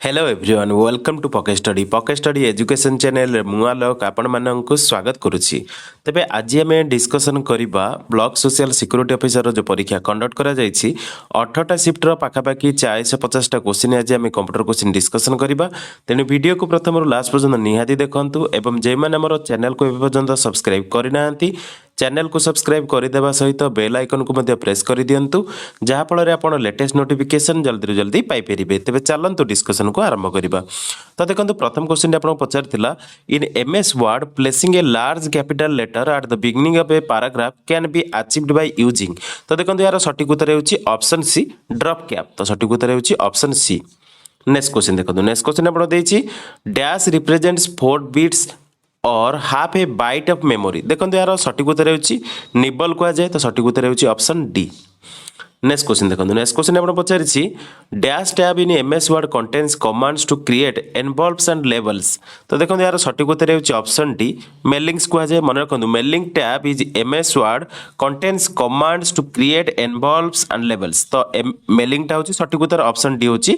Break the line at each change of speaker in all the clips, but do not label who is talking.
Hello everyone welcome to pocket study education channel मुआलोक आपण मानक स्वागत करुच्ची तेबे आज आम डिस्कसन करवा ब्लॉक सोशल सिक्योरिटी ऑफिसर जो परीक्षा कंडक्ट करा जायछि 18टा शिफ्टर पाखापाखि 450टा क्वेश्चन आज आम कंप्यूटर क्वेश्चन डिस्कसन करवा तेणु वीडियो को प्रथम लास्ट पर्यंत निहाती देखंतु एवं जे माने हमर चैनल को पर्यंत सब्सक्राइब करना चैनल को सब्सक्राइब करदेवा सहित बेल आइकन को मध्य प्रेस कर दिंतु जहाँफल आपड़ लेटेस्ट नोटिफिकेशन जल्दी जल्दी पाइपर तेज चलतु डिस्कसन को आरंभ करवा। तो देखो प्रथम क्वेश्चन आपको पचार in MS Word placing a large capital letter at the beginning of a paragraph can be achieved by using. तो देखो यार सठिक उत्तर होची ऑप्शन सी ड्रॉप कैप। तो सठिक उत्तर होची ऑप्शन सी। नेक्स्ट क्वेश्चन देखो नेक्स्ट क्वेश्चन आपको देछि डैश रिप्रेजेंट्स 4 बिट्स और half A bite of memory. देखो यार सठिक उत्तर होची निबल कह जाए। तो सठिक उत्तर होची ऑप्शन डी। नेक्स्ट क्वेश्चन देखो नेक्स्ट क्वेश्चन आपको पचारिछि dash tab in MS Word contains commands to create envelopes and labels. तो देखो यार सठिक उत्तर होची ऑप्शन डी मेलिंग्स कह जाए। मन रखु mailing tab is MS Word contains commands to create envelopes and labels. तो मेलिंग टा होची सठिक उत्तर ऑप्शन डी होची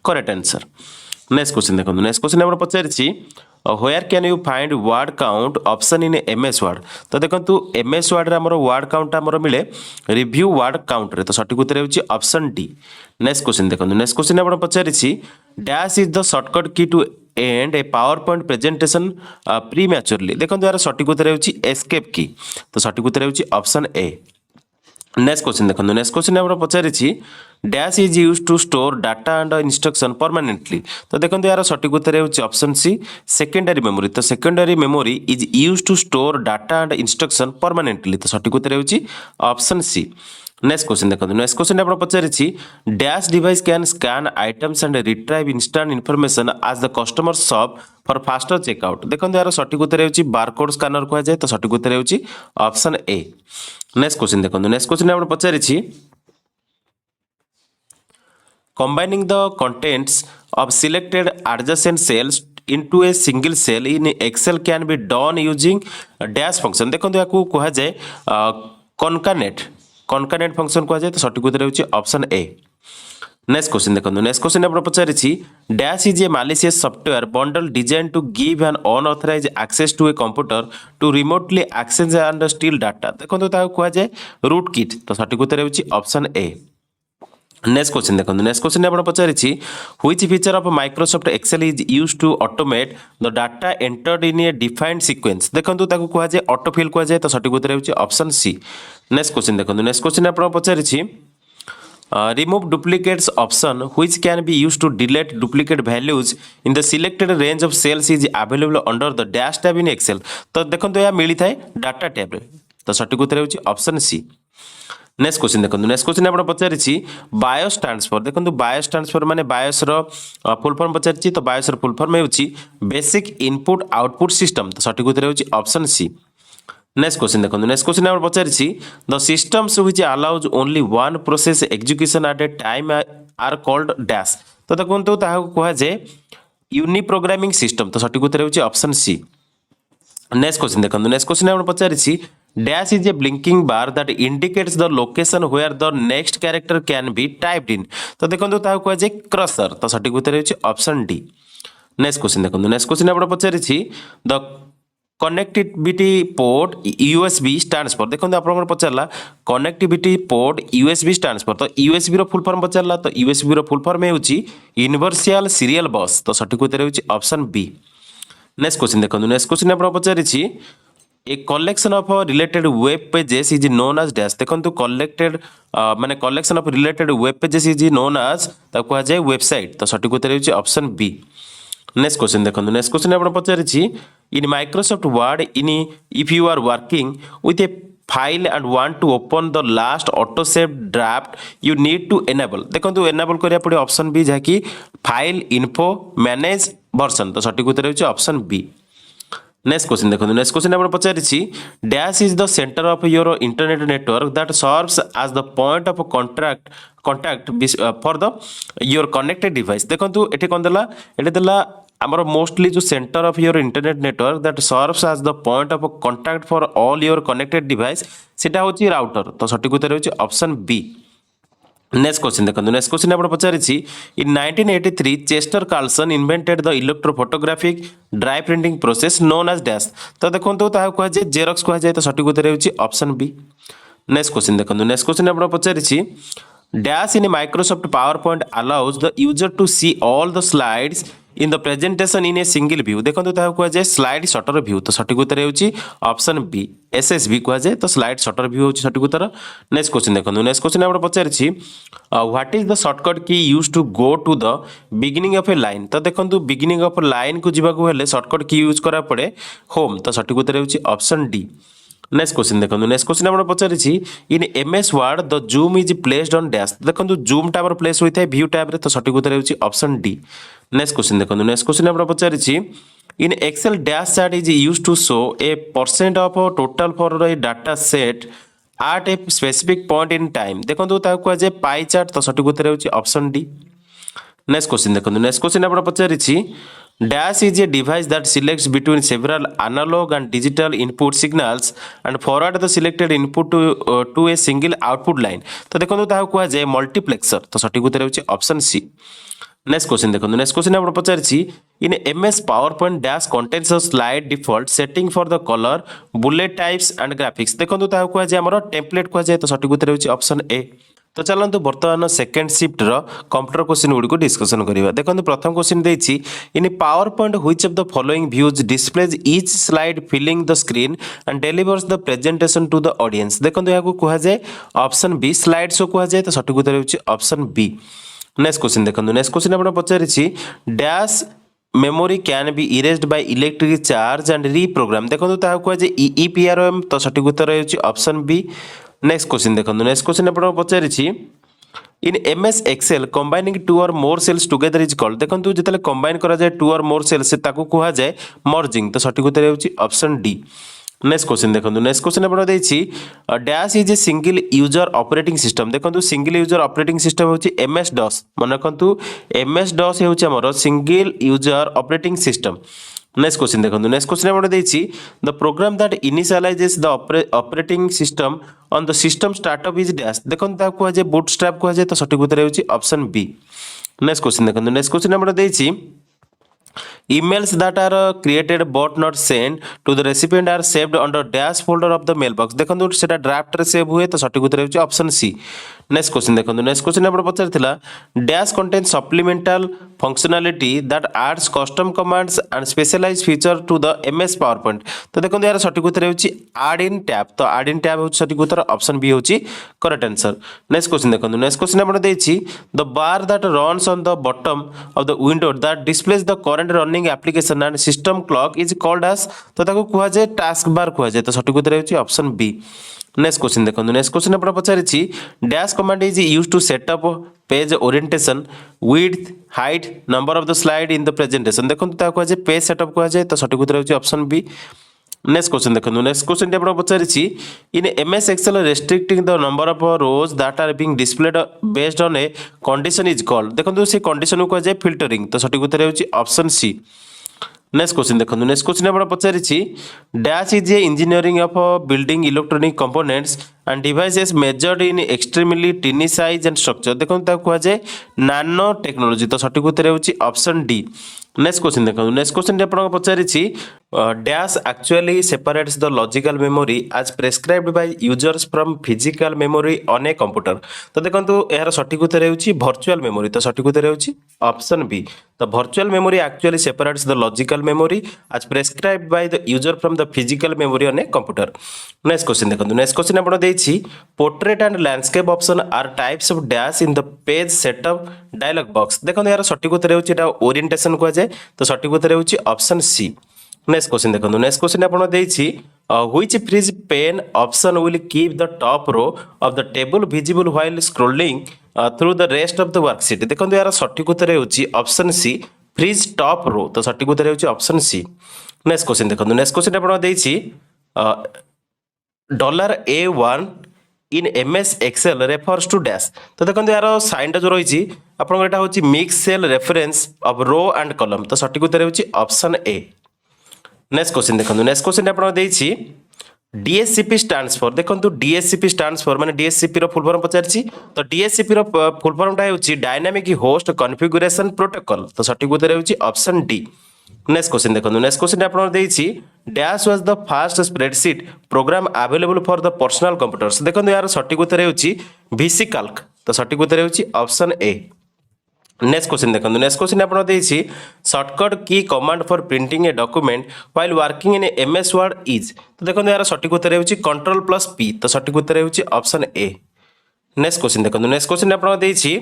करेक्ट आंसर। नेक्स्ट क्वेश्चन देखो नेक्स्ट क्वेश्चन आपको पचारिछि where can you find word count option in MS Word. तो देखो एमएस वर्ड रे हमर वर्ड काउंट हमर मिले रिव्यू वर्ड काउंट रे। तो सठिक उत्तर होची ऑप्शन डी। नेक्स्ट क्वेश्चन देखो नेक्स्ट क्वेश्चन आपन पचारिछि dash is the shortcut key to end a PowerPoint presentation prematurely. देखो यार सठिक उत्तर होची एस्केप की। तो सठिक उत्तर होची ऑप्शन ए। नेक्स्ट क्वेश्चन देखो नेक्स्ट क्वेश्चन आपन पचारिछि dash is use to store data and instruction permanently. तो देखो यार सठिक उत्तर होची ऑप्शन सी सेकेंडरी मेमोरी। तो secondary memory is use to store data and instruction permanently. तो सठिक उत्तर होची ऑप्शन सी। नेक्स्ट क्वेश्चन देखो नेक्स्ट क्वेश्चन आपन पचारिछि dash device can scan items and retrieve instant information as the customer shop for faster checkout. देखो यार सठिक उत्तर होची बारकोड स्कैनर कह जाए। तो सठिक उत्तर होची ऑप्शन ए। नेक्स्ट क्वेश्चन देखो नेक्स्ट क्वेश्चन आपन पचारिछि combining the contents of selected adjacent cells into a single cell in Excel can be done using a dash function। देखो याकू कहा जाए कॉनकानेट फंक्शन कहा जाए। तो सठिक उत्तर होची ऑप्शन ए। नेक्स्ट क्वेश्चन देखो नेक्स्ट क्वेश्चन आपन पचारिछि dash is a malicious software bundle design to give an unauthorised access to a computer to remotely access and steal data. देखो ताको कहा जाए रूट किट। तो सठिक उत्तर होची ऑप्शन ए। नेक्स्ट क्वेश्चन देखो नेक्स्ट क्वेश्चन आपन पचारिछि which feature of Microsoft Excel is used to automate the data entered in a defined sequence. देखो ताको कहा जाए ऑटोफिल कहा जाए। तो सठिक उत्तर होची ऑप्शन सी। नेक्स्ट क्वेश्चन देखो नेक्स्ट क्वेश्चन आपन पचारिछि remove duplicates option which can be used to delete duplicate values in the selected range of cells is available under the dash tab in excel। तो देखो यह मिली थाए data tab रे। तो सठिक उत्तर होची ऑप्शन सी। नेक्स्ट क्वेश्चन देखो नेक्स्ट क्वेश्चन आपन पचारिछि बायोस ट्रांसफर। देखो बायोस ट्रांसफर माने बायोस रो फुल फॉर्म पचारिछि। तो बायोस रो फुल फॉर्म होची बेसिक इनपुट आउटपुट सिस्टम। तो सठिक उत्तर होची ऑप्शन सी। नेक्स्ट क्वेश्चन देखो नेक्स्ट क्वेश्चन आपन पचारिछि the systems which allows only one process execution at a time are called dash. तो देखो ताहाको कहा जाए यूनि प्रोग्रामिंग सिस्टम। तो सठिक उत्तर होची ऑप्शन सी। नेक्स्ट क्वेश्चन देखो नेक्स्ट क्वेश्चन आपन पचारिछि dash is a blinking bar that indicates the location where the next character can be typed in. तो देखो ताहाको कहा जाए क्रसर। तो सठिक उत्तर होची ऑप्शन डी। नेक्स्ट क्वेश्चन देखो नेक्स्ट क्वेश्चन आपन पचारिछि the connectivity port USB stands for. देखो आपन पचारला connectivity port USB stands for. तो यूएसबी रो फुल फॉर्म पचारला। तो यूएसबी रो फुल फॉर्म होची यूनिवर्सल सीरियल बस। तो सठिक उत्तर होची ऑप्शन बी। नेक्स्ट क्वेश्चन देखो नेक्स्ट क्वेश्चन आपन पचारिछि a collection of related web pages is known as dash. देखो कलेक्टेड माने collection of related web pages is known as ताको कहा जाए वेबसाइट। तो सठिक उत्तर होची ऑप्शन बी। नेक्स्ट क्वेश्चन देखो नेक्स्ट क्वेश्चन आपन पचारिछि in Microsoft Word in if you are working with a file and want to open the last auto save draft you need to enable. देखो enable करिया पड़े option B जहाँकि file info manage version. तो सठिक उत्तर होची option B. Next question देखो next question आपन पचारिछि dash is the centre of your internet network that serves as the point of contact for the your connected device. देखो एठी कोन देला एठी देला हमर मोस्टली जो centre of your internet network that serves as the point of contact for all your connected device सेटा होची राउटर। तो सठिक उत्तर होची ऑप्शन बी। नेक्स्ट क्वेश्चन देखो नेक्स्ट क्वेश्चन आप पचारि in 1983 Chester Carlson invented the electrophotographic dry printing process known as dash तो देखो कहुए जेरक्स कहुए तो सठिक उत्तर होची ऑप्शन बी। नेक्स्ट क्वेश्चन देखो नेक्स्ट क्वेश्चन आप पचारि dash in Microsoft PowerPoint allows the user to see all the slides in the presentation in a single view देखो कहुए स्लाइड शटर व्यू तो सठिक उत्तर होची ऑप्शन बी एसएसबी कहुए तो स्लाइड शटर व्यू होची सठिक उत्तर। नेक्स्ट क्वेश्चन देखो नेक्स्ट क्वेश्चन आप पचारि what is the shortcut key use to go to the beginning of a line तो देखो बिगिनिंग ऑफ लाइन को जीवा हेले शॉर्टकट की यूज करा पड़े होम तो सठिक उत्तर होची ऑप्शन डी। नेक्स्ट क्वेश्चन देखो नेक्स्ट क्वेश्चन आप पचारि in MS Word the zoom is placed on dash देखो जूम टैब प्लेस होता है व्यू टैब तो सठिक उत्तर होची ऑप्शन डी। नेक्स्ट क्वेश्चन देखो नेक्स्ट क्वेश्चन आप पचारि in Excel dash chart is use to show a percent of total for a data set at a specific point in time देखो कहुए पाई चार्ट तो सठिक उत्तर होची ऑप्शन डी। नेक्स्ट क्वेश्चन देखो नेक्स्ट क्वेश्चन आप पचारि dash is a device that selects between several analog and digital input signals and forward the selected input to a single output line तो देखो कहुए मल्टीप्लेक्सर तो सठिक उत्तर होची ऑप्शन सी। नेक्स्ट क्वेश्चन देखो नेक्स्ट क्वेश्चन आप पचारि in MS PowerPoint dash contains slide default setting for the colour bullet types and graphics देखो कहुए आमर टेम्पलेट कहुए तो सठिक उत्तर होची ऑप्शन ए। तो चलते बर्तमान सेकेंड शिफ्ट कंप्यूटर क्वेश्चन गुड़ी डिस्कसन करवा देखो प्रथम क्वेश्चन देछि in PowerPoint which of the following views displays each slide filling the screen and delivers the presentation to the audience देखो यहाँ कहुए ऑप्शन बी स्लाइड शो कहुए तो सठिक उत्तर होची ऑप्शन बी। नेक्स्ट क्वेश्चन देखो नेक्स्ट क्वेश्चन आप पचारि dash memory can be erased by electric charge and reprogram देखो कहुए ईईपीआरओएम तो सठिक उत्तर होची ऑप्शन बी। नेक्स्ट क्वेश्चन देखो नेक्स्ट क्वेश्चन आप पचारि in MS Excel combining two or more cells together is called देखो जो कंबाइन करा जाए टू और मोर सेल्स ताकू कहा जाए मर्जिंग तो सठिक उत्तर होची ऑप्शन डी। नेक्स्ट क्वेश्चन देखो नेक्स्ट क्वेश्चन आप dash is a single user operating system देखो सिंगल यूजर ऑपरेटिंग सिस्टम होची एमएस डॉस मन रखु एमएस डॉस होची हमर single user operating system. Next question देखो नेक्स्ट क्वेश्चन आप the program that initializes the operating system on the system startup is dash देखो कहुए बूटस्ट्रैप कहुए तो सठिक उत्तर होची ऑप्शन बी। नेक्स्ट क्वेश्चन देखो नेक्स्ट क्वेश्चन आप emails that are created but not sent to the recipient are saved under dash folder of the mailbox देखो सेटा ड्राफ्ट रे सेव हुए तो सठिक उत्तर होची ऑप्शन सी। नेक्स्ट क्वेश्चन देखो नेक्स्ट क्वेश्चन आप पचारिथिला dash contain supplemental functionality that adds custom commands and specialised feature to the MS PowerPoint तो देखो यार सठिक उत्तर होची ऐड इन टैब तो ऐड इन टैब होची सठिक उत्तर ऑप्शन बी होची करेक्ट आंसर। नेक्स्ट क्वेश्चन देखो नेक्स्ट क्वेश्चन आप the bar that runs on the bottom of the window that displays the current running application and system clock is called as तो ताको कहा जाए टास्क बार कहा जाए तो सठिक उत्तर होची ऑप्शन बी। नेक्स्ट क्वेश्चन देखो नेक्स्ट क्वेश्चन आप पचारि dash command is use to setup page orientation width height number of the slide in the presentation देखो कहुए पेज सेटअप कहा जाए तो सठिक उत्तर होची ऑप्शन बी। नेक्स्ट क्वेश्चन देखो नेक्स्ट क्वेश्चन आप पचारि in MS Excel restricting the number of rows that are being displayed based on a condition is called देखो से कंडीशन को कहा जाए फिल्टरिंग तो सठिक उत्तर होची ऑप्शन सी। नेक्स्ट क्वेश्चन देखो नेक्स्ट क्वेश्चन आप पचारि dash is a engineering of building electronic components and devices measured in extremely tiny size and structure देखो कहा जाए नानो टेक्नोलॉजी तो सठिक उत्तर होची ऑप्शन डी। नेक्स्ट क्वेश्चन देखो नेक्स्ट क्वेश्चन आप पचारि dash actually separates the logical memory as prescribed by users from physical memory on a computer तो देखो यार सठिक उत्तर होची वर्चुअल मेमोरी तो सठिक उत्तर होची ऑप्शन बी। तो virtual memory actually separates the logical memory as prescribed by the user from the physical memory on a computer. Next question देखो नेक्स्ट क्वेश्चन आप portrait and landscape option are types of dash in the page setup dialog box देखो यार सठिक उत्तर होची एटा orientation कहा जाए तो सठिक उत्तर होची ऑप्शन सी। नेक्स्ट क्वेश्चन देखो नेक्स्ट क्वेश्चन आप which freeze pane option will keep the top row of the table visible while scrolling through the rest of the worksheet देखो यार सठिक उत्तर होची option C freeze top row तो सठिक उत्तर होची ऑप्शन सी। नेक्स्ट क्वेश्चन देखो नेक्स्ट क्वेश्चन आप $A1 in MS Excel refers to dash तो देखो यार साइन जो रही आपटा mix cell reference of row and column तो सठिक उत्तर होची ऑप्शन ए। नेक्स्ट क्वेश्चन देखो नेक्स्ट क्वेश्चन आप DSCP stands for देखो DSCP stands for माने DSCP रो फुल फॉर्म पचारछि तो DSCP रो फुल फॉर्म टा होछि डायनामिक होस्ट कॉन्फ़िगरेशन प्रोटोकॉल तो सठिक उत्तर होछि ऑप्शन डी। नेक्स्ट क्वेश्चन देखो नेक्स्ट क्वेश्चन आपण देछि dash was the first spreadsheet program available for the personal computers देखो यार सठिक उत्तर होछि VC Calc तो सठिक उत्तर होछि ऑप्शन ए। नेक्स्ट क्वेश्चन देखो नेक्स्ट क्वेश्चन आपण देछि शॉर्टकट की command for printing a document while working in MS word is तो देखो यार सठिक उत्तर होछि Ctrl+P तो सठिक उत्तर होछि ऑप्शन ए। नेक्स्ट क्वेश्चन देखो नेक्स्ट क्वेश्चन आपण देछि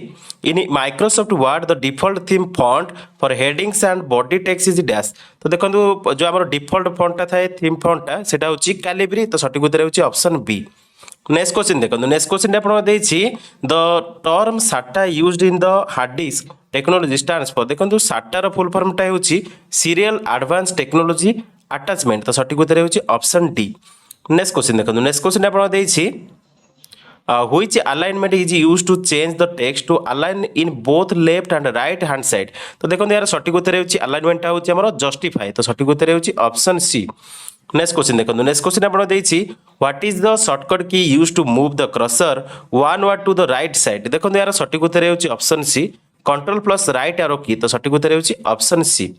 in Microsoft Word the default theme font for headings and body text is dash तो देखो जो हमर डिफॉल्ट फॉन्ट टा थाए थीम फॉन्ट टा सेटा होछि कैलिब्री तो सठिक उत्तर होछि ऑप्शन बी। नेक्स्ट क्वेश्चन देखो नेक्स्ट क्वेश्चन आपण देछि the term SATA used in the hard disk technology stands for देखो SATA रो फुल फॉर्म टा होछि सीरियल एडवांस टेक्नोलॉजी अटैचमेंट तो सठिक उत्तर होछि ऑप्शन डी। नेक्स्ट क्वेश्चन देखो नेक्स्ट क्वेश्चन आपण देछि which alignment is used to change the text to align in both left and right hand side तो देखो यार सठिक उत्तर होछि अलाइनमेंट टा होछि हमरो जस्टिफाई तो सठिक उत्तर होछि ऑप्शन सी। नेक्स्ट क्वेश्चन देखो नेक्स्ट क्वेश्चन आपण देछि what is the shortcut key used to move the cursor one word to the right side देखो यार सठिक उत्तर होछि option C Ctrl+ right arrow key तो सठिक उत्तर होछि ऑप्शन सी।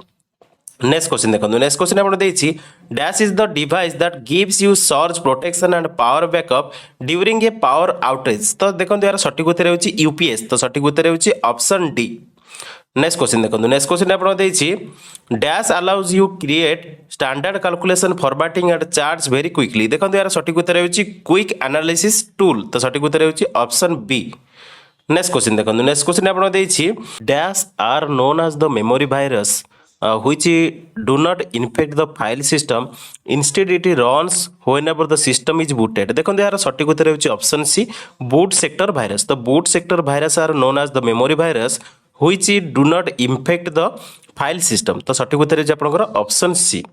नेक्स्ट क्वेश्चन देखो नेक्स्ट क्वेश्चन आपण देछि dash is the device that gives you search protection and power backup during a power outage तो देखो यार सठिक उत्तर होछि UPS तो सठिक उत्तर होछि ऑप्शन डी। नेक्स्ट क्वेश्चन देखो नेक्स्ट क्वेश्चन आपण देछि dash allows you create standard calculation formatting and charts very quickly देखो यार सठिक उत्तर होछि क्विक एनालिसिस टूल तो सठिक उत्तर होछि ऑप्शन बी। नेक्स्ट क्वेश्चन देखो नेक्स्ट क्वेश्चन आपण देछि dash are known as the memory virus which do not infect the file system instead it runs whenever the system is booted देखो यार सठिक उत्तर होछि option C boot sector virus तो boot sector virus are known as the memory virus which do not infect the file system तो सठिक उत्तर होछि आपनकर ऑप्शन सी।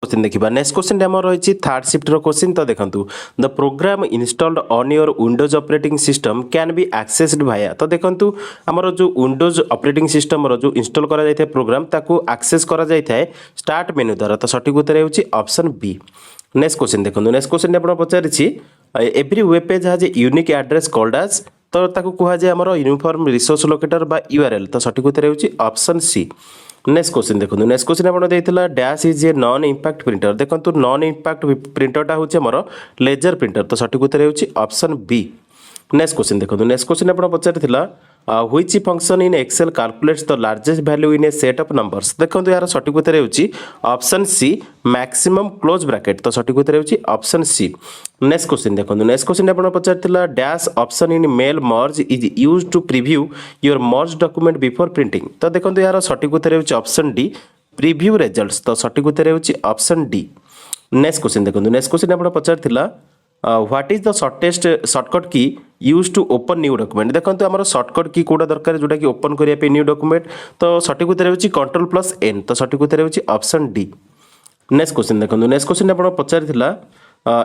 क्वेश्चन देखिबा नेक्स्ट क्वेश्चन हमर रहिछि थर्ड शिफ्ट रो क्वेश्चन तो देखंतु the program installed on your Windows operating system can be accessed via तो देखंतु हमर जो विंडोज ऑपरेटिंग सिस्टम रो जो इंस्टॉल करा जाय प्रोग्राम ताकू एक्सेस करा जाय स्टार्ट मेनू द्वारा तो सठिक उत्तर होछि ऑप्शन बी। नेक्स्ट क्वेश्चन देखंतु नेक्स्ट क्वेश्चन आपण पचारिछि every web page has a unique address called as तो ताकू कुहा जाय हमर यूनिफॉर्म रिसोर्स लोकेटर बा URL तो सठिक उत्तर होछि ऑप्शन सी। नेक्स्ट क्वेश्चन देखो नेक्स्ट क्वेश्चन आपण देइथिला dash is a non impact printer देखंतु नॉन इंपैक्ट प्रिंटर टा होछि हमर लेजर प्रिंटर तो सठिक उत्तर होछि ऑप्शन बी। नेक्स्ट क्वेश्चन देखो नेक्स्ट क्वेश्चन आपण पचारिथिला which function in Excel calculates the largest value in a set of numbers देखंतु यार सठिक उत्तर होछि option C maximum close bracket तो सठिक उत्तर होछि ऑप्शन सी। नेक्स्ट क्वेश्चन देखंतु नेक्स्ट क्वेश्चन आपण पचारिथिला dash option in mail merge is used to preview your merge document before printing तो देखंतु यार सठिक उत्तर होछि ऑप्शन डी प्रीव्यू रिजल्ट्स तो सठिक उत्तर होछि ऑप्शन डी। नेक्स्ट क्वेश्चन देखंतु नेक्स्ट क्वेश्चन आपण पचारिथिला what is the shortcut key use to open new document देखंतु हमर शॉर्टकट की कोडा दरकार जोटा कि ओपन करिया पे न्यू डॉक्यूमेंट तो सठिक उत्तर होछि Ctrl+N तो सठिक उत्तर होछि ऑप्शन डी। नेक्स्ट क्वेश्चन देखंतु नेक्स्ट क्वेश्चन आपण पचारिथिला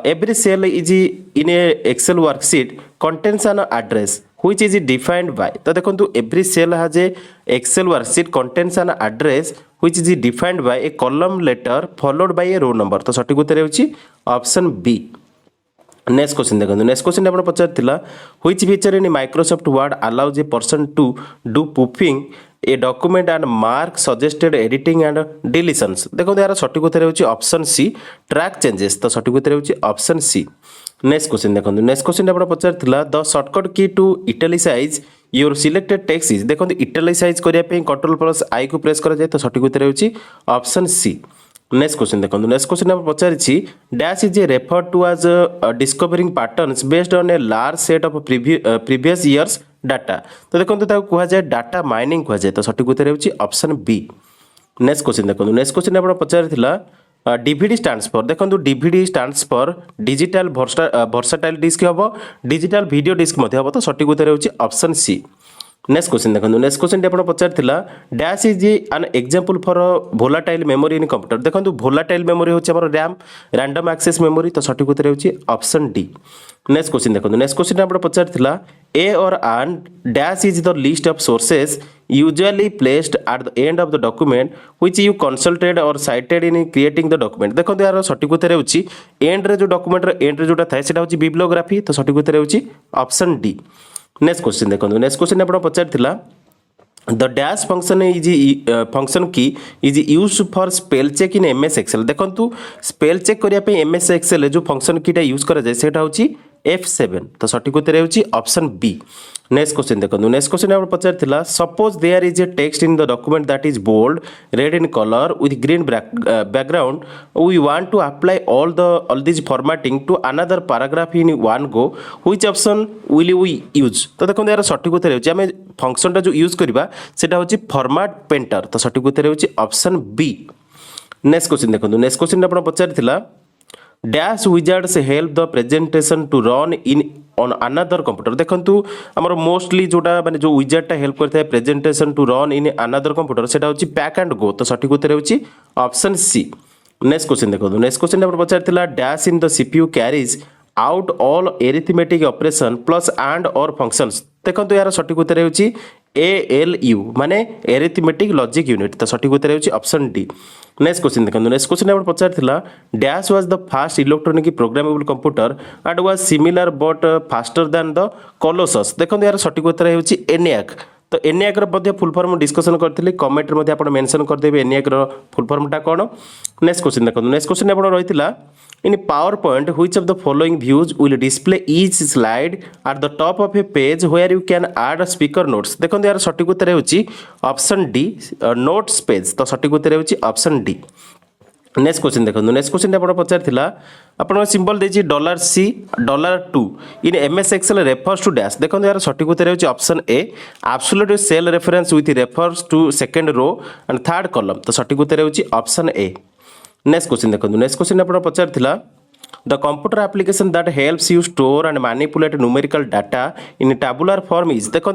every cell is in a excel worksheet contains an address which is defined by तो देखंतु every cell has a excel worksheet contains an address which is defined by a column letter followed by a row number तो सठिक उत्तर होछि option B. Next question देखो next question आपण पचारथिला which feature in Microsoft Word allows a person to do proofing a document and mark suggested editing and deletions देखो यार सठिक उत्तर होछि ऑप्शन सी ट्रैक चेंजेस तो सठिक उत्तर होछि ऑप्शन सी। नेक्स्ट क्वेश्चन देखो नेक्स्ट क्वेश्चन आपण पचारथिला the shortcut key to italicize your selected text is देखो इटैलिसाइज करिया पे Ctrl+I को प्रेस करा जाय तो सठिक उत्तर होछि ऑप्शन सी। नेक्स्ट क्वेश्चन देखो नेक्स्ट क्वेश्चन हम पचारिछि dash is a refer to as discovering patterns based on a large set of previous years data तो देखो ताको कुहा जाय डाटा माइनिंग कुहा जाय तो सठिक उत्तर होछि ऑप्शन बी। नेक्स्ट क्वेश्चन देखो नेक्स्ट क्वेश्चन आपण पचारिथिला डीवीडी स्टैंड्स फॉर देखो DVD stands for digital versatile disc हबो डिजिटल वीडियो डिस्क मध्ये हबो तो सठिक उत्तर होछि ऑप्शन सी। नेक्स्ट क्वेश्चन देखो नेक्स्ट क्वेश्चन आप पचार dash is an example for volatile memory in computer देखो भोलाटाइल मेमोरी होची रैम रैंडम एक्सेस मेमोरी तो सठिक उत्तर होची ऑप्शन डी। नेक्स्ट क्वेश्चन देखो नेक्स्ट क्वेश्चन आप पचार a or an dash is the list of sources usually placed at the end of the document which you consulted or cited in creating the document देखो यार सठिक उत्तर होची and रे जो डॉक्यूमेंट रे एंड रे जोटा थाए सेटा होची बिब्लियोग्राफी तो सठिक उत्तर होची ऑप्शन डी। नेक्स्ट क्वेश्चन देखो नेक्स्ट क्वेश्चन आप पचार the dash function is function key is use for spell check in MS Excel देखो स्पेल चेक करने एमएस एक्सेल जो फंक्शन कीटा यूज कराए से F7 तो सठिक उत्तर होची ऑप्शन बी। नेक्स्ट क्वेश्चन देखो नेक्स्ट क्वेश्चन आप पचार suppose there is a text in the document that is bold red in colour with green background we want to apply all this formatting to another paragraph in one go which option will we use तो देखो यार सठिक उत्तर होची आमे function जो use करबा सेटा होची फॉर्मेट पेंटर तो सठिक उत्तर होची ऑप्शन बी। नेक्स्ट क्वेश्चन देखो नेक्स्ट क्वेश्चन आप पचार dash wizards help the presentation to run in on another computer देखो आमर मोस्टली जोटा माने जो विजार्डटा हेल्प करता है presentation to run in another computer सेटा होची पैक एंड गो तो सठिक उत्तर होची ऑप्शन सी। नेक्स्ट क्वेश्चन देखो नेक्स्ट क्वेश्चन आप पचार dash in the CPU carries out all arithmetic operation plus and or functions देखो यार सठिक उत्तर होची ALU माने एरिथमेटिक लॉजिक यूनिट तो सठिक उत्तर होची ऑप्शन डी। नेक्स्ट क्वेश्चन देखो नेक्स्ट क्वेश्चन आप पचार dash was the fast electronic programmable computer and was similar but faster than the Colossus देखो यार सठिक उत्तर होची ENIAC तो ENIAC रो फुल फॉर्म डिस्कशन करथिले कमेंट रे आप मेंशन कर देबे ENIAC रो फुल फॉर्मटा कोन। नेक्स्ट क्वेश्चन देखो नेक्स्ट क्वेश्चन आप रहितला in PowerPoint which of the following views will display each slide at the top of a page where you can add a speaker notes देखो यार सठिक उत्तर होची ऑप्शन डी नोट्स पेज तो सठिक उत्तर होची ऑप्शन डी। नेक्स्ट क्वेश्चन देखो नेक्स्ट क्वेश्चन आप पचार आपन सिंबल देछि $C $2 in MS Excel refers to dash देखो यार सठिक उत्तर होची option A absolute cell reference with refers to second row and third column तो सठिक उत्तर होची ऑप्शन ए। नेक्स्ट क्वेश्चन देखो नेक्स्ट क्वेश्चन आप पचार the computer application that helps you store and manipulate numerical data in tabular form is देखो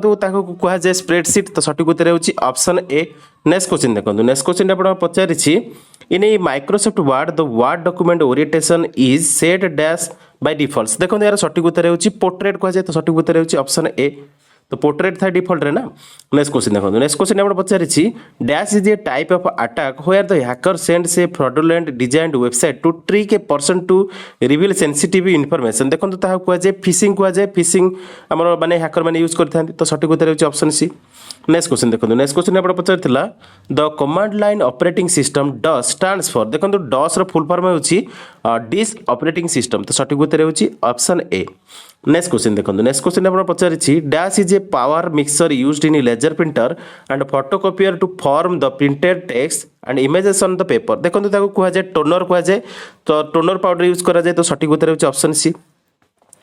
कह जाए स्प्रेडशीट तो सठिक उत्तर होची ऑप्शन ए। नेक्स्ट क्वेश्चन देखो नेक्स्ट क्वेश्चन आप पचार in a Microsoft Word the word document orientation is set dash by default देखो यार सठिक उत्तर होची पोर्ट्रेट कह जाए तो सठिक उत्तर होची ऑप्शन ए तो पोर्ट्रेट था डिफॉल्ट रे ना। नेक्स्ट क्वेश्चन देखो नेक्स्ट क्वेश्चन आप पचार dash is a type of attack where the hacker sends a fraudulent designed website to trick a person to reveal sensitive information देखो तो कह जाए फिशिंग कह जाए फिशिंग आमर माने हैकर माने यूज करथां तो सठिक उत्तर होची ऑप्शन सी। नेक्स्ट क्वेश्चन देखो नेक्स्ट क्वेश्चन आप पचार the command line operating system DOS stands for देखो डस रो फुल फॉर्म होची डिस ऑपरेटिंग सिस्टम तो सठिक उत्तर होची ऑप्शन ए। नेक्स्ट क्वेश्चन देखो नेक्स्ट क्वेश्चन आप पचार dash is a power mixer used in laser printer and photocopier to form the printed text and images on the paper देखो तो कह जाए टोनर कह जाए तो टोनर पाउडर यूज करा जाए तो सठिक उत्तर होची ऑप्शन सी।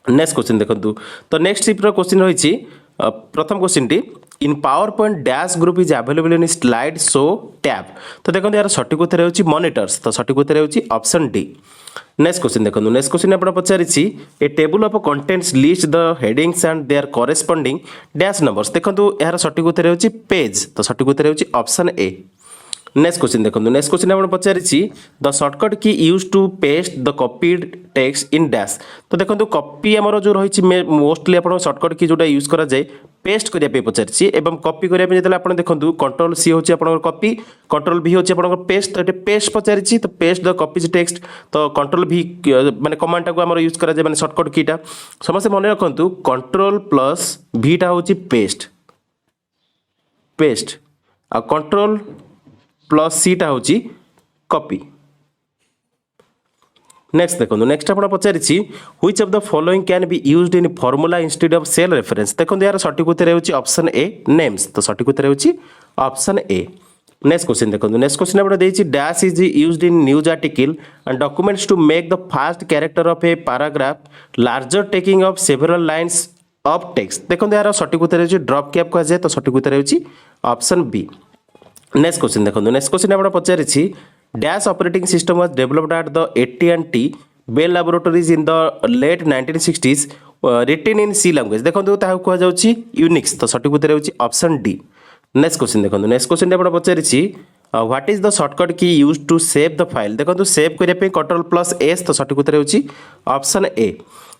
नेक्स्ट क्वेश्चन देखो तो नेक्स्ट टिप क्वेश्चन रही प्रथम question T in PowerPoint dash group is available in slide show tab तो देखो यार सठिक उत्तर होची मॉनिटर्स तो सठिक उत्तर होची ऑप्शन डी। नेक्स्ट क्वेश्चन देखो नेक्स्ट क्वेश्चन आप पचार a table of contents list the headings and their corresponding dash numbers देखो यार सठिक उत्तर होची पेज तो सठिक उत्तर होची ऑप्शन ए। नेक्स्ट क्वेश्चन देखो नेक्स्ट क्वेश्चन आप पचार the shortcut key use to paste the copied text in dash तो देखो कॉपी आमर जो रही मोस्टली आप शॉर्टकट की जोटा यूज करा जाए पेस्ट करने पचार एवं कॉपी करने जो आप देखो कंट्रोल सी होची आपन कॉपी कंट्रोल भी होची आपन पेस्ट तो पेस्ट पचार तो पेस्ट द कॉपीज टेक्स्ट तो कंट्रोल भी माने कमांड टाको आमर यूज करा जाए माने शॉर्टकट कीटा समस्त मन रखु कंट्रोल प्लस भीटा होची पेस्ट पेस्ट आ कंट्रोल प्लस सीटा होची कॉपी। नेक्स्ट देखो नेक्स्ट आप पचार which of the following can be used in formula instead of cell reference देखो यार सठिक उत्तर होची ऑप्शन ए नेम्स तो सठिक उत्तर होची ऑप्शन ए। नेक्स्ट क्वेश्चन देखो नेक्स्ट क्वेश्चन आप देछि dash is used in news article and documents to make the first character of a paragraph larger taking of several lines of text देखो यार सठिक उत्तर होची ड्रॉप कैप कह जाए तो सठिक उत्तर होची ऑप्शन बी। नेक्स्ट क्वेश्चन देखो नेक्स्ट क्वेश्चन आप पचार dash operating system was developed at the AT&T Bell Laboratories in the late 1960s written in C language देखो ताकू कह जाउची यूनिक्स तो सठिक उत्तर होची ऑप्शन डी। नेक्स्ट क्वेश्चन देखो नेक्स्ट क्वेश्चन आपण पचारिछि what is the shortcut key use to save the file देखो सेव करने पे कंट्रोल प्लस एस तो सठिक उत्तर होची ऑप्शन ए।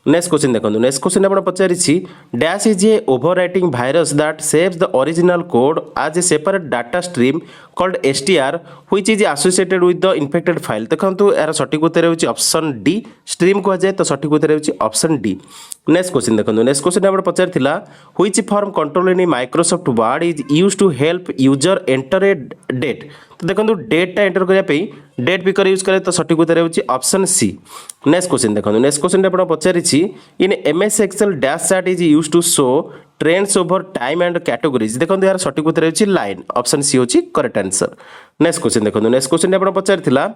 नेक्स्ट क्वेश्चन देखो नेक्स्ट क्वेश्चन आपण पचारिछि dash is a overwriting virus that saves the original code as a separate data stream called STR which is associated with the infected file देखो यार सठिक उत्तर होची ऑप्शन डी स्ट्रीम कह जाए तो सठिक उत्तर होची ऑप्शन डी। नेक्स्ट क्वेश्चन देखो नेक्स्ट क्वेश्चन आपण पचारिथिला which form control in Microsoft Word is used to help user enter a date तो देखो डेटा एंटर करने डेट पिकर यूज करे तो सठिक उत्तर होची ऑप्शन सी। नेक्स्ट क्वेश्चन देखो नेक्स्ट क्वेश्चन आपण पचारिछि in MS Excel dash chart is used to show trends over time and categories देखो यार सठिक उत्तर होची लाइन ऑप्शन सी होची करेक्ट आंसर। नेक्स्ट क्वेश्चन देखो नेक्स्ट क्वेश्चन आपण पचारिथिला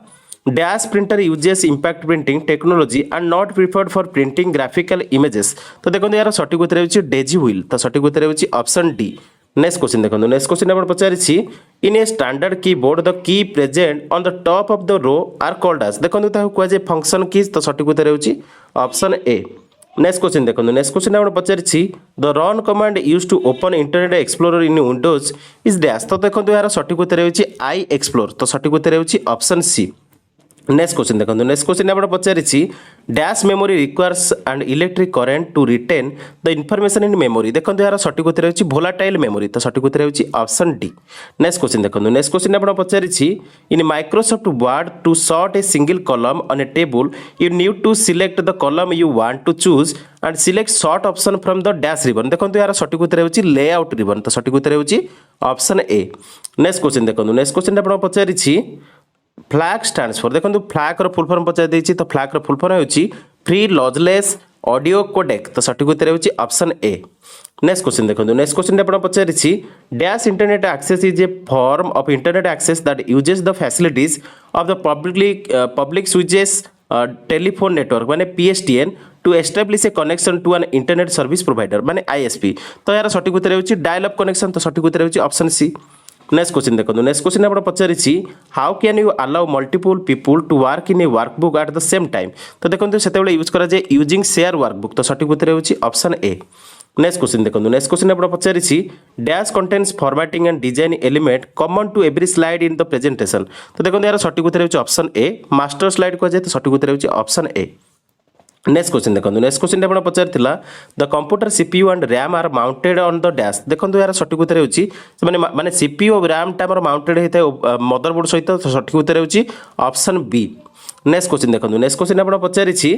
dash printer uses impact printing technology and not preferred for printing graphical images तो देखो यार सठिक उत्तर होची डेजी व्हील तो सठिक उत्तर होची ऑप्शन डी। नेक्स्ट क्वेश्चन देखो नेक्स्ट क्वेश्चन आपण पचारिछि in a standard keyboard the key present on the top of the row are called as देखो ताकू कह जाए फंक्शन कीज तो सठिक उत्तर होची ऑप्शन ए। नेक्स्ट क्वेश्चन देखो नेक्स्ट क्वेश्चन आपण पचारिछि the run command used to open Internet Explorer in Windows is dash तो देखो यार सठिक उत्तर होची आई एक्सप्लोर तो सठिक उत्तर होची ऑप्शन सी। नेक्स्ट क्वेश्चन देखो नेक्स्ट क्वेश्चन आपण पचारिछि dash memory requires and electric current to retain the information in memory देखो यार सठिक उत्तर होची वोलाटाइल मेमोरी तो सठिक उत्तर होची ऑप्शन डी। नेक्स्ट क्वेश्चन देखो नेक्स्ट क्वेश्चन आपण पचारिछि in Microsoft Word to sort a single column on a table you need to select the column you want to choose and select sort option from the dash ribbon देखो यार सठिक उत्तर होची layout ribbon तो सठिक उत्तर होची option A. Next question देखो नेक्स्ट क्वेश्चन आपण पचारिछि फ्लैग स्टैंड्स फॉर देखो फ्लैग रो फुल फॉर्म पचार देछि तो फ्लैग रो फुल फॉर्म होची फ्री लॉजलेस ऑडियो कोडेक तो सठिक उत्तर होची ऑप्शन ए। नेक्स्ट क्वेश्चन देखो नेक्स्ट क्वेश्चन आपण पचारिछि dash internet access is a form of internet access that uses the facilities of the public switches telephone network माने PSTN to establish A connection to an internet service provider माने ISP तो यार सठिक उत्तर होची dial up connection तो सठिक उत्तर होची ऑप्शन सी। नेक्स्ट क्वेश्चन देखो नेक्स्ट क्वेश्चन आपण पचारिछि how can you allow multiple people to work in a workbook at the same time तो देखो सेतेबेले यूज करा जाए यूजिंग शेयर वर्कबुक तो सठिक उत्तर होची ऑप्शन ए। नेक्स्ट क्वेश्चन देखो नेक्स्ट क्वेश्चन आपण पचारिछि dash contains formatting and design element common to every slide in the presentation तो देखो यार सठिक उत्तर होची ऑप्शन ए मास्टर स्लाइड को जाए तो सठिक उत्तर होची ऑप्शन ए। नेक्स्ट क्वेश्चन देखो नेक्स्ट क्वेश्चन आपण पचारिथिला the computer CPU and RAM are mounted on the dash देखो यार सठिक उत्तर होची माने सीपीयू और रैम टाइम माउंटेड होता है मदरबोर्ड सहित तो सठिक उत्तर होची ऑप्शन बी। नेक्स्ट क्वेश्चन देखो नेक्स्ट क्वेश्चन आपण पचारिछि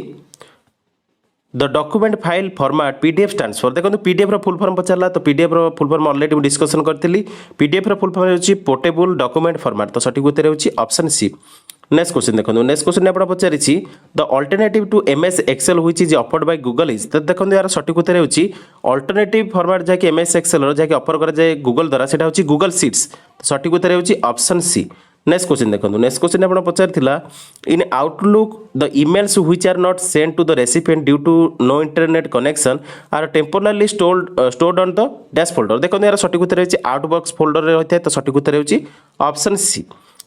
the document file format PDF stands for देखो पीडीएफ रो फुल फॉर्म पचारला तो पीडीएफ रो फुल फॉर्म ऑलरेडी डिस्कशन करथिली पीडीएफ रो फुल फॉर्म होची पोर्टेबल डॉक्यूमेंट फॉर्मेट तो सठिक उत्तर होची ऑप्शन सी। नेक्स्ट क्वेश्चन देखो नेक्स्ट क्वेश्चन आपण पचारिछि the alternative to MS Excel which is offered by Google is तो देखो यार सठिक उत्तर होची अल्टरनेटिव फॉर्मेट जाके एमएस एक्सेल रो जाके ऑफर करा जाए गूगल द्वारा सेटा होची गूगल शीट्स तो सठिक उत्तर होची ऑप्शन सी। नेक्स्ट क्वेश्चन देखो नेक्स्ट क्वेश्चन आपण पचारिथिला in Outlook the emails which are not sent to the recipient due to no internet connection are temporarily stored on the dash folder देखो यार सठिक उत्तर होची आउटबॉक्स फोल्डर रे होता है तो सठिक उत्तर होची ऑप्शन सी।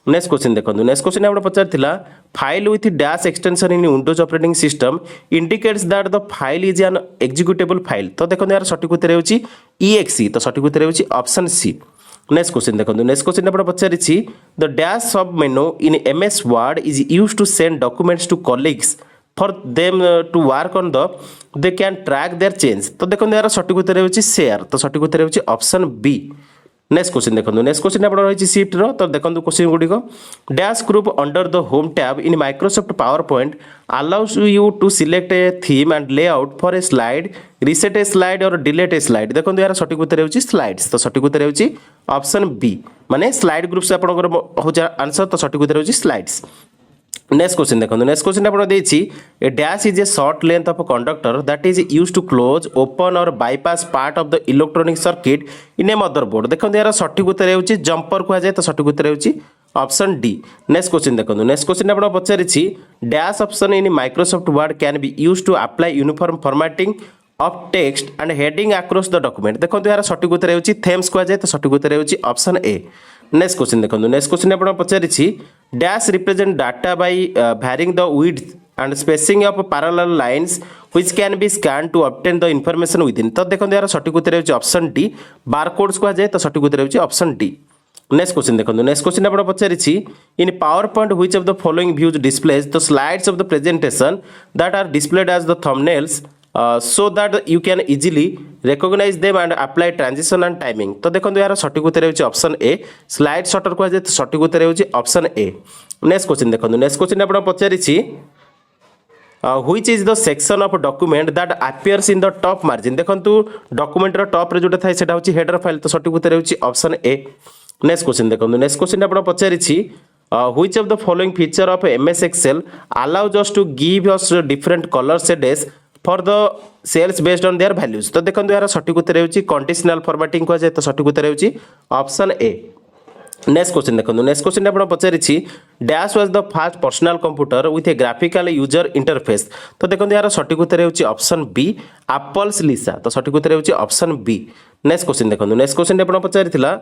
नेक्स्ट क्वेश्चन देखो नेक्स्ट क्वेश्चन आपण पचारिथिला file with dash extension in Windows operating system indicates that the file is an executable file तो देखो यार सठिक उत्तर होची exe तो सठिक उत्तर होची ऑप्शन सी। नेक्स्ट क्वेश्चन देखो नेक्स्ट क्वेश्चन आपण पचारिछि the dash submenu in MS Word is used to send documents to colleagues for them to work on the they can track their change तो देखो यार सठिक उत्तर होची share तो सठिक उत्तर होची ऑप्शन बी। नेक्स्ट क्वेश्चन देखो नेक्स्ट क्वेश्चन आपण रही शिफ्ट रो तो देखो क्वेश्चन गुडी को dash group under the home tab in Microsoft PowerPoint allows you to select a theme and layout for a slide reset a slide और delete a slide देखो यार सठिक उत्तर होची स्लाइड्स तो सठिक उत्तर होची ऑप्शन बी माने स्लाइड ग्रुप से आपनकर हो आंसर तो सठिक उत्तर होची स्लाइड्स। नेक्स्ट क्वेश्चन देखो नेक्स्ट क्वेश्चन आपण देछि a dash is a short length of a conductor that is used to close open or bypass part of the electronic circuit in a motherboard देखो यार सठिक उत्तर होची जंपर कह जाए तो सठिक उत्तर होची ऑप्शन डी। नेक्स्ट क्वेश्चन देखो नेक्स्ट क्वेश्चन आपण पचारिछि dash option in Microsoft Word can be used to apply uniform formatting of text and heading across the document देखो यार सठिक उत्तर होची थेम्स कह जाए तो सठिक उत्तर होची ऑप्शन ए। नेक्स्ट क्वेश्चन देखो नेक्स्ट क्वेश्चन आपण पचारिछि dash represent data by varying the width and spacing of parallel lines which can be scanned to obtain the information within. तो देखो यार सठिक उत्तर होची ऑप्शन डी बारकोड्स को जाए तो सठिक उत्तर होची ऑप्शन डी. नेक्स्ट क्वेश्चन देखो नेक्स्ट क्वेश्चन आपण पचारिछि in PowerPoint which of the following views displays the slides of the presentation that are displayed as the thumbnails so that you can easily recognize them and apply transition and timing. तो देखो यार सठिक उत्तर होची option ए slide shorter को जाए तो सठिक उत्तर होची ऑप्शन ए. नेक्स्ट क्वेश्चन देखो नेक्स्ट क्वेश्चन आपण पचारिछि which is the section of document that appears in the top margin. देखंतु डॉक्यूमेंट रो टॉप रे जोटा थाय सेटा होची हेडर फाइल तो सठिक उत्तर होची ऑप्शन ए. नेक्स्ट क्वेश्चन देखंतु नेक्स्ट क्वेश्चन आपण पचारिछि which of the following feature of MS Excel allows us to give us different color shades for the cells based on their values. तो देखंतु यार सठिक उत्तर होची कंडीशनल फॉर्मेटिंग को जाय तो सठिक उत्तर होची ऑप्शन ए. नेक्स्ट क्वेश्चन देखो नेक्स्ट क्वेश्चन आपण पचारिछि dash was the first personal computer with a graphical user interface. तो देखो यार सठिक उत्तर होची ऑप्शन बी एप्पल्स लिसा. तो सठिक उत्तर होची ऑप्शन बी. नेक्स्ट क्वेश्चन देखो नेक्स्ट क्वेश्चन आपण पचारिथिला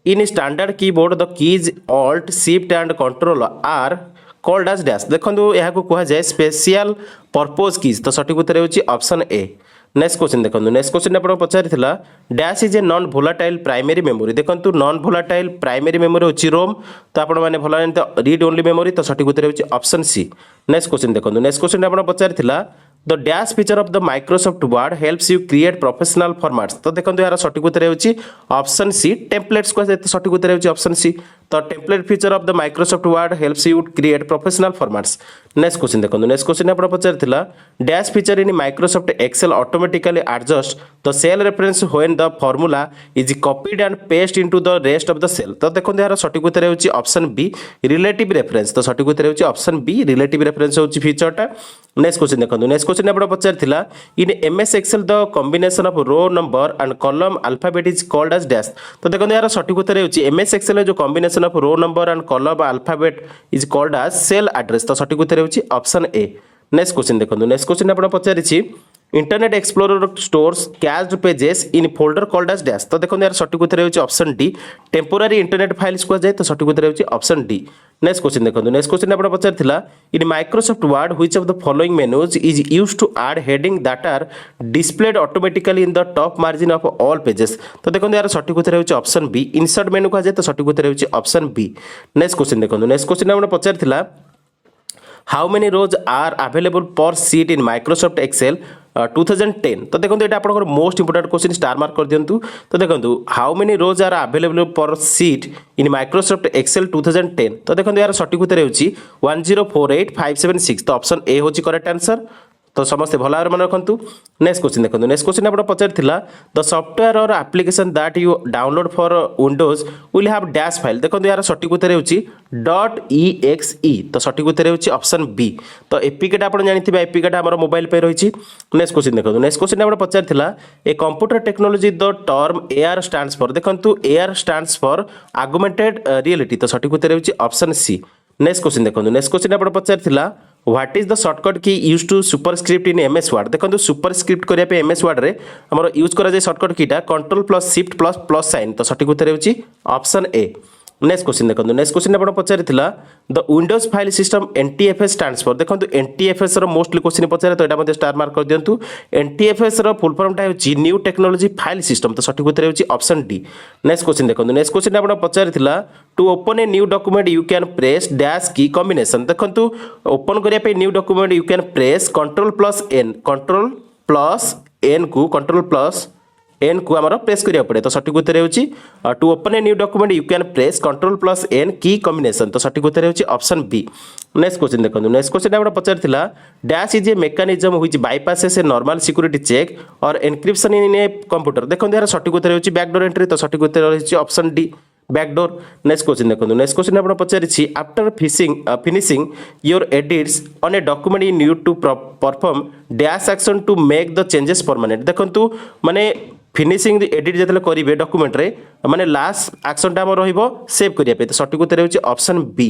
in standard keyboard the keys alt shift and control are called as dash. देखो यहाँ को कहा जाए स्पेशल पर्पज कीज. तो सठिक उत्तर होची ऑप्शन ए. नेक्स्ट क्वेश्चन देखो नेक्स्ट क्वेश्चन आपण पचारिथिला dash is a non volatile primary memory. देखंतु नॉन भोलाटाइल प्राइमरी मेमोरी होची रोम. तो आपण माने भला जानते रीड ओनली मेमोरी. तो सठिक उत्तर होची ऑप्शन सी. नेक्स्ट क्वेश्चन देखो नेक्स्ट क्वेश्चन आपण पचारिथिला the dash feature of the Microsoft Word helps you create professional formats. तो देखो यार सठिक उत्तर होची ऑप्शन सी टेम्पलेट्स को तो सठिक उत्तर होची ऑप्शन सी. तो template feature of the Microsoft Word helps you create professional formats. Next question देखो नेक्स्ट क्वेश्चन आपण पचारिथिला dash feature in Microsoft Excel automatically adjust the cell reference when the formula is copied and paste into the rest of the cell. तो देखो यार सठिक उत्तर होची option B relative reference. तो सठिक उत्तर होची ऑप्शन बी रिलेटिव रेफरेंस होची फीचरटा. नेक्स्ट क्वेश्चन देखो नेक्स्ट क्वेश्चन आपण पचारिथिला in MS Excel the combination of row number and column alphabet is called as dash. तो देखो यार सठिक उत्तर होची एमएस एक्सेल जो combination of row number and column alphabet is called as cell address. तो सठिक उत्तर होची ऑप्शन ए. नेक्स्ट क्वेश्चन देखो नेक्स्ट क्वेश्चन आपण पचारिछि Internet Explorer stores cached pages in folder called as dash. तो देखो यार सठिक उत्तर होची option D temporary internet files को जाए तो सठिक उत्तर होची ऑप्शन डी. नेक्स्ट क्वेश्चन देखो नेक्स्ट क्वेश्चन आपण पचारिथिला in Microsoft Word which of the following menus is used to add heading that are displayed automatically in the top margin of all pages. तो देखो यार सठिक उत्तर होची ऑप्शन बी इंसर्ट मेनू को जाए तो सठिक उत्तर होची ऑप्शन बी. नेक्स्ट क्वेश्चन देखो नेक्स्ट क्वेश्चन आपण पचारिथिला how many rows are available per sheet in Microsoft Excel 2010. तो देखो ये आप most important question star mark कर दिंतु. तो देखो how many rows are available per sheet in Microsoft Excel 2010. तो देखो यार सठिक उत्तर होची 1048576. तो ऑप्शन ए होची करेक्ट आंसर. तो समस्त भल भाव मन रखु. नेक्स्ट क्वेश्चन देखो नेक्स्ट क्वेश्चन आप पचारिथिला द सॉफ्टवेयर और application that you download for Windows will have dash file. देखो यार सठिक उत्तर होची .exe. तो सठिक उत्तर होची ऑप्शन बी. तो एपीकेटा आप जानते एपीकेटा आम मोबाइल पे रही. नेक्स्ट क्वेश्चन देखो नेक्स्ट क्वेश्चन आप पचारिथिला a computer technology the term AR stands for. देखो AR stands for augmented reality. तो सठिक उत्तर होची ऑप्शन सी. नेक्स्ट क्वेश्चन देखो नेक्स्ट क्वेश्चन आप पचारिथिला what is the shortcut key use to superscript in MS Word. देखो सुपरस्क्रिप्ट करने एमएस वर्ड रे हमर यूज करा जाय शॉर्टकट कीटा control plus shift plus plus sign. तो सठिक उत्तर होची ऑप्शन ए. नेक्स्ट क्वेश्चन देखो नेक्स्ट क्वेश्चन आप पचारिथिला the Windows file system NTFS stands for. देखो एनटीएफएस रो मोस्टली क्वेश्चन पचारे तो एटा स्टार मार्क कर दियंतु. एनटीएफएस रो फुल फॉर्मटा होची न्यू टेक्नोलॉजी फाइल सिस्टम. तो सठिक उत्तर होची ऑप्शन डी. नेक्स्ट क्वेश्चन देखो नेक्स्ट क्वेश्चन आप पचारिथिला to open a new document you can press dash key combination. देखो ओपन करिया पे new document you can press control plus N को आमर प्रेस करिया पड़े. तो सठिक उत्तर होची to open a new document you can press control plus N key combination. तो सठिक उत्तर होची ऑप्शन बी. नेक्स्ट क्वेश्चन देखो नेक्स्ट क्वेश्चन आप पचारिथिला dash is a mechanism which bypasses a normal security check or encryption in a computer. देखो यार सठिक उत्तर होची बैकडोर एंट्री. तो सठिक उत्तर होची option D backdoor. Next question देखो नेक्स्ट क्वेश्चन आप पचारिछि after finishing your edits on a document you need to perform dash action to make the changes permanent. देखंतु माने फिनिशिंग एडिट जो करेंगे डॉक्यूमेंट रे माने लास्ट एक्शनटा आम रहिबो सेव करिया पे. तो सठिक उत्तर होची ऑप्शन बी.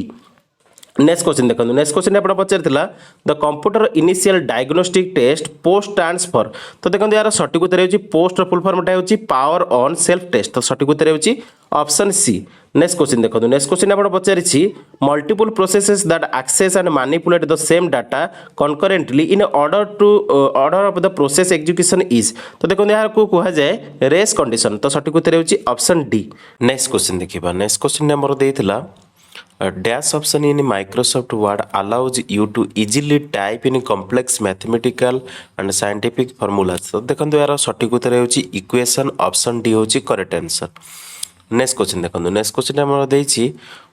नेक्स्ट क्वेश्चन देखो नेक्स्ट क्वेश्चन आप पचार the computer initial diagnostic test POST transfer तो देखो यार सठिक उत्तर होची पोस्ट फुल फॉर्मटा होची पावर ऑन सेल्फ टेस्ट तो सठिक उत्तर होची ऑप्शन सी। नेक्स्ट क्वेश्चन देखो नेक्स्ट क्वेश्चन आप पचारि multiple processes that access and manipulate the same data concurrently in order of the process execution is तो देखो यार को कहा जाए रेस कंडीशन तो सठिक उत्तर होची ऑप्शन डी। नेक्स्ट क्वेश्चन देखिबा नेक्स्ट क्वेश्चन हमर देइथिला dash option in Microsoft Word allows you to easily type in complex mathematical and scientific formulas तो देखो यार सठिक उत्तर होची इक्वेशन ऑप्शन डी होची करेक्ट आंसर। नेक्स्ट क्वेश्चन देखो नेक्स्ट क्वेश्चन हमर देइछि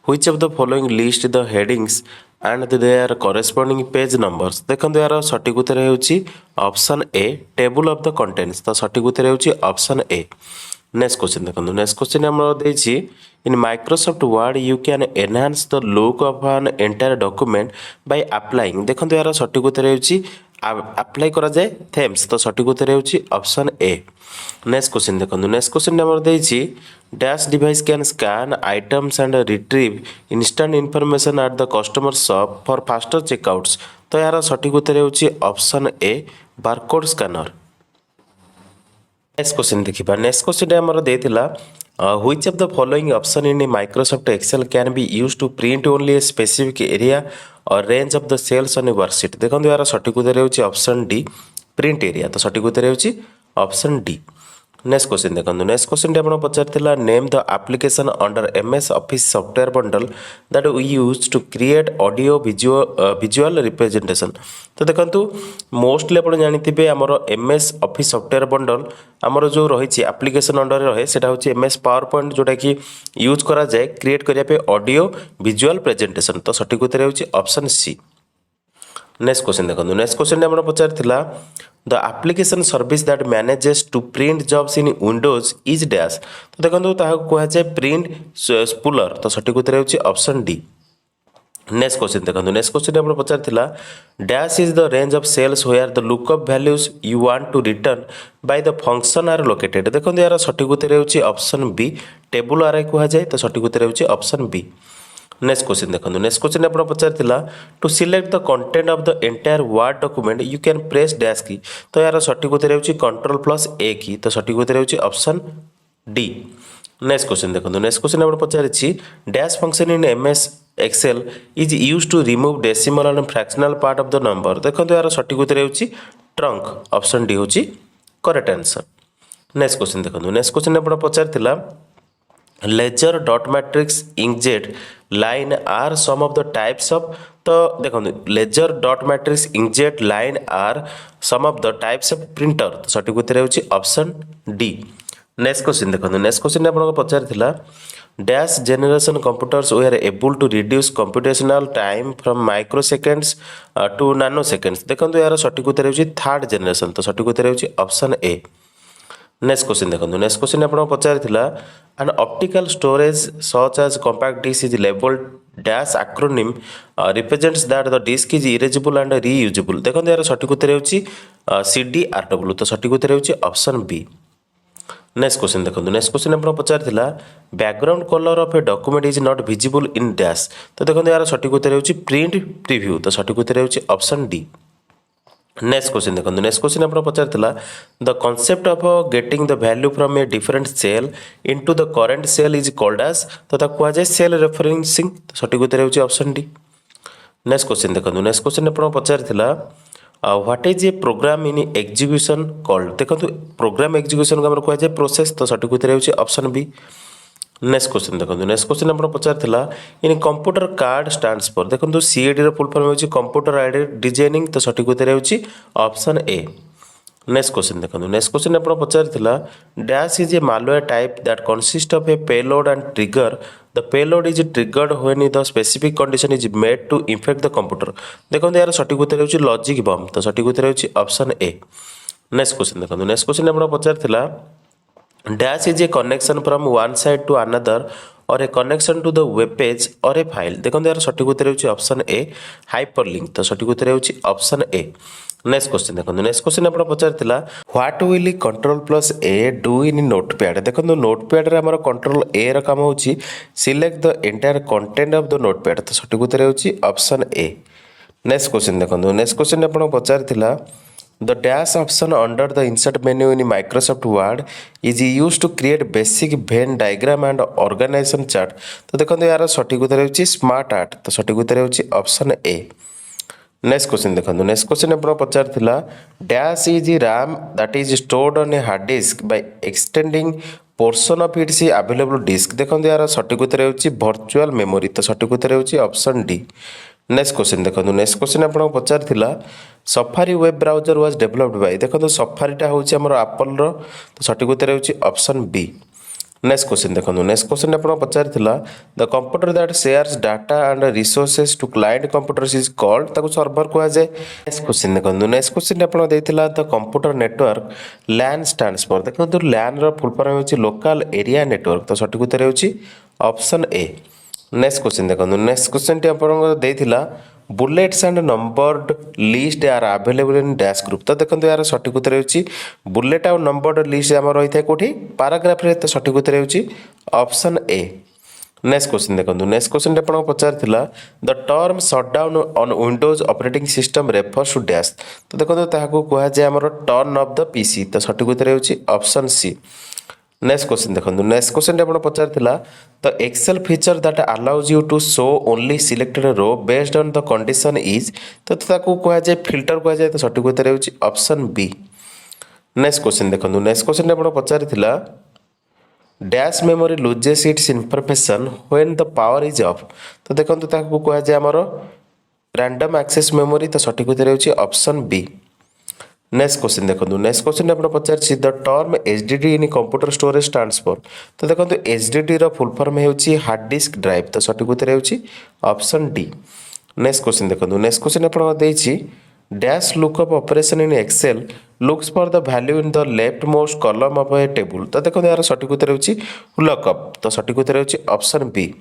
which of the following list the headings and their corresponding page numbers देखो यार सठिक उत्तर होची option A table of the contents तो सठिक उत्तर होची ऑप्शन ए। नेक्स्ट क्वेश्चन देखो नेक्स्ट क्वेश्चन हमर देइछि in Microsoft Word you can enhance the look of an entire document by applying देखो यार सठिक उत्तर होची अप्लाई करा जाए थेम्स तो सठिक उत्तर होची ऑप्शन ए। नेक्स्ट क्वेश्चन देखो नेक्स्ट क्वेश्चन हमर देइछि dash device can scan items and retrieve instant information at the customer shop for faster checkouts तो यार सठिक उत्तर होची option A barcode scanner. Next question देखिबा नेक्स्ट क्वेश्चन हमर देइतिला which of the following option in Microsoft Excel can be used to print only a specific area or range of the cells on a worksheet देखो यार सठिक उत्तर होची option D print area तो सठिक उत्तर होची ऑप्शन डी। नेक्स्ट क्वेश्चन देखो नेक्स्ट क्वेश्चन आप पचार name the application under MS Office software bundle that we use to create audio visual representation तो देखो मोस्टली आप जानते आमर MS ऑफिस सॉफ्टवेयर बंडल आमर जो रही एप्लिकेशन अंडर रहे से MS पावर पॉइंट जोटा कि यूज करा जाए क्रिएट करने ऑडियो विजुअल प्रेजेंटेशन तो सठिक उत्तर होची ऑप्शन सी। नेक्स्ट क्वेश्चन देखो नेक्स्ट क्वेश्चन आप पचार the application service that manages to print jobs in Windows is dash तो देखो कह जाए प्रिंट स्पूलर तो सठिक उत्तर होची ऑप्शन डी। नेक्स्ट क्वेश्चन देखो नेक्स्ट क्वेश्चन आप पचार dash is the range of cells where the lookup values you want to return by the function are located देखो यार सठिक उत्तर होची ऑप्शन बी टेबल आर कह जाए तो सठिक उत्तर होची ऑप्शन बी। नेक्स्ट क्वेश्चन देखो नेक्स्ट क्वेश्चन आप पचार to select the content of the entire Word document you can press dash key तो यार सठिक उत्तर होची Ctrl+A की तो सठिक उत्तर होची ऑप्शन डी। नेक्स्ट क्वेश्चन देखो नेक्स्ट क्वेश्चन आप पचार dash function in MS Excel is use to remove decimal and fractional part of the number देखो यार सठिक उत्तर होची ट्रंक ऑप्शन डी होची करेक्ट आंसर। नेक्स्ट क्वेश्चन देखो नेक्स्ट क्वेश्चन आप पचार laser dot matrix inkjet line are some of the types of तो देखो laser dot matrix inkjet line are some of the types of printer तो सठिक उत्तर होची ऑप्शन डी। नेक्स्ट क्वेश्चन देखो नेक्स्ट क्वेश्चन आप पचार dash generation computers were able to reduce computational time from microseconds to nanoseconds देखो यार सठिक उत्तर होची थर्ड जनरेशन तो सठिक उत्तर होची ऑप्शन ए। नेक्स्ट क्वेश्चन देखो नेक्स्ट क्वेश्चन आप पचार an optical storage such as compact disk is labeled dash acronym represents that the disk is erasable and reusable देखो यार सठिक उत्तर होची CDRW तो सठिक उत्तर होची ऑप्शन बी। नेक्स्ट क्वेश्चन देखो नेक्स्ट क्वेश्चन आप पचार background colour of a document is not visible in dash तो देखो यार सठिक उत्तर होची प्रिंट प्रीव्यू तो सठिक उत्तर होची ऑप्शन डी। नेक्स्ट क्वेश्चन देखो नेक्स्ट क्वेश्चन आप पचार the concept of getting the value from a different cell into the current cell is called as तो कह जाए सेल रेफरेंसिंग तो सठिक उत्तर होची ऑप्शन डी। नेक्स्ट क्वेश्चन देखो नेक्स्ट क्वेश्चन आप पचार what is a program in execution called देखो प्रोग्राम एग्जीक्यूशन को कह जाए प्रोसेस तो सठिक उत्तर होची ऑप्शन बी। नेक्स्ट क्वेश्चन देखो नेक्स्ट क्वेश्चन आप पचार इन कंप्यूटर कार्ड स्टैंड्स फॉर देखो CAD रो फुल फॉर्म होची कंप्यूटर एडेड डिजाइनिंग तो सठिक उत्तर होची ऑप्शन ए। नेक्स्ट क्वेश्चन देखो नेक्स्ट क्वेश्चन आप पचार dash is a malware type that consist of a payload and trigger the payload is triggered when the specific condition is made to infect the computer देखो यार सठिक उत्तर होची logic बम तो सठिक उत्तर होची ऑप्शन ए। नेक्स्ट क्वेश्चन देखो नेक्स्ट क्वेश्चन आप पचार dash is a connection from one side to another or a connection to the web page or a file देखो यार सठिक उत्तर होची ऑप्शन ए हाइपरलिंक तो सठिक उत्तर होची ऑप्शन ए। नेक्स्ट क्वेश्चन देखो नेक्स्ट क्वेश्चन आप पचार what will control plus A do in Notepad देखो नोटपैड रे हमर कंट्रोल ए र काम होची select the entire content of the Notepad तो सठिक उत्तर होची ऑप्शन ए। नेक्स्ट क्वेश्चन देखो नेक्स्ट क्वेश्चन आप पचार the dash option under the insert menu in Microsoft Word is used to create basic Venn diagram and organization chart तो देखो यार सठिक उत्तर होची स्मार्ट आर्ट तो सठिक उत्तर होची ऑप्शन ए। नेक्स्ट क्वेश्चन देखो नेक्स्ट क्वेश्चन आप पचार dash is RAM that is stored on a hard disk by extending portion of its available disk देखो यार सठिक उत्तर होची वर्चुअल मेमोरी तो सठिक उत्तर होची ऑप्शन डी। नेक्स्ट क्वेश्चन देखो नेक्स्ट क्वेश्चन आप पचार Safari web browser was developed by देखो सफारीटा हूँ आम एप्पल तो सठिक उत्तर होची ऑप्शन बी। नेक्स्ट क्वेश्चन देखो नेक्स्ट क्वेश्चन आप पचार the computer that shares data and resources to client computers is called ताको सर्वर कहा जाए। नेक्स्ट क्वेश्चन देखो नेक्स्ट क्वेश्चन आप देथिला the computer network LAN stands for देखो लैन रो फुल फॉर्म होची लोकल एरिया नेटवर्क तो सठिक उत्तर होची ऑप्शन ए। नेक्स्ट क्वेश्चन देखो नेक्स्ट क्वेश्चन टी आपन देथिला bullets and numbered list are available in dash group तो देखो यार सठिक उत्तर होची बुलेट और नंबर्ड लिस्ट आम रही है कौटी पैराग्राफ रे तो सठिक उत्तर होची ऑप्शन ए। नेक्स्ट क्वेश्चन देखो नेक्स्ट क्वेश्चन आप पचार the term shutdown on Windows operating system refers to dash तो देखो ताको कहा जाए आमर टर्न ऑफ द पीसी तो सठिक उत्तर होची ऑप्शन सी। नेक्स्ट क्वेश्चन देखो नेक्स्ट क्वेश्चन आप पचार the Excel feature that allows you to show only selected row based on the condition is तो ताको कहा जाए फिल्टर कहा जाए तो सठिक उत्तर होची ऑप्शन बी। नेक्स्ट क्वेश्चन देखो नेक्स्ट क्वेश्चन आप पचार dash memory loses its information when the power is off तो देखो ताको कहा जाए आमर रैंडम एक्सेस मेमोरी तो सठिक उत्तर होची ऑप्शन बी। नेक्स्ट क्वेश्चन देखो नेक्स्ट क्वेश्चन आप पचार the term HDD in computer storage stands for तो देखो एचडीडी रो फुल फॉर्म होची हार्ड डिस्क ड्राइव तो सठिक उत्तर होची ऑप्शन डी। नेक्स्ट क्वेश्चन देखो नेक्स्ट क्वेश्चन आप देछि dash lookup operation in Excel looks for the value in the left most column of a table तो देखो यार सठिक उत्तर होची लुकअप तो सठिक उत्तर होची ऑप्शन बी।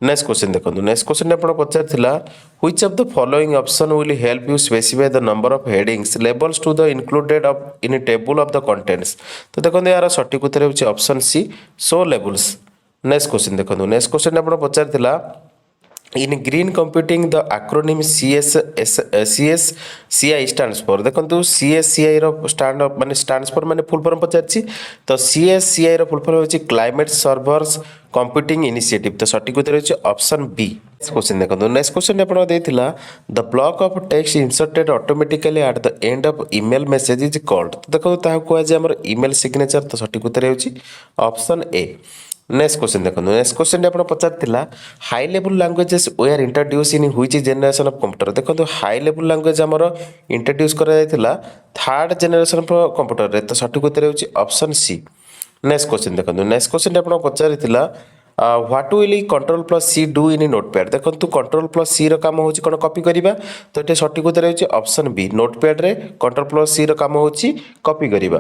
नेक्स्ट क्वेश्चन देखो नेक्स्ट क्वेश्चन आप पचार which of the following option will help you specify the number of headings labels to the included of in table of the contents तो देखो यार सठिक उत्तर होची option C show labels. Next question देखो next question आप पचार in green computing the acronym CSCI stands for देखो CSCI रो स्टैंड माने स्टैंड्स फॉर माने फुल फॉर्म पचारछि तो CSCI रो फुल फॉर्म होची क्लाइमेट सर्वर्स कंप्यूटिंग इनिशिएटिव तो सठिक उत्तर होची ऑप्शन बी। क्वेश्चन देखो नेक्स्ट क्वेश्चन आपण देथिला the block of text inserted automatically at the end of email message is called देखो ताहा कोआ जे हमर ईमेल सिग्नेचर तो सठिक उत्तर होची ऑप्शन ए। नेक्स्ट क्वेश्चन देखो नेक्स्ट क्वेश्चन आप पचार high level languages were introduce in which generation of computer देखो हाई लेवल लैंग्वेज आमर इंट्रोड्यूस करा थर्ड जेनरेशन ऑफ कंप्यूटर रे तो सठिक उत्तर होची ऑप्शन सी। नेक्स्ट क्वेश्चन देखो नेक्स्ट क्वेश्चन आप पचार what will control plus C do in Notepad देखो कंट्रोल प्लस सी रो काम होची कोन कॉपी करिबा तो एटे सठिक उत्तर होची ऑप्शन बी नोटपैड रे कंट्रोल प्लस सी रो काम होची कॉपी करिबा।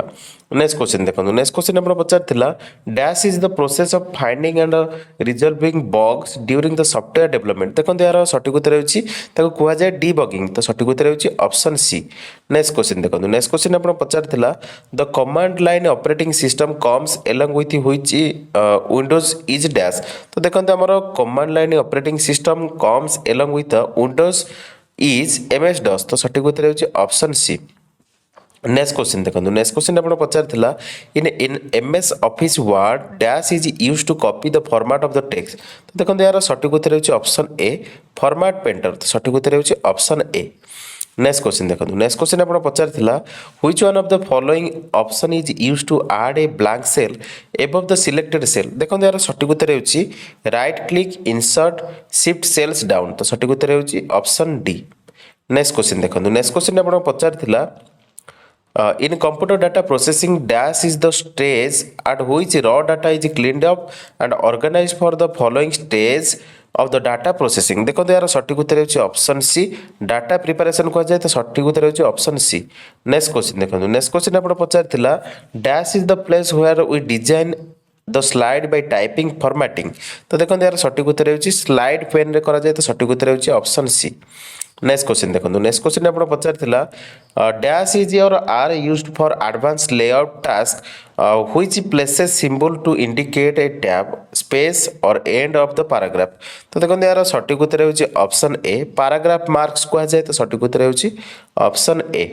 नेक्स्ट क्वेश्चन देखो नेक्स्ट क्वेश्चन आप पचार dash is the process of finding and resolving bugs during the software development देखो यार सठिक उत्तर होची ताको कुआ जाय डीबगिंग तो सठिक उत्तर होची ऑप्शन सी। नेक्स्ट क्वेश्चन देखो नेक्स्ट क्वेश्चन आप पचार the command line operating system comes along with which Windows is dash तो देखो आमर command line operating system comes along with Windows is MS DOS तो सठिक उत्तर होची ऑप्शन सी। नेक्स्ट क्वेश्चन देखो नेक्स्ट क्वेश्चन आप पचार in MS Office Word dash is use to copy the format of the text तो देखो यार सठिक उत्तर होची ऑप्शन ए फॉर्मेट पेंटर तो सठिक उत्तर होची ऑप्शन ए। नेक्स्ट क्वेश्चन देखो नेक्स्ट क्वेश्चन आप पचार which one of the following option is use to add a blank cell above the selected cell देखो यार सठिक उत्तर होची right click insert shift cells down तो सठिक उत्तर होची ऑप्शन डी। नेक्स्ट क्वेश्चन देखो नेक्स्ट क्वेश्चन आप पचार in computer data processing dash is the stage at which raw data is cleaned up and organized for the following stage of the data processing देखो यार सठिक उत्तर होची option सी data preparation कह जाए तो सठिक उत्तर होची ऑप्शन सी। नेक्स्ट क्वेश्चन देखो नेक्स्ट क्वेश्चन आप पचार dash is the place where we design the slide by typing formatting तो देखो यार सठिक उत्तर होची स्लाइड पेन रे करा जाए तो सठिक उत्तर होची ऑप्शन सी। नेक्स्ट क्वेश्चन देखो नेक्स्ट क्वेश्चन आप पचार डैश इज और are used for advance layout task which places symbol to indicate a tab space और एंड ऑफ द पैराग्राफ। तो देखो यार सठिक उत्तर होची ऑप्शन ए पैराग्राफ मार्क्स कह जाए तो सठिक उत्तर होची ऑप्शन ए।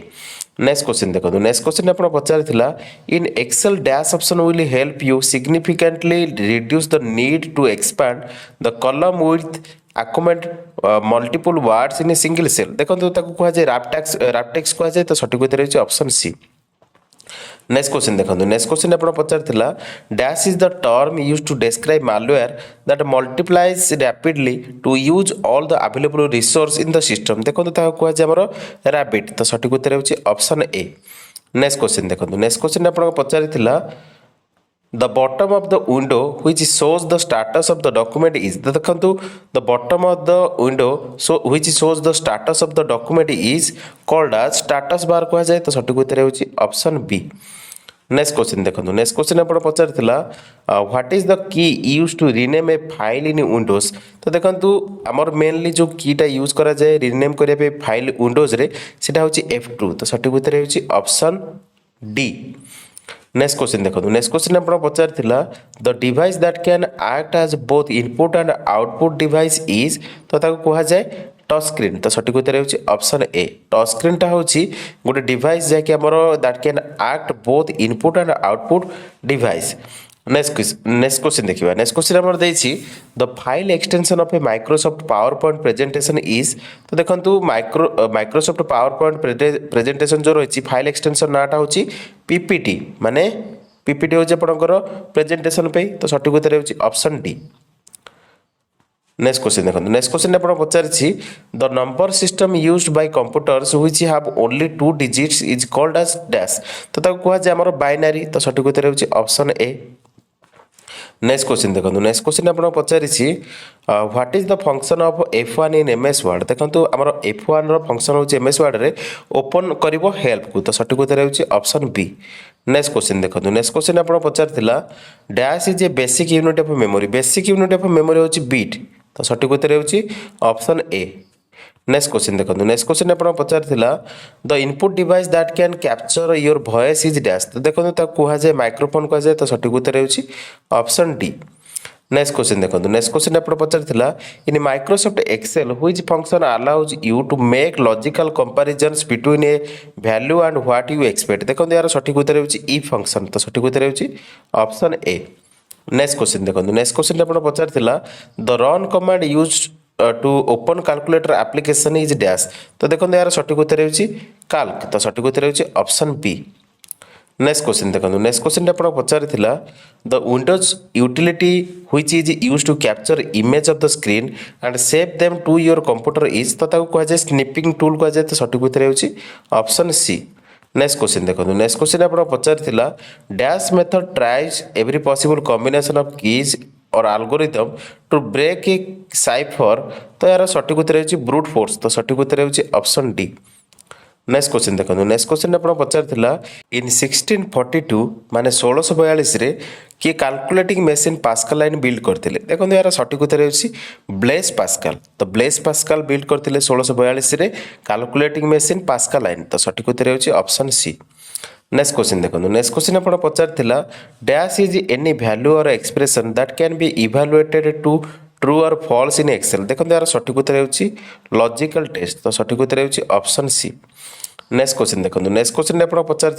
नेक्स्ट क्वेश्चन देखो नेक्स्ट क्वेश्चन आप पचार in Excel dash option will help you significantly reduce the need to expand the column with accommodate multiple words in a single cell. देखो कह जाए रैपटेक्स कह जाए तो सठिक उत्तर होची ऑप्शन सी। नेक्स्ट क्वेश्चन देखो नेक्स्ट क्वेश्चन आप पचार dash is the term use to describe malware that multiplies rapidly to use all the available resource in the system. देखो कह जाए रैबिट तो सठिक उत्तर होची ऑप्शन ए। नेक्स्ट क्वेश्चन देखो नेक्स्ट क्वेश्चन आप पचार the bottom of the window which shows the status of the document is देखो the bottom of the window so which shows the status of the document is called as status bar कहा जाए तो सठिक उत्तर होची option B. Next question देखो next question आप पचार what is the key use to rename a file in Windows. तो देखो आमर मेनली जो कीटा यूज करा जाए रिनेम करने फाइल विंडोज रे सेटा होची F2 तो सठिक उत्तर होची ऑप्शन डी। नेक्स्ट क्वेश्चन देखो नेक्स्ट क्वेश्चन आप पचार the device that can act as both input and output device is तो कह जाए टच स्क्रीन तो सठिक उत्तर होची ऑप्शन ए। टच स्क्रीन टा होची गोटे डिवाइस जैकि हमर that can act both input and output device. Next question देखिए नेक्स्ट क्वेश्चन हमर देछि the file extension of a Microsoft PowerPoint presentation is तो देखंतु माइक्रोसॉफ्ट पावर पॉइंट प्रेजेंटेशन जो रही फाइल एक्सटेंशन नाटा होची पीपीटी माने पीपीटी होची आपनकर प्रेजेंटेशन पे तो सठिक उत्तर होची ऑप्शन डी। नेक्स्ट क्वेश्चन देखो नेक्स्ट क्वेश्चन आप पचार the number system used by computers which have only 2 digits is called as dash तो कह जाए हमर बाइनरी तो सठिक उत्तर होची ऑप्शन ए। नेक्स्ट क्वेश्चन देखो नेक्स्ट क्वेश्चन आप पचार what is the function of F1 in MS Word. देखो आमर F1 रो फंक्शन होची MS वर्ड रे ओपन करिवो हेल्प को तो सठिक उत्तर होची ऑप्शन बी। नेक्स्ट क्वेश्चन देखो नेक्स्ट क्वेश्चन आप पचार dash is a basic unit of memory basic unit of memory होची बिट तो सठिक उत्तर होची ऑप्शन ए। नेक्स्ट क्वेश्चन देखो नेक्स्ट क्वेश्चन आप पचार the input device that can capture your voice is dash तो देखो कह जाए माइक्रोफोन कह जाए तो सठिक उत्तर होची ऑप्शन डी। नेक्स्ट क्वेश्चन देखो नेक्स्ट क्वेश्चन आप पचार in Microsoft Excel which function allows you to make logical comparisons between a value and what you expect. देखो यार सठिक उत्तर होची ई फंक्शन तो सठिक उत्तर होची ऑप्शन ए। नेक्स्ट क्वेश्चन देखो नेक्स्ट क्वेश्चन आप पचार the run command use to open calculator application is dash तो देखो यार सठिक उत्तर होची कैल्क तो सठिक उत्तर होची ऑप्शन बी। नेक्स्ट क्वेश्चन देखो नेक्स्ट क्वेश्चन आप पचार the Windows utility which is use to capture image of the screen and save them to your computer is तो कह जाए स्निपिंग टूल कह जाए तो सठिक उत्तर होची ऑप्शन सी। नेक्स्ट क्वेश्चन देखो नेक्स्ट क्वेश्चन आप पचार dash method tries every possible combination of keys or algorithm to break a cipher तो यार सठिक उत्तर होची ब्रूट फोर्स तो सठिक उत्तर होची ऑप्शन डी। नेक्स्ट क्वेश्चन देखो नेक्स्ट क्वेश्चन आप पचार इन 1642 माने 1642 रे किए calculating machine pascal line build करते देखो यार सठिक उत्तर होची ब्लेस पास्कल तो ब्लेस पास्कल बिल्ड करते 1642 रे कैलकुलेटिंग मशीन पास्कल लाइन तो सठिक उत्तर होची ऑप्शन सी। नेक्स्ट क्वेश्चन देखो नेक्स्ट क्वेश्चन आप पचार डैश इज एनी वैल्यू और expression that can be evaluated to true और फॉल्स इन एक्सेल। देखो यार सठिक उत्तर होची लॉजिकल टेस्ट तो सठिक उत्तर होची ऑप्शन सी। नेक्स्ट क्वेश्चन देखो नेक्स्ट क्वेश्चन आप पचार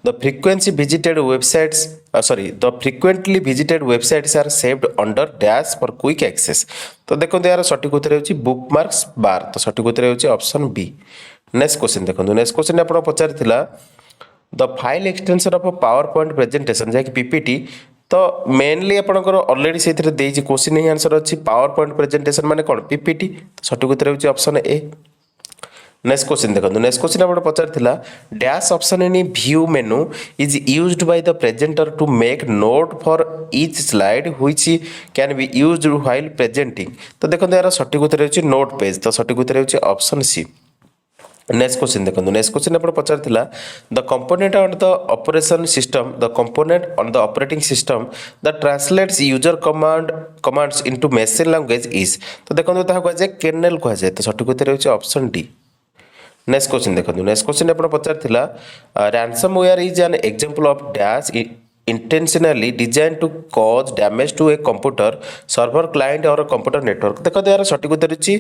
the frequency visited websites the frequently visited websites are saved under dash for quick access तो देखो यार सठिक उत्तर होची बुकमार्क्स बार तो सठिक उत्तर होची ऑप्शन बी। नेक्स्ट क्वेश्चन देखो नेक्स्ट क्वेश्चन आप पचार the file extension of PowerPoint presentation जैक पीपीटी तो मेनली आपंकर ऑलरेडी से क्वेश्चन ही आंसर अच्छी पावर पॉइंट प्रेजेंटेशन माने कौन पीपीटी तो सठिक उत्तर होची ऑप्शन ए। नेक्स्ट क्वेश्चन देखो नेक्स्ट क्वेश्चन आप पचार dash option in view menu is used by the presenter to make note for each slide which can be used while presenting तो देखो यार सठिक उत्तर होची नोट पेज तो सठिक उत्तर होची ऑप्शन सी। नेक्स्ट क्वेश्चन देखो नेक्स्ट क्वेश्चन आप पचार the component on the operation system the component on the operating system the translates user commands into machine language is तो देखो ताहा कह जाए कर्नेल कह जाए तो सठिक उत्तर होची ऑप्शन डी। नेक्स्ट क्वेश्चन देखो नेक्स्ट क्वेश्चन आप पचार ransomware is an example of dash intentionally designed to cause damage to a computer server client or a computer network देखो यार सठिक उत्तर होची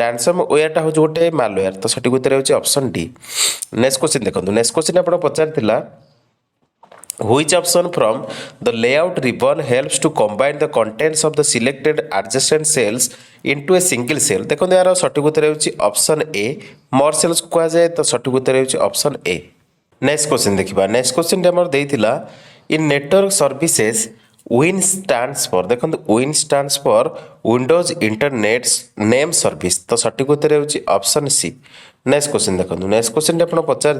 ransomware टा हो गोटे malware तो सठिक उत्तर होची ऑप्शन डी। नेक्स्ट क्वेश्चन देखो नेक्स्ट क्वेश्चन आप पचार which option from the layout ribbon helps to combine the contents of the selected adjacent cells into a single cell देखो यार सठिक उत्तर होची ऑप्शन ए more cells को कहा जाए तो सठिक उत्तर होची ऑप्शन ए। नेक्स्ट क्वेश्चन देखिबा नेक्स्ट क्वेश्चन हमर देइतिला इन नेटवर्क सर्विसेज विन स्टैंड्स फॉर देखो विन stands for Windows Internet Name Service तो सठिक उत्तर होची ऑप्शन सी। नेक्स्ट क्वेश्चन देखो नेक्स्ट क्वेश्चन आप पचार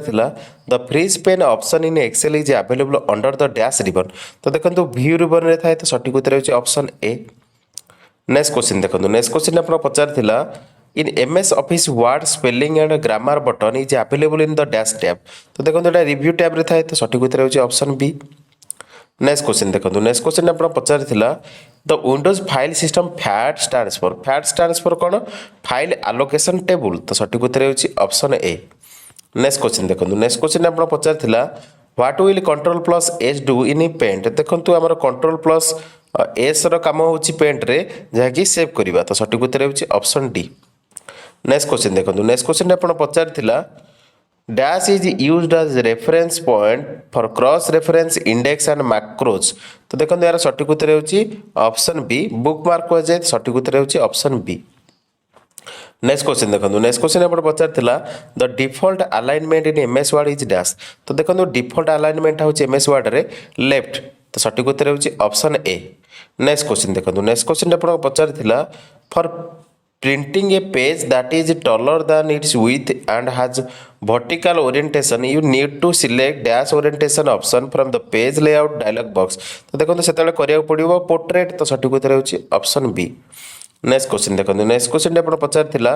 the freeze pane option in Excel is available under the dash ribbon तो देखो व्यू रिबन रे थाए तो सठिक उत्तर होची ऑप्शन ए। नेक्स्ट क्वेश्चन देखो नेक्स्ट क्वेश्चन आप पचार in MS Office Word spelling and grammar button is available in the dash tab तो देखो एटा रिव्यू टैब रे थाए तो सठिक उत्तर होची ऑप्शन बी। नेक्स्ट क्वेश्चन देखो नेक्स्ट क्वेश्चन आप पचार the Windows file system FAT stands for कौन फाइल आलोकेशन टेबल तो सठिक उत्तर होची ऑप्शन ए। नेक्स्ट क्वेश्चन देखो नेक्स्ट क्वेश्चन आप पचार what will control plus S do in Paint देखो आम कंट्रोल प्लस एस काम होची पेंट रे जहाँकि सेव करवा तो सठिक उत्तर होची ऑप्शन डी। नेक्स्ट क्वेश्चन देखो नेक्स्ट क्वेश्चन आप पचार dash is used as reference point for cross reference index and macros तो देखो यार सठिक उत्तर होची ऑप्शन बी बुक मार्क को जाए सठिक उत्तर होची ऑप्शन बी। नेक्स्ट क्वेश्चन देखो नेक्स्ट क्वेश्चन आप पचार the default alignment in MS Word is dash तो देखो डिफॉल्ट अलाइनमेंट होची एमएस वर्ड रे लेफ्ट तो सठिक उत्तर होची ऑप्शन ए। नेक्स्ट क्वेश्चन देखो नेक्स्ट क्वेश्चन आप पचार for printing a page that is taller than its width and has vertical orientation you need to select dash orientation option from the page layout dialog box तो देखो सेतले करिया पड़िबो portrait तो सठिक उत्तर होची ऑप्शन बी। नेक्स्ट क्वेश्चन देखो next question आप पचार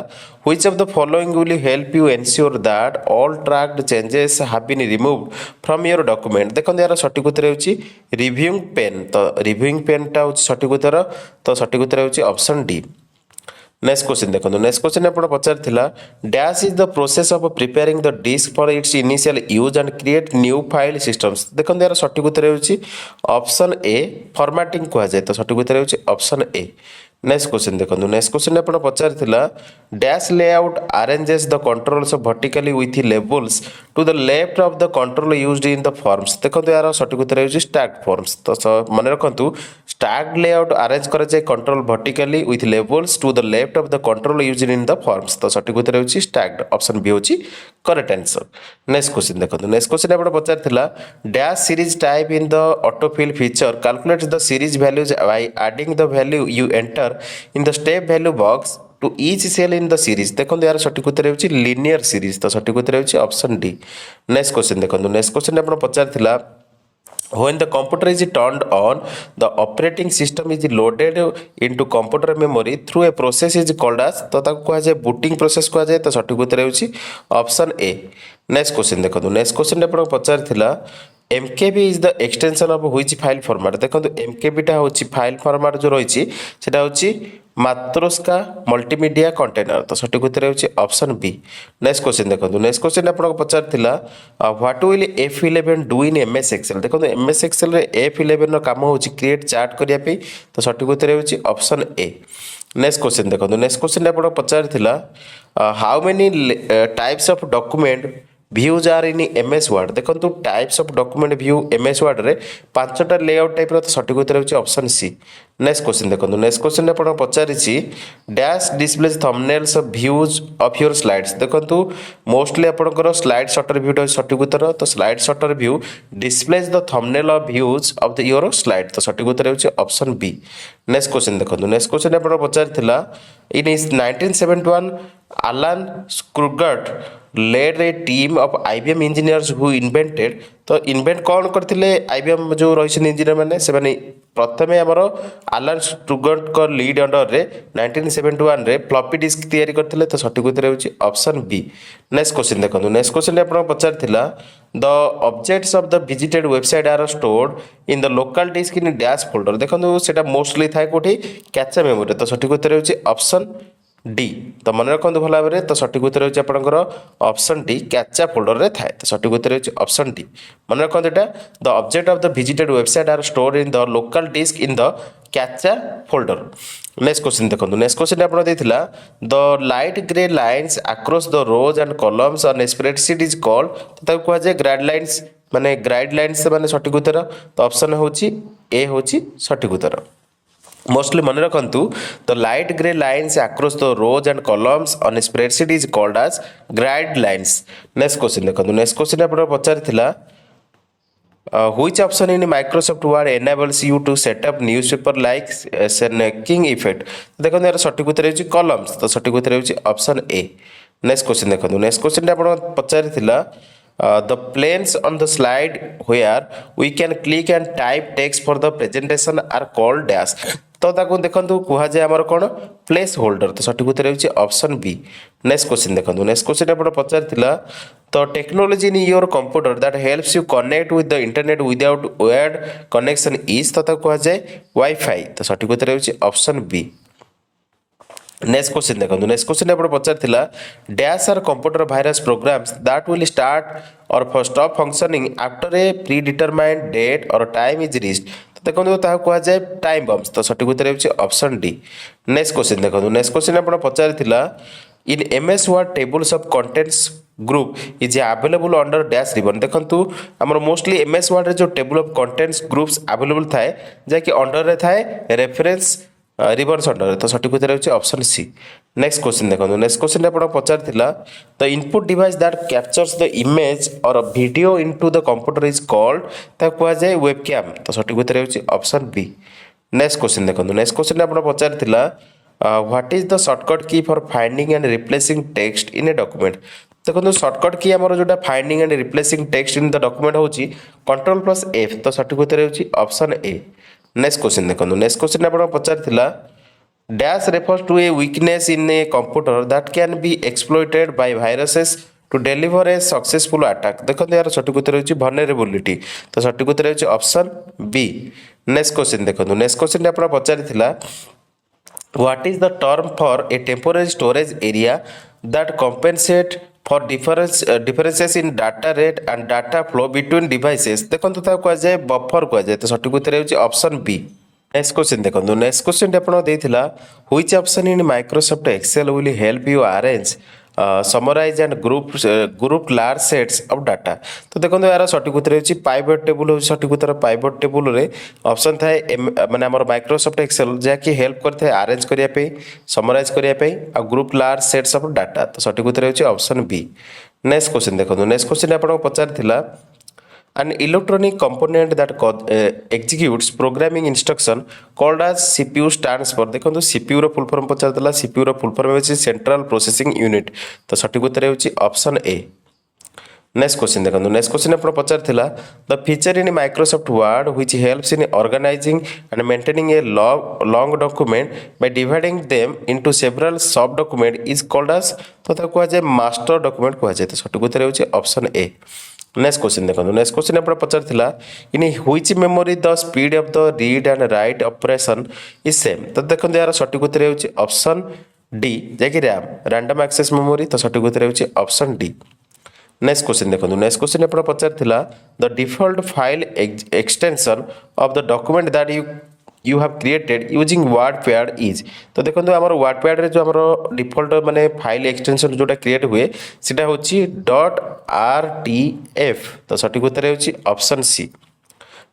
which of the following will help you ensure that all tracked changes have been removed from your document देखो यार सठिक उत्तर होची reviewing pen तो reviewing pen टा होची सठिक उत्तर तो सठिक उत्तर होची ऑप्शन डी। नेक्स्ट क्वेश्चन देखो नेक्स्ट क्वेश्चन आप पचार dash is the process of preparing the disk for its initial use and create new file systems देखो यार सठिक उत्तर होची ऑप्शन ए फॉर्मेटिंग कहा जाए तो सठिक उत्तर होची ऑप्शन ए। नेक्स्ट क्वेश्चन देखो नेक्स्ट क्वेश्चन आप पचार dash layout arranges the controls vertically with labels to the left of the control used in the forms देखो यार सठिक उत्तर होची स्टैक्ड फॉर्म्स तो मन रखु स्टैक्ड लेआउट अरेंज करा जाए control vertically with labels to the left of the control used in the forms तो सठिक उत्तर होची स्टैक्ड ऑप्शन बी होची करेक्ट आंसर। नेक्स्ट क्वेश्चन देखो नेक्स्ट क्वेश्चन आप पचार dash series type in the autofill feature calculate the series values by adding the value you enter in the step value box to each cell in the series देखो यार सठिक उत्तर होची linear series तो सठिक उत्तर होची ऑप्शन डी। नेक्स्ट क्वेश्चन देखो नेक्स्ट क्वेश्चन आप पचार when the computer is turned on the operating system is loaded into computer memory through a process is called as तो ताको कहा जाए booting process कहा जाए तो सठिक उत्तर होची ऑप्शन ए। नेक्स्ट क्वेश्चन देखो नेक्स्ट क्वेश्चन आप पचार MKB is the extension of which file format देखो MKB टा होची फाइल फॉर्मेट जो रही सेटा होची मात्रोस्का मल्टीमीडिया कंटेनर तो सठिक उत्तर होची ऑप्शन बी। नेक्स्ट क्वेश्चन देखो नेक्स्ट क्वेश्चन आप पचार what will F11 do in MS Excel देखो MS Excel रे F11 रो काम होची क्रिएट चार्ट करिया पे तो सठिक उत्तर होची ऑप्शन ए। नेक्स्ट क्वेश्चन देखो नेक्स्ट क्वेश्चन आप पचार how many types of document views are in MS Word देखो types of document view MS Word रे पांचटा लेआउट टाइप रो तो सठिक उत्तर होची ऑप्शन सी। नेक्स्ट क्वेश्चन देखो नेक्स्ट क्वेश्चन आप पचारिछि dash displays thumbnails of views of your slides देखो मोस्टली आपनकर स्लाइड शॉर्टर व्यू सठिक उत्तर तो slide sorter view displays the thumbnail of views of the your slide तो सठिक उत्तर होची ऑप्शन बी। नेक्स्ट क्वेश्चन देखो नेक्स्ट क्वेश्चन आप पचारिथिला in 1971 Alan Skrugard led a team of IBM engineers who invented तो इन्वेंट कौन करथिले आईबीएम जो रहिसन इंजीनियर माने से माने प्रथमे हमर आलान स्टुगर्ट को लीड अंडर रे 1971 रे फ्लॉपी डिस्क तैयारी करथिले तो सठिक उत्तर होची ऑप्शन बी। नेक्स्ट क्वेश्चन देखंतु नेक्स्ट क्वेश्चन आपण पचारथिला the objects of the visited website are stored in the local disk in dash folder देखंतु सेटा मोस्टली थाए कोठी कैचा मेमोरी तो सठिक उत्तर होची ऑप्शन डी। तो मन रखते भल भाव तो सठिक उत्तर होची आपनकर ऑप्शन डी कैचा फोल्डर रे थाए तो सठिक उत्तर होची ऑप्शन डी। मन रखते एटा the object of the visited website are stored in the local disk in the cache folder. Next question देखंतु नेक्स्ट क्वेश्चन आपण देथिला the light grey lines across the rows and columns on a spreadsheet is called तो ताको कहा जाय grid lines माने grid lines माने सठिक उत्तर तो ऑप्शन होची ए होची सठिक उत्तर। मोस्टली मन रखु the light grey lines across the rows and columns on a spreadsheet is called as grid lines. Next question देखो नेक्स्ट क्वेश्चन आप पचार which option in Microsoft Word enables you to set up newspaper like snacking effect देखो यार सठिक उत्तर होची columns तो सठिक उत्तर होची ऑप्शन ए। नेक्स्ट क्वेश्चन देखो नेक्स्ट क्वेश्चन आप पचार the planes on the slide where we can click and type text for the presentation are called dash तो ताको देखंतु कुहा जाय हमर कोन प्लेस होल्डर तो सठिक उत्तर होची ऑप्शन बी। नेक्स्ट क्वेश्चन देखंतु नेक्स्ट क्वेश्चन आपण पचारथिला तो technology in your computer that helps you connect with the internet without wired connection is तो ताको कुहा जाय वाईफाई तो सठिक उत्तर होची ऑप्शन बी। नेक्स्ट क्वेश्चन देखो नेक्स्ट क्वेश्चन आप पचार dash are computer virus programs that will start or stop functioning after a predetermined date or time is reached तो देखो ताहा कहा जाए टाइम बम्स तो सठिक उत्तर होची ऑप्शन डी। नेक्स्ट क्वेश्चन देखो नेक्स्ट क्वेश्चन आप पचार in MS Word tables of contents group is available under dash ribbon देखंतु हमर मोस्टली एमएस वर्ड रे जो table of contents groups available थाए जाकि अंडर रे थाए रेफरेंस रिवर्स अंडर तो सठिक उत्तर होची ऑप्शन सी। नेक्स्ट क्वेश्चन देखो नेक्स्ट क्वेश्चन आप पचार the input device that captures the image or video into the computer is called ताको कहा जाय वेबकैम तो सठिक उत्तर होची ऑप्शन बी। नेक्स्ट क्वेश्चन देखो नेक्स्ट क्वेश्चन आप पचार what is the shortcut key for finding and replacing text in a document देखो शॉर्टकट की आमर जोटा finding and replacing text in the document होची Ctrl+F तो सठिक उत्तर होची ऑप्शन ए। नेक्स्ट क्वेश्चन देखो नेक्स्ट क्वेश्चन आप पचार dash refers to a weakness in a computer that can be exploited by viruses to deliver a successful attack देखो यार सठिक उत्तर होची vulnerability तो सठिक उत्तर होची ऑप्शन बी। नेक्स्ट क्वेश्चन देखो नेक्स्ट क्वेश्चन आप पचार what is the term for a temporary storage area that compensate for differences in data rate and data flow between devices देखो तो कह जाए बफर कह जाए तो सठिक उत्तर होची ऑप्शन बी। नेक्स्ट क्वेश्चन देखो नेक्स्ट क्वेश्चन आपण देथिला which option in Microsoft Excel will help you arrange summarise and group large sets of data तो देखो यार सठिक उत्तर होची पाइवट टेबल हो सठिक उत्तर पाइवट टेबल रे ऑप्शन थाए माने हमर माइक्रोसॉफ्ट एक्सेल जाकी हेल्प करथे अरेंज करिया पे समराइज करिया पे आ group large sets of data तो सठिक उत्तर होची ऑप्शन बी। नेक्स्ट क्वेश्चन देखो नेक्स्ट क्वेश्चन आपण पचारथिला an electronic component that executes programming instruction called as CPU stands for देखो CPU रो फुल फॉर्म पचार देला CPU रो फुल फॉर्म होची सेंट्रल प्रोसेसिंग यूनिट तो सठिक उत्तर होची ऑप्शन ए। नेक्स्ट क्वेश्चन देखो नेक्स्ट क्वेश्चन आपण पचारथिला the feature in Microsoft Word which helps in organising and maintaining a long document by dividing them into several sub document is called as तो ताको कहा जाय मास्टर डॉक्यूमेंट कहा जाय तो सठिक उत्तर होची ऑप्शन ए। नेक्स्ट क्वेश्चन देखो नेक्स्ट क्वेश्चन आप पचार in which memory the speed of the read and write operation is same तो देखो यार सठिक उत्तर होची ऑप्शन डी जैकि रैम रैंडम एक्सेस मेमोरी तो सठिक उत्तर होची ऑप्शन डी। नेक्स्ट क्वेश्चन देखो नेक्स्ट क्वेश्चन आप पचार the default file extension of the document that you have created using wordpad is तो देखो आमर wordpad रे जो आमर डिफॉल्ट माने फाइल एक्सटेंशन जोटा क्रिएट हुए सेटा होची .rtf तो सठिक उत्तर होची ऑप्शन सी।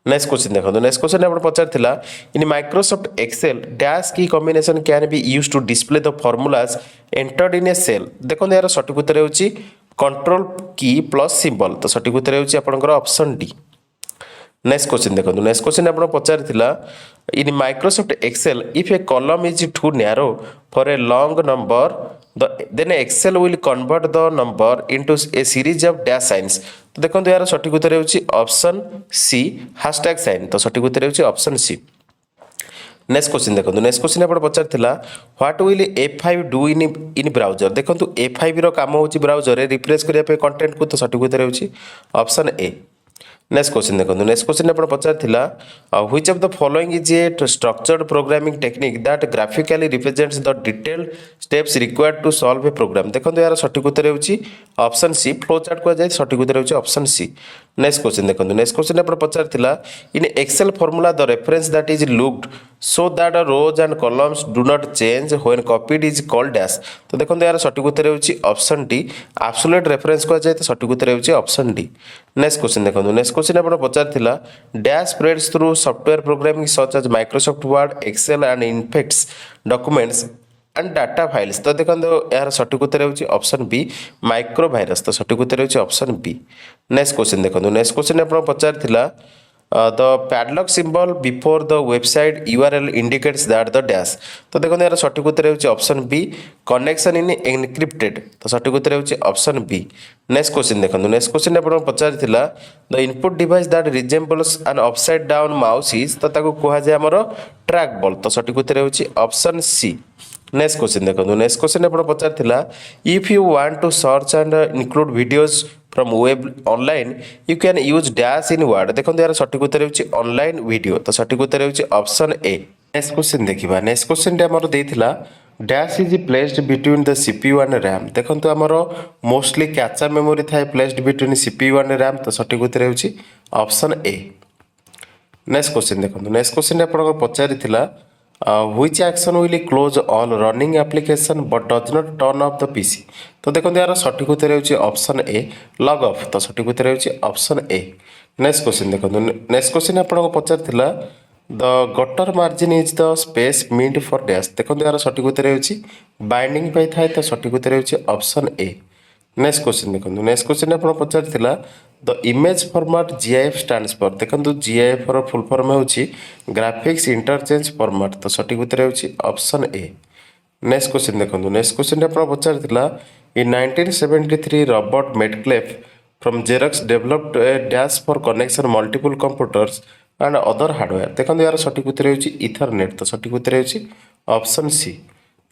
नेक्स्ट क्वेश्चन देखो नेक्स्ट क्वेश्चन आप पचारथिला in Microsoft Excel dash key combination can be used to display the formulas entered in a cell देखो यार सठिक उत्तर होची कंट्रोल की प्लस सिंबल तो सठिक उत्तर होची आपनकर ऑप्शन डी। नेक्स्ट क्वेश्चन देखो नेक्स्ट क्वेश्चन आप पचार in Microsoft Excel if a column is too narrow for a long number then Excel will convert the number into a series of dash signs. तो देखो यार सठिक उत्तर होची option सी hashtag sign. तो सठिक उत्तर होची ऑप्शन सी। नेक्स्ट क्वेश्चन देखो नेक्स्ट क्वेश्चन आप पचार what will F5 do in in browser. देखो F5 रो काम होची ब्राउजर रिप्लेस करिया कंटेंट को। तो सठिक उत्तर होची ऑप्शन ए। नेक्स्ट क्वेश्चन देखो नेक्स्ट क्वेश्चन आप पचार which of the following is a structured programming technique that graphically represents the detailed steps required to solve a program. देखो यार सठिक उत्तर होची ऑप्शन सी फ्लो चार्ट को जाय सठिक उत्तर होची ऑप्शन सी। नेक्स्ट क्वेश्चन देखो नेक्स्ट क्वेश्चन आप पचार in Excel formula the reference that is locked so that rows and columns do not change when copied is called dash. तो देखो यार सठिक उत्तर होची ऑप्शन डी एब्सोल्यूट रेफरेंस को जाय तो सठिक उत्तर होची ऑप्शन डी। नेक्स्ट क्वेश्चन देखो नेक्स्ट क्वेश्चन आप पचार dash spreads through software programming such as Microsoft Word Excel and infects documents and data files. तो देखो यार सठिक उत्तर होची ऑप्शन बी माइक्रो भाइरस। तो सठिक उत्तर होची ऑप्शन बी। नेक्स्ट क्वेश्चन देखो नेक्स्ट क्वेश्चन आप पचार the padlock symbol before the website URL indicates that the dash। तो देखो यार सठिक उत्तर होची option B connection in encrypted. तो सठिक उत्तर होची ऑप्शन बी। नेक्स्ट क्वेश्चन देखो नेक्स्ट क्वेश्चन आप पचार the input device that resembles an upside down mouse is. तो ताको कहा जाय हमर ट्रैक बॉल। तो सठिक उत्तर होची ऑप्शन सी। नेक्स्ट क्वेश्चन देखो नेक्स्ट क्वेश्चन आप पचार if you want to search and include videos from web online you can use dash in Word. देखो यार सठिक उत्तर होची ऑनलाइन वीडियो। तो सठिक उत्तर होची ऑप्शन ए। नेक्स्ट क्वेश्चन देखिबा नेक्स्ट क्वेश्चन टे हमर देथिला dash is placed between the CPU and RAM. देखंतु हमर मोस्टली कैप्चर मेमोरी थाए placed between CPU and RAM. तो सठिक उत्तर होची ऑप्शन ए। नेक्स्ट क्वेश्चन देखो नेक्स्ट क्वेश्चन आपन पचारिथिला which action will close all running application but does not turn off the PC। तो देखो यार सठिक उत्तर होची ऑप्शन ए लॉग ऑफ। तो सठिक उत्तर होची ऑप्शन ए। नेक्स्ट क्वेश्चन देखो नेक्स्ट क्वेश्चन आपन पचारिथिला the gutter margin is the space meant for dash. देखो यार सठिक उत्तर होची बाइंडिंग पाई थाए। तो सठिक उत्तर होची ऑप्शन ए। नेक्स्ट क्वेश्चन देखो नेक्स्ट क्वेश्चन आप पचार the image format GIF stands for. देखो GIF रो फुल फॉर्म होची ग्राफिक्स इंटरचेंज फॉर्मेट। तो सठिक उत्तर होची ऑप्शन ए। नेक्स्ट क्वेश्चन देखो नेक्स्ट क्वेश्चन आप पचार in 1973 Robert Metcalfe from Xerox developed a dash for connection multiple computers and other hardware. देखो यार सठिक उत्तर होची इथरनेट। तो सठिक उत्तर होची ऑप्शन सी।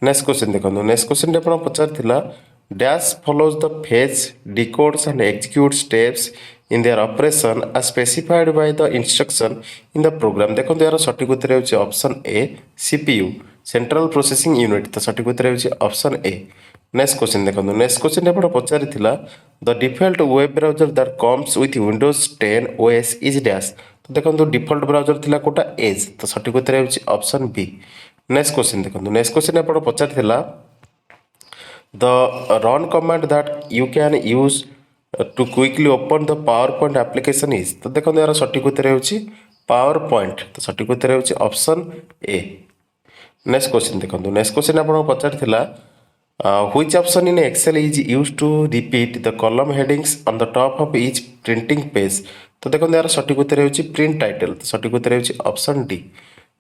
नेक्स्ट क्वेश्चन देखो नेक्स्ट क्वेश्चन आप पचार dash follows the fetch, decodes and execute steps in their operation as specified by the instruction in the program। देखो यार सठिक उत्तर होची option A CPU central processing unit. तो सठिक उत्तर होची ऑप्शन ए। नेक्स्ट क्वेश्चन देखो नेक्स्ट क्वेश्चन आप पचारिथिला the default web browser that comes with Windows 10 OS is dash. तो देखो डिफॉल्ट ब्राउजर थिला कोटा एज। तो सठिक उत्तर होची ऑप्शन बी। नेक्स्ट क्वेश्चन देखो नेक्स्ट क्वेश्चन आप पचारिथिला the run command that you can use to quickly open the PowerPoint application is। तो देखो यार सठिक उत्तर होची PowerPoint। तो सठिक उत्तर होची ऑप्शन ए। नेक्स्ट क्वेश्चन देखो नेक्स्ट क्वेश्चन आप पचारिथिला which option in Excel is used to repeat the column headings on the top of each printing page। तो देखो यार सठिक उत्तर होची प्रिंट टाइटल। तो सठिक उत्तर होची ऑप्शन डी।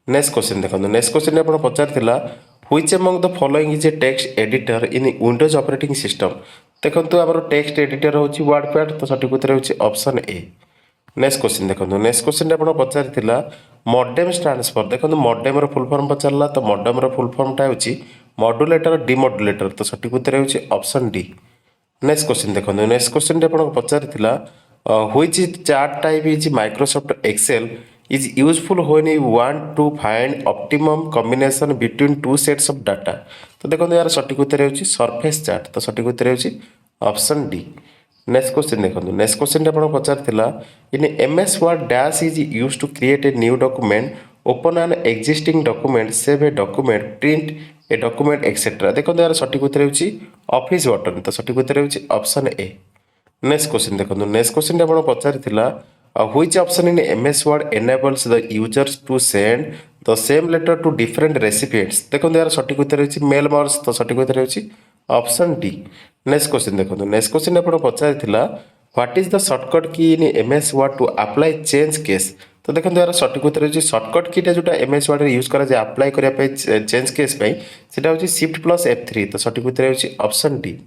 नेक्स्ट क्वेश्चन देखो नेक्स्ट क्वेश्चन आप पचारिथिला which among the following is a text editor in Windows operating system। देखो आमर टेक्स्ट एडिटर होची वर्डपैड। तो सठिक उत्तर होची ऑप्शन ए। नेक्स्ट क्वेश्चन देखो नेक्स्ट क्वेश्चन आप पचारिथिला मॉडेम स्टैंड्स फॉर। देखो मॉडेम रो फुल फॉर्म पचारला। तो मॉडेम रो फुल फॉर्म टा होची मॉड्यूलेटर डिमॉड्यूलेटर। तो सठिक उत्तर होची ऑप्शन डी। नेक्स्ट क्वेश्चन देखो नेक्स्ट क्वेश्चन आप पचारिथिला which chart type is Microsoft Excel is useful when you want to find optimum combination between two sets of data। तो देखो यार सठिक उत्तर होची सरफेस चार्ट। तो सठिक उत्तर होची ऑप्शन डी। नेक्स्ट क्वेश्चन देखो नेक्स्ट क्वेश्चन आप पचारिथिला in MS Word dash is used to create a new document open an existing document save a document print a document etcetera. देखो यार सठिक उत्तर होची ऑफिस बटन। तो सठिक उत्तर होची ऑप्शन ए। नेक्स्ट क्वेश्चन देखो नेक्स्ट क्वेश्चन आप पचारिथिला which option in MS Word enables the users to send the same letter to different recipients। देखो यार सठिक उत्तर होची मेल मर्ज। तो सठिक उत्तर होची ऑप्शन डी। नेक्स्ट क्वेश्चन देखो नेक्स्ट क्वेश्चन आप पचारिथिला what is the shortcut key in MS Word to apply change case. तो देखो यार सठिक उत्तर होची शॉर्टकट कीटा जोटा एमएस वर्ड रे यूज करा जाय अप्लाई करिया पे चेंज केस पे सेटा होची शिफ्ट प्लस F3। तो सठिक उत्तर होची ऑप्शन डी।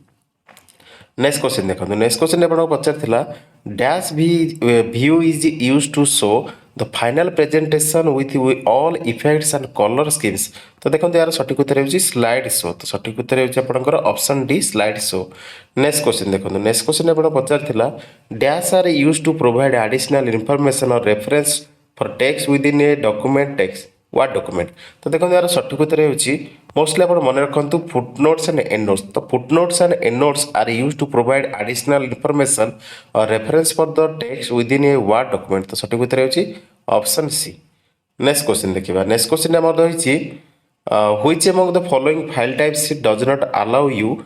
नेक्स्ट क्वेश्चन देखो नेक्स्ट क्वेश्चन आपको पचार dash view is use to show the final presentation with all effects and colour schemes. तो देखो यार सठिक उत्तर होची स्लाइड शो। तो सठिक उत्तर होची आपनकर option D slide show. Next question देखो नेक्स्ट क्वेश्चन आपको पचार dash are use to provide additional information or reference for text within a document text what document. तो देखो यार सठिक उत्तर होची मोस्टली आप मन रखु फुटनोट्स एंड एंड नोट्स। तो footnotes and endnotes are use to provide additional information or reference for the text within a word document. तो सठिक उत्तर होची ऑप्शन सी। नेक्स्ट क्वेश्चन देखिबा नेक्स्ट क्वेश्चन हमर रहिछि which among the following file types does not allow you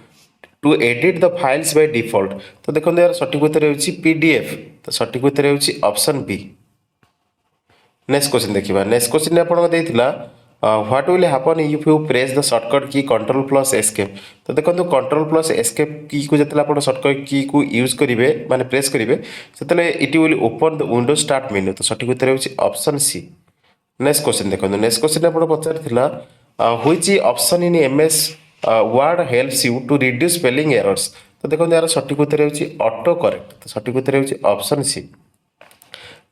to edit the files by default. तो देखो यार सठिक उत्तर होची पीडीएफ। तो सठिक उत्तर होची ऑप्शन बी। नेक्स्ट क्वेश्चन देखिबा नेक्स्ट क्वेश्चन आपन देइथिला what will happen if you press the shortcut key control plus escape. तो देखो कंट्रोल प्लस एस्केप की को जतले आप शॉर्टकट की को यूज करेंगे माने प्रेस करेंगे से it will open the window start menu. तो सठिक उत्तर होची ऑप्शन सी। नेक्स्ट क्वेश्चन देखो नेक्स्ट क्वेश्चन आप पचार which option in MS Word helps you to reduce spelling errors. तो देखो यार सठिक उत्तर होची ऑटो करेक्ट। तो सठिक उत्तर होची ऑप्शन सी।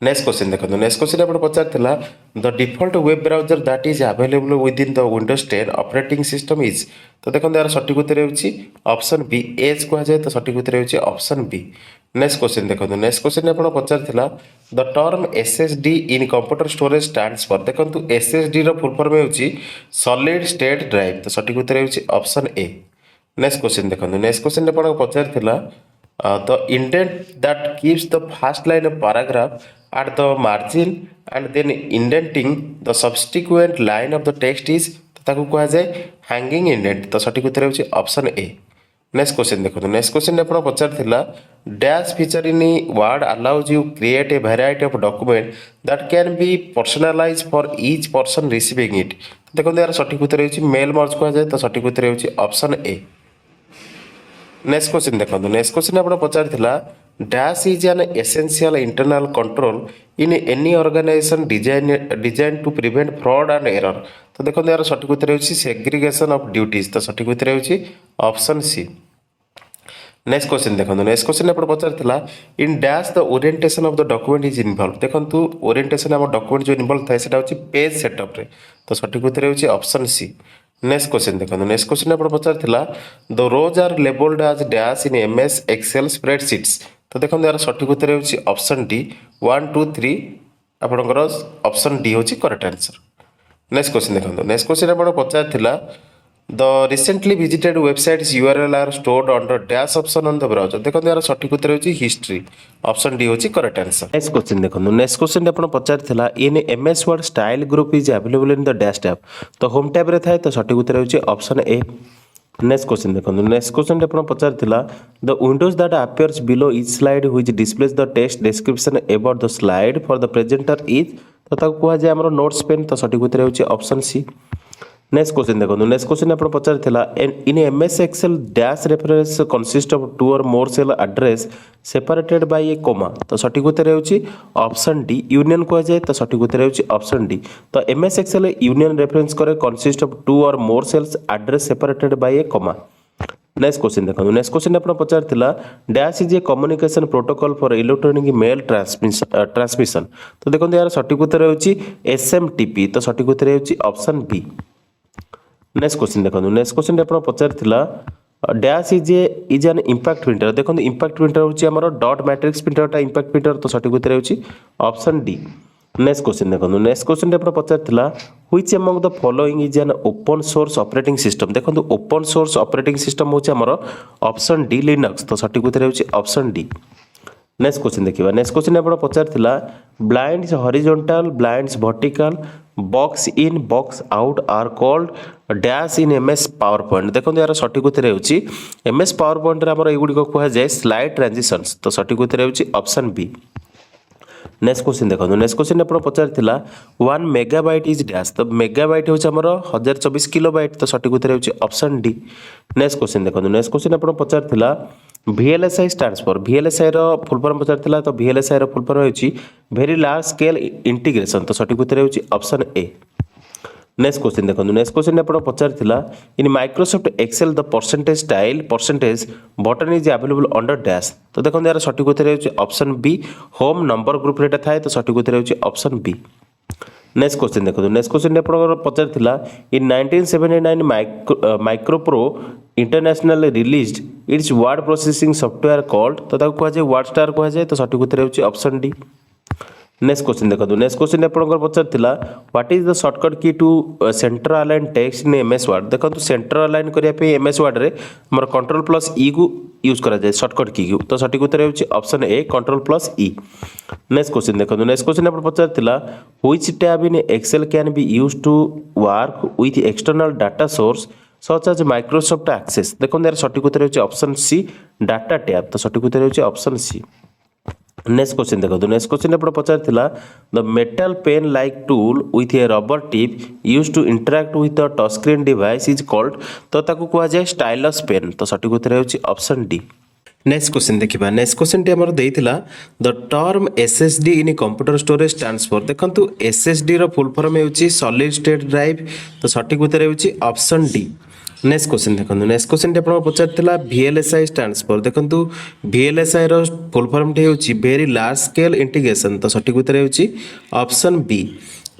नेक्स्ट क्वेश्चन देखो नेक्स्ट क्वेश्चन आप पचार the default web browser that is available within the Windows 10 operating system is. तो देखो यार सठिक उत्तर होची ऑप्शन बी एज कह जाए। तो सठिक उत्तर होची ऑप्शन बी। नेक्स्ट क्वेश्चन देखो नेक्स्ट क्वेश्चन आप पचार the term SSD in computer storage stands for. देखो एसएसडी रो फुल फॉर्म होची सॉलिड स्टेट ड्राइव। तो सठिक उत्तर होची ऑप्शन ए। नेक्स्ट क्वेश्चन देखो नेक्स्ट क्वेश्चन आप पचार the indent that keeps the first line of paragraph at the margin and then indenting the subsequent line of the text is ताकू कहा जाए hanging indent। तो सठिक उत्तर होची ऑप्शन ए। नेक्स्ट क्वेश्चन देखो नेक्स्ट क्वेश्चन आपन पचार dash feature in word allows you create a variety of document that can be personalise for each person receiving it. देखो यार सठिक उत्तर होची मेल मर्ज कहा जाए। तो सठिक उत्तर होची ऑप्शन ए। नेक्स्ट क्वेश्चन देखो नेक्स्ट क्वेश्चन आप पचार dash is an essential internal control in any organisation design to prevent fraud and error. तो देखो यार सठिक उत्तर होची सेग्रीगेशन ऑफ ड्यूटीज। तो सठिक उत्तर होची ऑप्शन सी। नेक्स्ट क्वेश्चन देखो नेक्स्ट क्वेश्चन आप पचार in dash the orientation of the document is involve. देखो ओरिएंटेशन आम डॉक्यूमेंट जो इन्वॉल्व थाए सेटा होची पेज सेटअप रे। तो सठिक उत्तर होची ऑप्शन सी। नेक्स्ट क्वेश्चन देखो नेक्स्ट क्वेश्चन आप पचार the rows are labelled as dash in MS Excel spreadsheets. तो देखो यार सठिक उत्तर होची ऑप्शन डी 1 2 3 आपनकर ऑप्शन डी होची करेक्ट आंसर। नेक्स्ट क्वेश्चन देखो नेक्स्ट क्वेश्चन आप पचार the recently visited websites URL are stored under dash option on the browser. देखो यार सठिक उत्तर होची हिस्ट्री ऑप्शन डी होची करेक्ट आंसर। नेक्स्ट क्वेश्चन देखो नेक्स्ट क्वेश्चन आपन पचार in MS Word style group is available in the dash tab. तो होम टैब रे थाए। तो सठिक उत्तर होची ऑप्शन ए। नेक्स्ट क्वेश्चन देखो नेक्स्ट क्वेश्चन आपन पचार the Windows that appears below each slide which displays the text description about the slide for the presenter is. तो ताको कहा जाय हमरो नोट्स पेन। तो सठिक उत्तर होची ऑप्शन सी। नेक्स्ट क्वेश्चन देखो नेक्स्ट क्वेश्चन आप पचार in MS Excel dash reference consist of 2 or more cell address separated by a comma. तो सठिक उत्तर होची ऑप्शन डी यूनियन कह जाए। तो सठिक उत्तर होची ऑप्शन डी। तो एमएस एक्सेल यूनियन रेफरेंस करे consist of 2 or more cells address separated by a comma. Next question देखो नेक्स्ट क्वेश्चन आप पचार dash is a communication protocol for electronic mail transmission. तो देखो यार सठिक उत्तर होची एसएमटीपी। तो सठिक उत्तर होची ऑप्शन बी। नेक्स्ट क्वेश्चन देखो नेक्स्ट क्वेश्चन आप पचार dash is an impact printer. देखो इंपैक्ट प्रिंटर होची हमरो डॉट मैट्रिक्स प्रिंटरटा इंपैक्ट प्रिंटर। तो सठिक उत्तर होची ऑप्शन डी। नेक्स्ट क्वेश्चन देखो नेक्स्ट क्वेश्चन आप पचार which among the following is an open source operating system. देखो ओपन सोर्स ऑपरेटिंग सिस्टम होची हमरो ऑप्शन डी लिनक्स। तो सठिक उत्तर होची ऑप्शन डी। नेक्स्ट क्वेश्चन देखिबा नेक्स्ट क्वेश्चन आप पचार blinds horizontal blinds vertical box in box out are called dash in MS PowerPoint. देखो यार सठिक उत्तर होची एमएस पावर पॉइंट रे हमर एगुडी को कहा जाय स्लाइड ट्रांजिशंस। तो सठिक उत्तर होची ऑप्शन बी। नेक्स्ट क्वेश्चन देखो नेक्स्ट क्वेश्चन आप पचार 1 मेगाबाइट इज डैश तो मेगाबाइट हूँ आमर 1024 किलोबाइट तो सठिक उत्तर होची ऑप्शन डी। नेक्स्ट क्वेश्चन देखो नेक्स्ट क्वेश्चन आप पचार VLSI स्टैंड्स फॉर VLSI रो फुल फॉर्म पचार तो VLSI रो फुल फॉर्म होची वेरी लार्ज स्केल इंटीग्रेशन तो सठिक उत्तर होची ऑप्शन ए। नेक्स्ट क्वेश्चन देखो नेक्स्ट क्वेश्चन आप पचार in Microsoft Excel the percentage button is available under dash तो देखो यार सठिक उत्तर होची option B home number group रे थाए तो सठिक उत्तर होची ऑप्शन बी। नेक्स्ट क्वेश्चन देखो नेक्स्ट क्वेश्चन आप पचार in 1979 MicroPro International released its word processing software called तो ताको कहा जाए वर्ड स्टार कहा जाए तो सठिक उत्तर होची ऑप्शन डी। नेक्स्ट क्वेश्चन देखो नेक्स्ट क्वेश्चन आप पचार what is the shortcut key to centre align text in MS Word देखो सेंटर अलाइन करने MS वर्ड रे हमर कंट्रोल प्लस ई को यूज करा जाए शॉर्टकट की को तो सठिक उत्तर होची option A control plus E. Next question देखो नेक्स्ट क्वेश्चन आप पचार which tab in Excel can be used to work with external data source such as Microsoft Access देखो यार सठिक उत्तर होची ऑप्शन सी डाटा टैब तो सठिक उत्तर होची ऑप्शन सी। नेक्स्ट क्वेश्चन देखो नेक्स्ट क्वेश्चन आप पचार the metal pen like tool with a rubber tip use to interact with the touch screen device is called तो ताको कहा जाए स्टाइलस पेन तो सठिक उत्तर होची ऑप्शन डी। नेक्स्ट क्वेश्चन देखिबा नेक्स्ट क्वेश्चन टी हमर देइतिला the term SSD in computer storage stands for देखंतु SSD रो फुल फॉर्म होची सॉलिड स्टेट ड्राइव तो सठिक उत्तर होची ऑप्शन डी। नेक्स्ट क्वेश्चन देखो नेक्स्ट क्वेश्चन टी आपन पचारथिला VLSI स्टैंड्स फॉर देखंतु VLSI रो फुल फॉर्म टी होची वेरी लार्ज स्केल इंटीग्रेशन तो सठिक उत्तर होची ऑप्शन बी।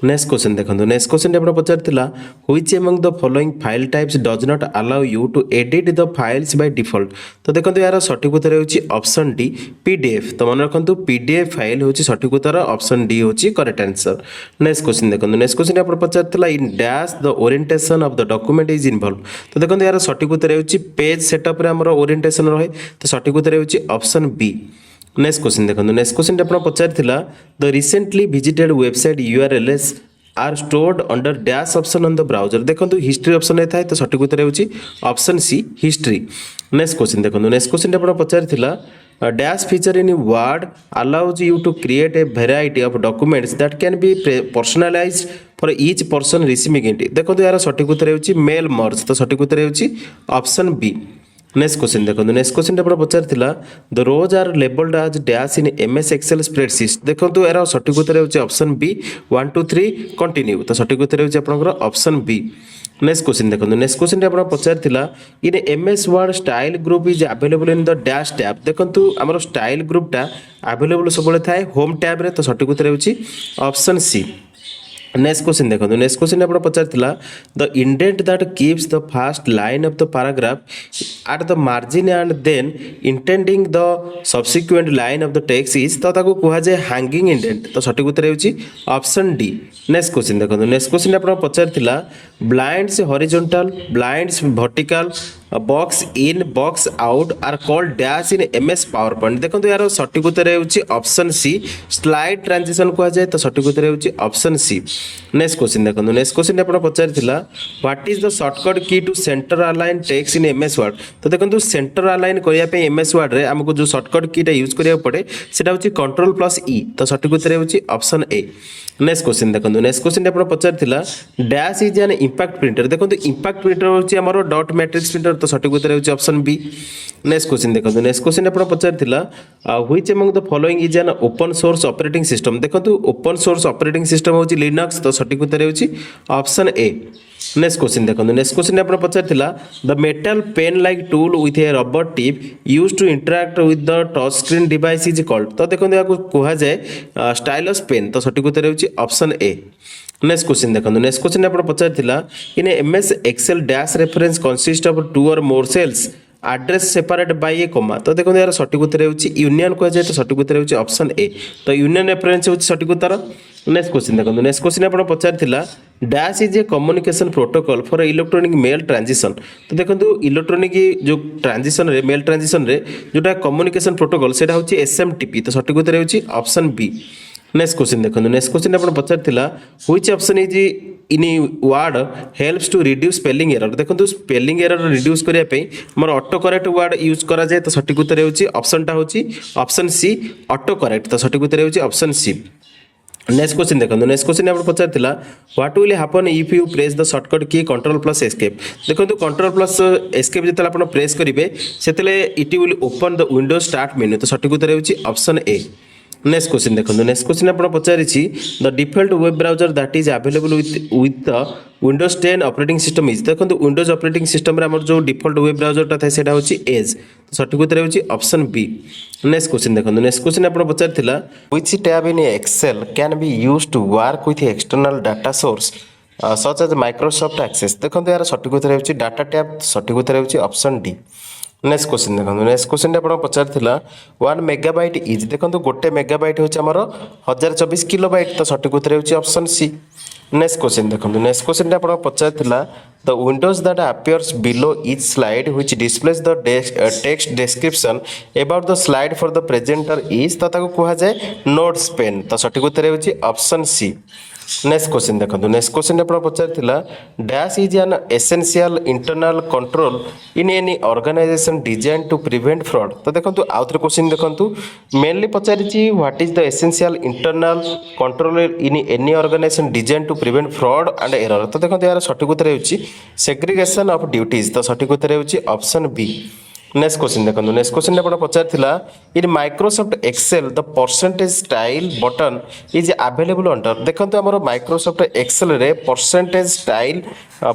नेक्स्ट क्वेश्चन देखो नेक्स्ट क्वेश्चन टी आपन पचारथिला which among the following file types does not allow you to edit the files by default तो देखंतु यार सठिक उत्तर होची ऑप्शन डी PDF तो मन रखंतु PDF फाइल होची सठिक उत्तर ऑप्शन डी होची करेक्ट आंसर। नेक्स्ट क्वेश्चन देखो नेक्स्ट क्वेश्चन आपन पचारथिला in dash the orientation of the document is involve तो देखंतु यार सठिक उत्तर होची पेज सेटअप रे हमर ओरिएंटेशन रहे तो सठिक उत्तर होची ऑप्शन बी। नेक्स्ट क्वेश्चन देखो नेक्स्ट क्वेश्चन आप पचार the recently visited website URLs are stored under dash option on the browser देखो हिस्ट्री ऑप्शन थाए तो सठिक उत्तर होची option C history. Next question देखो नेक्स्ट क्वेश्चन आप पचार dash feature in word allows you to create a variety of documents that can be personalised for each person receiving it देखो यार सठिक उत्तर होची मेल मर्ज तो सठिक उत्तर होची ऑप्शन बी। नेक्स्ट क्वेश्चन देखो नेक्स्ट क्वेश्चन आप पचार the rows are labelled as dash in MS Excel spreadsheet देखो यार सठिक उत्तर होची ऑप्शन बी 1 2 3 कंटिन्यू तो सठिक उत्तर होची आपनकर ऑप्शन बी। नेक्स्ट क्वेश्चन देखो नेक्स्ट क्वेश्चन आप पचार in MS word style group is available in the dash tab देखो आमर स्टाइल ग्रुपटा अवेलेबल सब थाए होम टैब रे तो सठिक उत्तर होची ऑप्शन सी। नेक्स्ट क्वेश्चन देखो नेक्स्ट क्वेश्चन आप पचार the indent that keeps the first line of the paragraph at the margin and then intending the subsequent line of the text is तो ताको कहा जाए हैंगिंग इंडेंट तो सठिक उत्तर होची ऑप्शन डी। नेक्स्ट क्वेश्चन देखो नेक्स्ट क्वेश्चन आप पचार blinds horizontal blinds vertical box in box out are called dash in MS PowerPoint देखो यार सठिक उत्तर होची ऑप्शन सी स्लाइड ट्रांजिशन कहा जाए तो सठिक उत्तर होची ऑप्शन सी। नेक्स्ट क्वेश्चन देखो नेक्स्ट क्वेश्चन आप पचार what is the shortcut key to centre align text in MS Word तो देखो सेंटर अलाइन करने पे MS वर्ड रे हमको जो शॉर्टकट कीटा यूज करिया पड़े सेटा होची कंट्रोल प्लस ई तो सठिक उत्तर होची ऑप्शन ए। नेक्स्ट क्वेश्चन देखो नेक्स्ट क्वेश्चन आप पचार dash is an impact printer देखो इंपैक्ट प्रिंटर होची हमरो डॉट मैट्रिक्स प्रिंटर तो सठिक उत्तर होची ऑप्शन बी। नेक्स्ट क्वेश्चन देखो नेक्स्ट क्वेश्चन आप पचार which among the following is an open source operating system देखो ओपन सोर्स ऑपरेटिंग सिस्टम होची लिनक्स तो सठिक उत्तर होची ऑप्शन ए। नेक्स्ट क्वेश्चन देखो नेक्स्ट क्वेश्चन आप पचार the metal pen like tool with a rubber tip use to interact with the touch screen device is called तो देखो याको कहा जाए स्टाइलस पेन तो सठिक उत्तर होची ऑप्शन ए। नेक्स्ट क्वेश्चन देखो नेक्स्ट क्वेश्चन आप पचार in MS Excel dash reference consist of 2 or more cells address separate by a comma तो देखो यार सठिक उत्तर होची यूनियन कहा जाए तो सठिक उत्तर होची ऑप्शन ए तो यूनियन रेफरेंस होची सठिक उत्तर। नेक्स्ट क्वेश्चन देखो नेक्स्ट क्वेश्चन आप पचार dash is a communication protocol for electronic mail transition तो देखो इलेक्ट्रॉनिक जो ट्रांजिशन रे मेल ट्रांजिशन रे जोटा कम्युनिकेशन प्रोटोकॉल सेटा होची SMTP तो सठिक उत्तर होची ऑप्शन बी। नेक्स्ट क्वेश्चन देखो नेक्स्ट क्वेश्चन आप पचार which option is in word helps to reduce spelling error देखो स्पेलिंग एरर रिड्यूस करने मोर ऑटो करेक्ट वर्ड यूज करा जाए तो सठिक उत्तर होची ऑप्शन टा होची ऑप्शन सी ऑटो करेक्ट तो सठिक उत्तर होची ऑप्शन सी। नेक्स्ट क्वेश्चन देखो नेक्स्ट क्वेश्चन आप पचार what will happen if you press the shortcut key control plus escape देखो कंट्रोल प्लस एस्केप जो आप प्रेस करेंगे से it will open the window start menu तो सठिक उत्तर होची ऑप्शन ए। नेक्स्ट क्वेश्चन देखो नेक्स्ट क्वेश्चन आप पचारि the default web browser that is available with the Windows 10 operating system is देखो विंडोज ऑपरेटिंग सिस्टम रे जो डिफॉल्ट वेब ब्राउजर था सेटा होची एज तो सठिक उत्तर होची ऑप्शन बी। नेक्स्ट क्वेश्चन देखो नेक्स्ट क्वेश्चन आप पचारिथिला which tab in Excel can be used to work with external data source such as Microsoft Access देखो यार सठिक उत्तर होची डाटा टैब सठिक उत्तर होची ऑप्शन डी। नेक्स्ट क्वेश्चन देखो नेक्स्ट क्वेश्चन आप पचार 1 मेगाबाइट इज देखो गोटे मेगाबाइट होची हमर 1024 किलोबाइट तो सठिक उत्तर होची ऑप्शन सी। नेक्स्ट क्वेश्चन देखो नेक्स्ट क्वेश्चन आप पचार the Windows that appears below each slide which displays the text description about the slide for the presenter is तो ताको कहा जाए नोट्स पेन तो सठिक उत्तर होची ऑप्शन सी। नेक्स्ट क्वेश्चन देखो नेक्स्ट क्वेश्चन आप पचार dash is an essential internal control in any organisation design to prevent fraud तो देखो आउ थे क्वेश्चन देखो मेनली पचारि what is the essential internal control in any organisation design to prevent fraud and error तो देखो यार सठिक उत्तर होची सेग्रीगेशन ऑफ ड्यूटीज तो सठिक उत्तर होची ऑप्शन बी। नेक्स्ट क्वेश्चन देखो नेक्स्ट क्वेश्चन आप पचार in Microsoft Excel the percentage style button is available under देखो आम माइक्रोसॉफ्ट एक्सेल रे परसेंटेज स्टाइल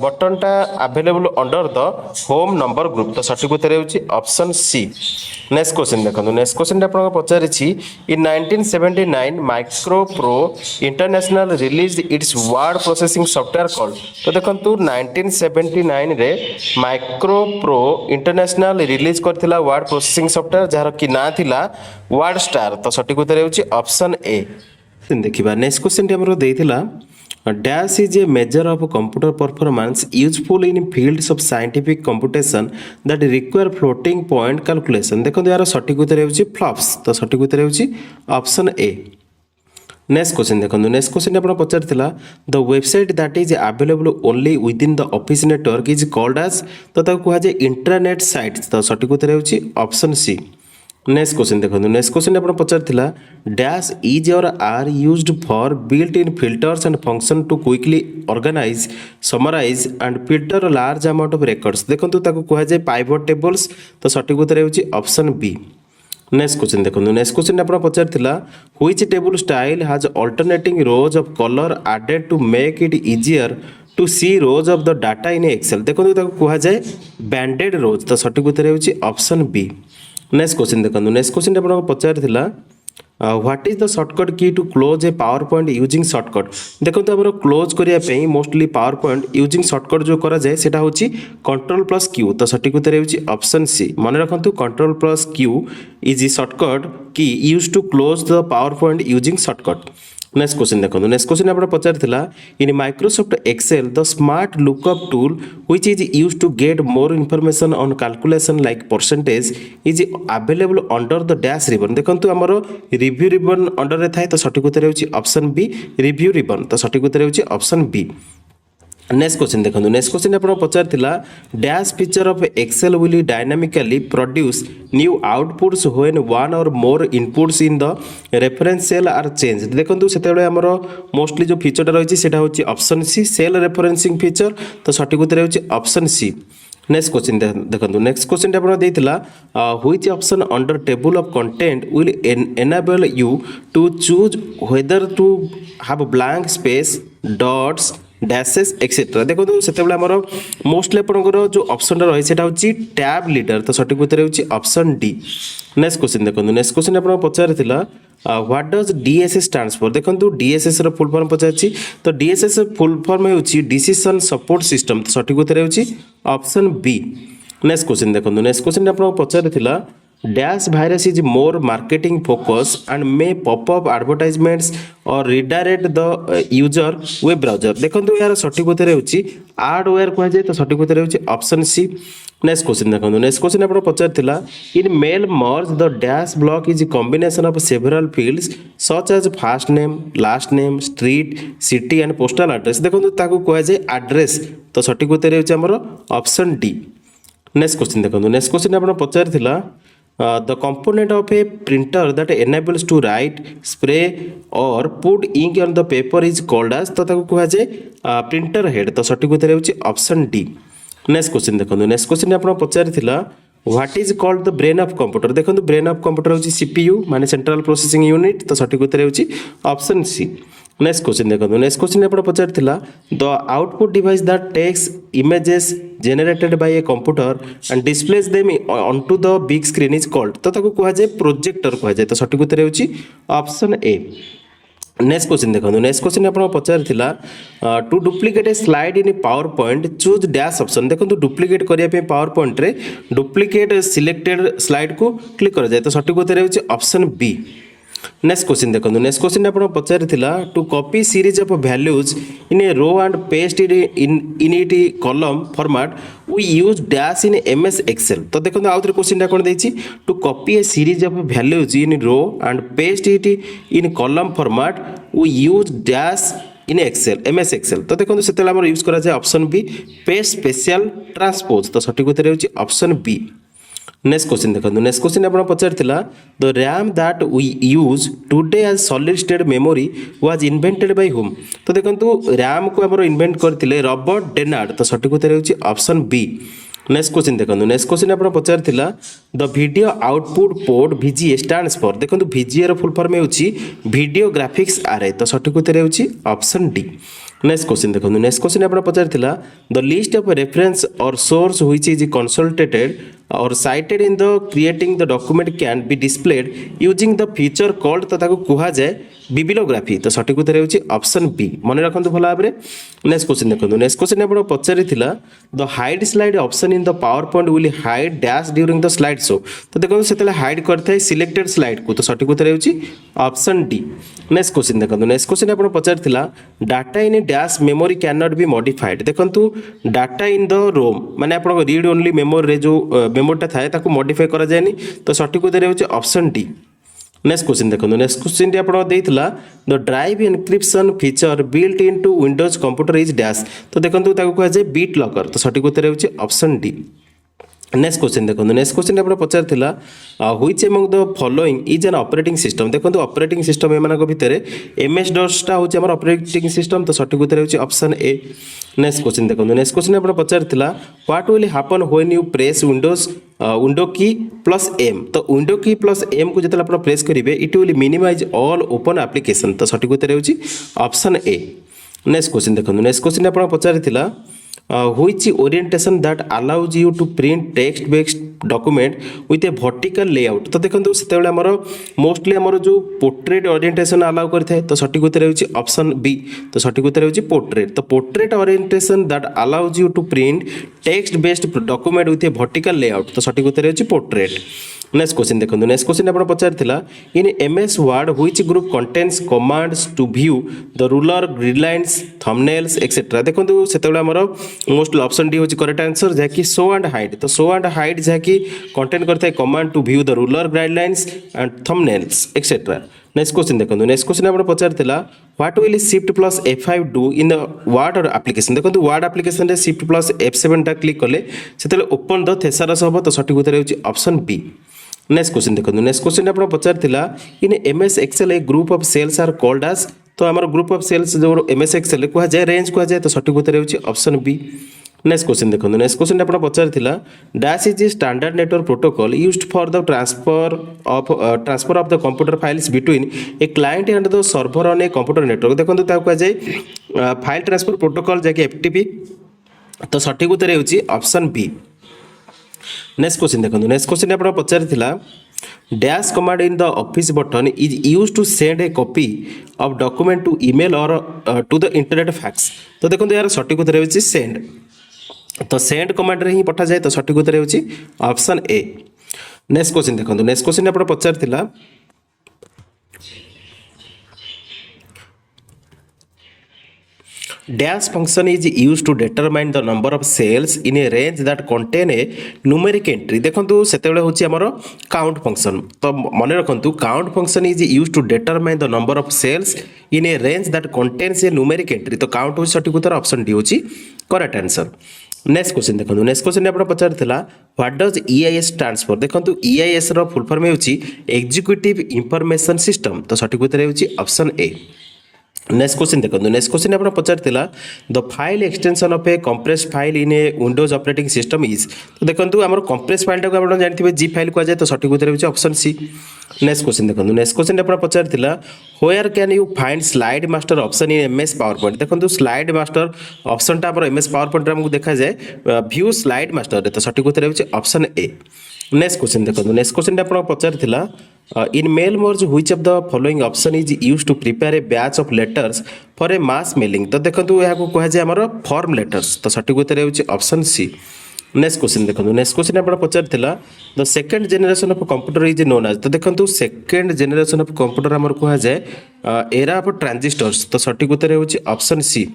बटन टा available under the home number group तो सठिक उत्तर होची ऑप्शन सी। नेक्स्ट क्वेश्चन देखो नेक्स्ट क्वेश्चन आप पचार in 1979 MicroPro international release its word processing software called तो देखो 1979 रे MicroPro international release करथिला word processing software jar कि ना थिला वर्ड स्टार तो सठिक उत्तर होची ऑप्शन ए। देखिबा नेक्स्ट क्वेश्चन हमरो देथिला dash is a major of computer performance useful in fields of scientific computation that require floating point calculation देखो यार सठिक उत्तर होची फ्लॉप्स तो सठिक उत्तर होची ऑप्शन ए। नेक्स्ट क्वेश्चन देखो नेक्स्ट क्वेश्चन आप पचार the website that is available only within the office network is called as तो कहा जाए इंटरनेट साइट तो सठिक उत्तर होची ऑप्शन सी। नेक्स्ट क्वेश्चन देखो नेक्स्ट क्वेश्चन आप पचार डैश इज और are used for built in filters and function to quickly organize summarize and filter large amount of records देखो कहा जाए पाइवट टेबल्स तो सठिक उत्तर होची ऑप्शन बी। नेक्स्ट क्वेश्चन देखो नेक्स्ट क्वेश्चन आप पचार which table style has alternating rows of colour added to make it easier to see rows of the data in Excel देखो कहा जाए बैंडेड रोज तो सठिक उत्तर होची ऑप्शन बी। नेक्स्ट क्वेश्चन देखो नेक्स्ट क्वेश्चन आप पचार what is the shortcut key to close a PowerPoint using shortcut देखो आम क्लोज करने mostly power point using shortcut जो करा जाए सेटा होची कंट्रोल प्लस क्यू तो सठिक उत्तर होची ऑप्शन सी। मन रखु control plus Q is shortcut key use to close the PowerPoint using shortcut. Next question देखो नेक्स्ट क्वेश्चन आप पचार in Microsoft Excel the smart lookup tool which is use to get more information on calculation like percentage is available under the dash ribbon देखो आमर review ribbon under थाए तो सठिक उत्तर होची ऑप्शन बी रिव्यू रिबन तो सठिक उत्तर होची ऑप्शन बी। नेक्स्ट क्वेश्चन देखो नेक्स्ट क्वेश्चन आप पचार dash feature of Excel will dynamically produce new outputs when one or more inputs in the reference cell are changed देखो से आमर मोस्टली जो फीचरटा रही है होची option C cell referencing feature तो सठिक उत्तर होची ऑप्शन सी। नेक्स्ट क्वेश्चन देखो नेक्स्ट क्वेश्चन आप देइथिला which option under table of content will enable you to choose whether to have blank space dots dashes etcetera देखो से आमर मोस्टली आपंकर जो ऑप्शन रही है हूँ टैब लीडर तो सठिक उत्तर होची ऑप्शन डी। नेक्स्ट क्वेश्चन देखो नेक्स्ट क्वेश्चन आप पचार what does DSS stands for देखो डीएसएस रो फुल फॉर्म पचार तो डीएसएस फुल फॉर्म होची डिसीजन सपोर्ट सिस्टम तो सठिक उत्तर होची ऑप्शन बी। नेक्स्ट क्वेश्चन देखो नेक्स्ट क्वेश्चन आप पचार dash virus is more marketing focus and may pop up advertisements or redirect the user web browser देखो यार सठिक उत्तर होची हार्डवेयर कह जाए तो सठिक उत्तर होची ऑप्शन सी नेक्स्ट क्वेश्चन देखो नेक्स्ट क्वेश्चन आप पचार in mail merge the dash block is combination of several fields such as first name last name street city and postal address देखो ताको कह जाए एड्रेस तो सठिक उत्तर होची हमर ऑप्शन डी नेक्स्ट क्वेश्चन देखो नेक्स्ट क्वेश्चन आप पचार the component of a printer that enables to write spray or put ink on the paper is called as तो ताको कहा जाए printer head तो सठिक उत्तर होची ऑप्शन डी नेक्स्ट क्वेश्चन देखो नेक्स्ट क्वेश्चन आप पचार what is called the brain of computer देखो ब्रेन ऑफ कंप्यूटर होची सीपीयू माने सेंट्रल प्रोसेसिंग यूनिट तो सठिक उत्तर होची ऑप्शन सी नेक्स्ट क्वेश्चन देखो नेक्स्ट क्वेश्चन आप पचार the output device that takes images generated by a computer and displays them onto the big screen is called तो ताको कहा जाए प्रोजेक्टर कहा जाए तो सठिक उत्तर होची ऑप्शन ए नेक्स्ट क्वेश्चन देखो नेक्स्ट क्वेश्चन आप पचार to duplicate a slide in PowerPoint choose dash option देखो डुप्लिकेट करने पावर पॉइंट रे डुप्लिकेट सिलेक्टेड स्लाइड को क्लिक कर जाए तो सठिक उत्तर होची ऑप्शन बी नेक्स्ट क्वेश्चन देखो नेक्स्ट क्वेश्चन आप पचार to copy series of values in a row and paste in it column format we use dash in MS Excel तो देखो आउ थे क्वेश्चन कौन देती to copy a series of values in row and paste it in column format we use dash in Excel MS Excel तो देखो से use करा जाए option B paste special transpose तो सठिक उत्तर होची ऑप्शन बी नेक्स्ट क्वेश्चन देखो नेक्स्ट क्वेश्चन आप पचार the RAM that we use today as solid state memory was invented by whom तो देखो रैम को आम इन्वेंट करते रॉबर्ट डेनार्ड तो सठिक उत्तर होची ऑप्शन बी नेक्स्ट क्वेश्चन देखो नेक्स्ट क्वेश्चन आप पचार the video output port VGA stands for देखो VGA रो फुल फॉर्म होची वीडियो ग्राफिक्स आरए तो सठिक उत्तर होची ऑप्शन डी नेक्स्ट क्वेश्चन देखो नेक्स्ट क्वेश्चन आप पचार the list of reference or source which is consulted or cited in the creating the document can be displayed using the feature called तो ताको कहा जाए बिबिलोग्राफी तो सठिक उत्तर होची ऑप्शन बी मन रखंतु भला भाबरे नेक्स्ट क्वेश्चन देखो नेक्स्ट क्वेश्चन आपण पचारि the hide slide option in the PowerPoint will hide dash during the slide show तो देखो सेतले हाइड करथाय सिलेक्टेड स्लाइड को तो सठिक उत्तर होची ऑप्शन डी नेक्स्ट क्वेश्चन देखो नेक्स्ट क्वेश्चन आपण पचारि data in dash memory can not be modified देखंतु डाटा इन द रोम माने आपण रीड ओनली मेमोरी रे जो मेमोरीटा थाए ताको मॉडिफाई करा जायनी तो सठिक उत्तर होची ऑप्शन डी नेक्स्ट क्वेश्चन देखो नेक्स्ट क्वेश्चन आप देइतला the drive encryption feature built into Windows computer is dash तो देखंतु ताको कह जाय बीट लॉकर तो सठिक उत्तर होची ऑप्शन डी नेक्स्ट क्वेश्चन देखो नेक्स्ट क्वेश्चन आप पचार which among the following is an operating system देखो ऑपरेटिंग सिस्टम एमान भितर MS DOS टा होची हमर ऑपरेटिंग सिस्टम तो सठिक उत्तर होची ऑप्शन ए नेक्स्ट क्वेश्चन देखो नेक्स्ट क्वेश्चन आप पचार what will happen when you press window key plus M तो विंडो की प्लस एम को जतले आप प्रेस करेंगे it will minimize all open application तो सठिक उत्तर होची ऑप्शन ए नेक्स्ट क्वेश्चन देखो नेक्स्ट क्वेश्चन आप पचार which orientation that allows you to print text based document with a vertical layout तो देखो से मोस्टली आमर जो पोर्ट्रेट ओरिएंटेशन अलाउ करता तो सठिक उत्तर होची ऑप्शन बी तो सठिक उत्तर होची पोर्ट्रेट तो portrait orientation that allows you to print text based document with a vertical layout तो सठिक उत्तर होची पोर्ट्रेट नेक्स्ट क्वेश्चन देखो नेक्स्ट क्वेश्चन आप पचार in MS Word which group contains commands to view the ruler gridlines thumbnails etcetera देखो से most option D होची करेक्ट आंसर जहाँकि शो एंड हाइड तो शो एंड हाइड जहाँकि कंटेंट करता है command to view the ruler guidelines and thumbnails etcetera next question देखो next question आप पचार what will shift plus F5 do in Word और एप्लिकेशन देखो वर्ड एप्लिकेशन रे शिफ्ट प्लस F7 टा क्लिक कले सेतले ओपन द थेसारस हो तो सठिक उत्तर होची ऑप्शन बी नेक्स्ट क्वेश्चन देखो नेक्स्ट क्वेश्चन आप पचार in MS Excel a group of cells are called as तो आमर ग्रुप ऑफ सेल्स जो MS Excel कह जाए रेंज कह जाए तो सठिक उत्तर होची ऑप्शन बी नेक्स्ट क्वेश्चन देखो नेक्स्ट क्वेश्चन आप पचार dash is standard network protocol used for the transfer of the computer files between a client and the server on a computer network देखो कह जाए फाइल ट्रांसफर प्रोटोकॉल जैसे FTP तो सठिक उत्तर होची ऑप्शन बी नेक्स्ट क्वेश्चन देखो next question आप पचार dash command in the office button is use to send a copy of document to email और टू द इंटरनेट फैक्स तो देखो यार सठिक उत्तर होची सेंड तो सेंड कमांड रे ही पठा जाए तो सठिक उत्तर होची ऑप्शन ए नेक्स्ट क्वेश्चन देखो नेक्स्ट क्वेश्चन आप पचार dash function is used to determine the number of cells in a range that contain a numeric entry देखंतु सेतेबेले होची हमर count function तो मने रखंतु count function is used to determine the number of cells in a range that contains a numeric entry तो count होची सटीक उत्तर option D होची करेक्ट आंसर नेक्स्ट क्वेश्चन देखंतु नेक्स्ट क्वेश्चन आपण पचारथिला what does EIS stands for देखंतु EIS रो फुल फॉर्म होची एग्जीक्यूटिव इंफॉर्मेशन सिस्टम तो सटीक उत्तर होची ऑप्शन ए नेक्स्ट क्वेश्चन देखो नेक्स्ट क्वेश्चन आप पचार the file extension of a compressed file in a Windows operating system is तो देखो आम कंप्रेस्ड फाइल टाक आप जानते जी फाइल कहुए तो सठिक उत्तर होची ऑप्शन सी नेक्स्ट क्वेश्चन देखो नेक्स्ट क्वेश्चन आप पचार where can you find slide master option in MS PowerPoint देखो स्लाइड मास्टर ऑप्शन टा MS पावर पॉइंट आमको देखा जाए व्यू स्लाइड मास्टर तो सठिक उत्तर होची ऑप्शन ए नेक्स्ट क्वेश्चन देखो नेक्स्ट क्वेश्चन आप पचार in mail merge which of the following option is used to prepare a batch of letters for a mass mailing तो देखो यहाँ को कह जाए आमर फॉर्म लेटर्स तो सठिक उत्तर होची ऑप्शन सी नेक्स्ट क्वेश्चन देखो नेक्स्ट क्वेश्चन आप पचार the second generation of computer is known as तो देखो सेकेंड जेनेरेशन ऑफ कंप्यूटर आमर कह जाए एरा ऑफ ट्रांजिस्टर्स तो सठिक उत्तर होची ऑप्शन सी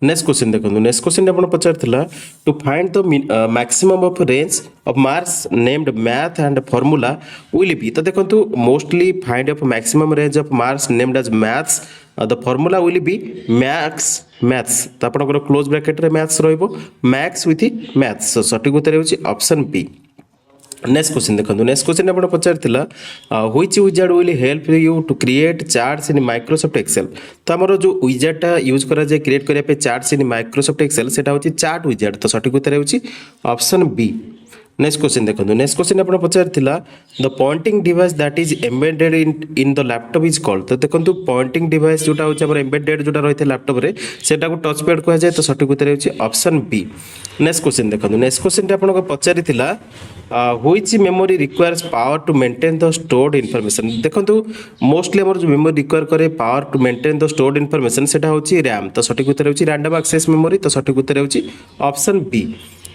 नेक्स्ट क्वेश्चन देखो नेक्स्ट क्वेश्चन आप पचार to find the maximum of range of marks named math and formula will be तो देखो mostly find of maximum range of marks named as maths the formula will be maths तो आप close bracket रे maths रहिबो maths with maths सठिक उत्तर होची option B next question देखो नेक्स्ट क्वेश्चन आप पचार which wizard will help you to create charts in Microsoft Excel तो आमर जो विजार्डटा यूज करा जाए क्रिएट करने चार्ट्स इन माइक्रोसॉफ्ट एक्सेल सेटा होची चार्ट विजार्ड तो सठिक उत्तर होची ऑप्शन बी नेक्स्ट क्वेश्चन देखो नेक्स्ट क्वेश्चन आप पचार the pointing device that is embedded in the laptop is called तो देखो पॉइंटिंग डिवाइस जोटा होची हमर एम्बेडेड जोटा रही लैपटॉप रे सेटा को टच पैड कह जाए तो सठिक उत्तर होची ऑप्शन बी नेक्स्ट क्वेश्चन देखो नेक्स्ट क्वेश्चन आपन पचार which memory requires power to maintain the stored information देखो मोस्टली हमर जो मेमोरी रिक्वायर करे power to maintain the stored information सेटा होची रैम तो सठिक उत्तर होची रैंडम एक्सेस मेमोरी तो सठिक उत्तर होची ऑप्शन बी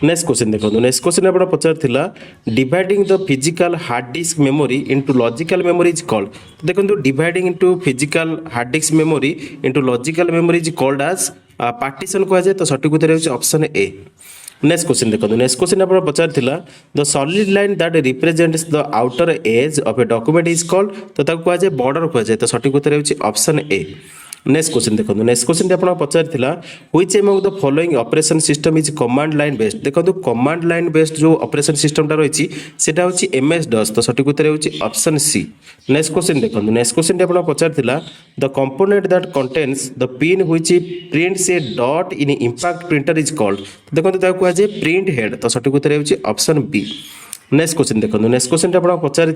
नेक्स्ट क्वेश्चन देखो नेक्स्ट क्वेश्चन आप पचार dividing the physical hard disk memory into logical memory is called देखो dividing into physical hard disk memory into logical memory is called as partition कह जाए तो सठिक उत्तर होची ऑप्शन ए नेक्स्ट क्वेश्चन देखो नेक्स्ट क्वेश्चन आप पचार the solid line that represents the outer edge of a document is called तो कह जाए बॉर्डर कह जाए तो सठिक उत्तर होची ऑप्शन ए नेक्स्ट क्वेश्चन देखो नेक्स्ट क्वेश्चन आप पचार which among the following operation system is command line based देखो कमांड लाइन बेस्ड जो ऑपरेशन सिस्टम रही सेटा होची MS DOS तो सठिक उत्तर होची ऑप्शन सी नेक्स्ट क्वेश्चन देखो नेक्स्ट क्वेश्चन आप पचार the component that contains the pin which prints a dot in impact printer is called देखो कह जाए प्रिंट हेड तो सठिक उत्तर होची ऑप्शन बी नेक्स्ट क्वेश्चन देखो नेक्स्ट क्वेश्चन आप पचार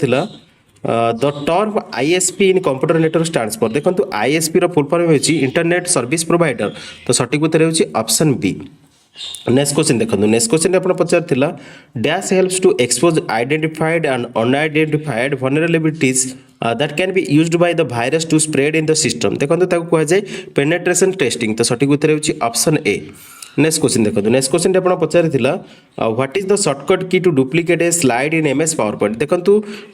the term ISP in computer network stands for देखो ISP रो फुल फॉर्म होची इंटरनेट सर्विस प्रोवाइडर तो सठिक उत्तर होची ऑप्शन बी नेक्स्ट क्वेश्चन देखो नेक्स्ट क्वेश्चन आप पचार dash helps to expose identified and unidentified vulnerabilities that can be used by the virus to spread in the system देखो कह जाए पेनेट्रेशन टेस्टिंग तो सठिक उत्तर होची ऑप्शन ए नेक्स्ट क्वेश्चन देखो नेक्स्ट क्वेश्चन आप पचार what is the shortcut key to duplicate a slide in MS PowerPoint देखो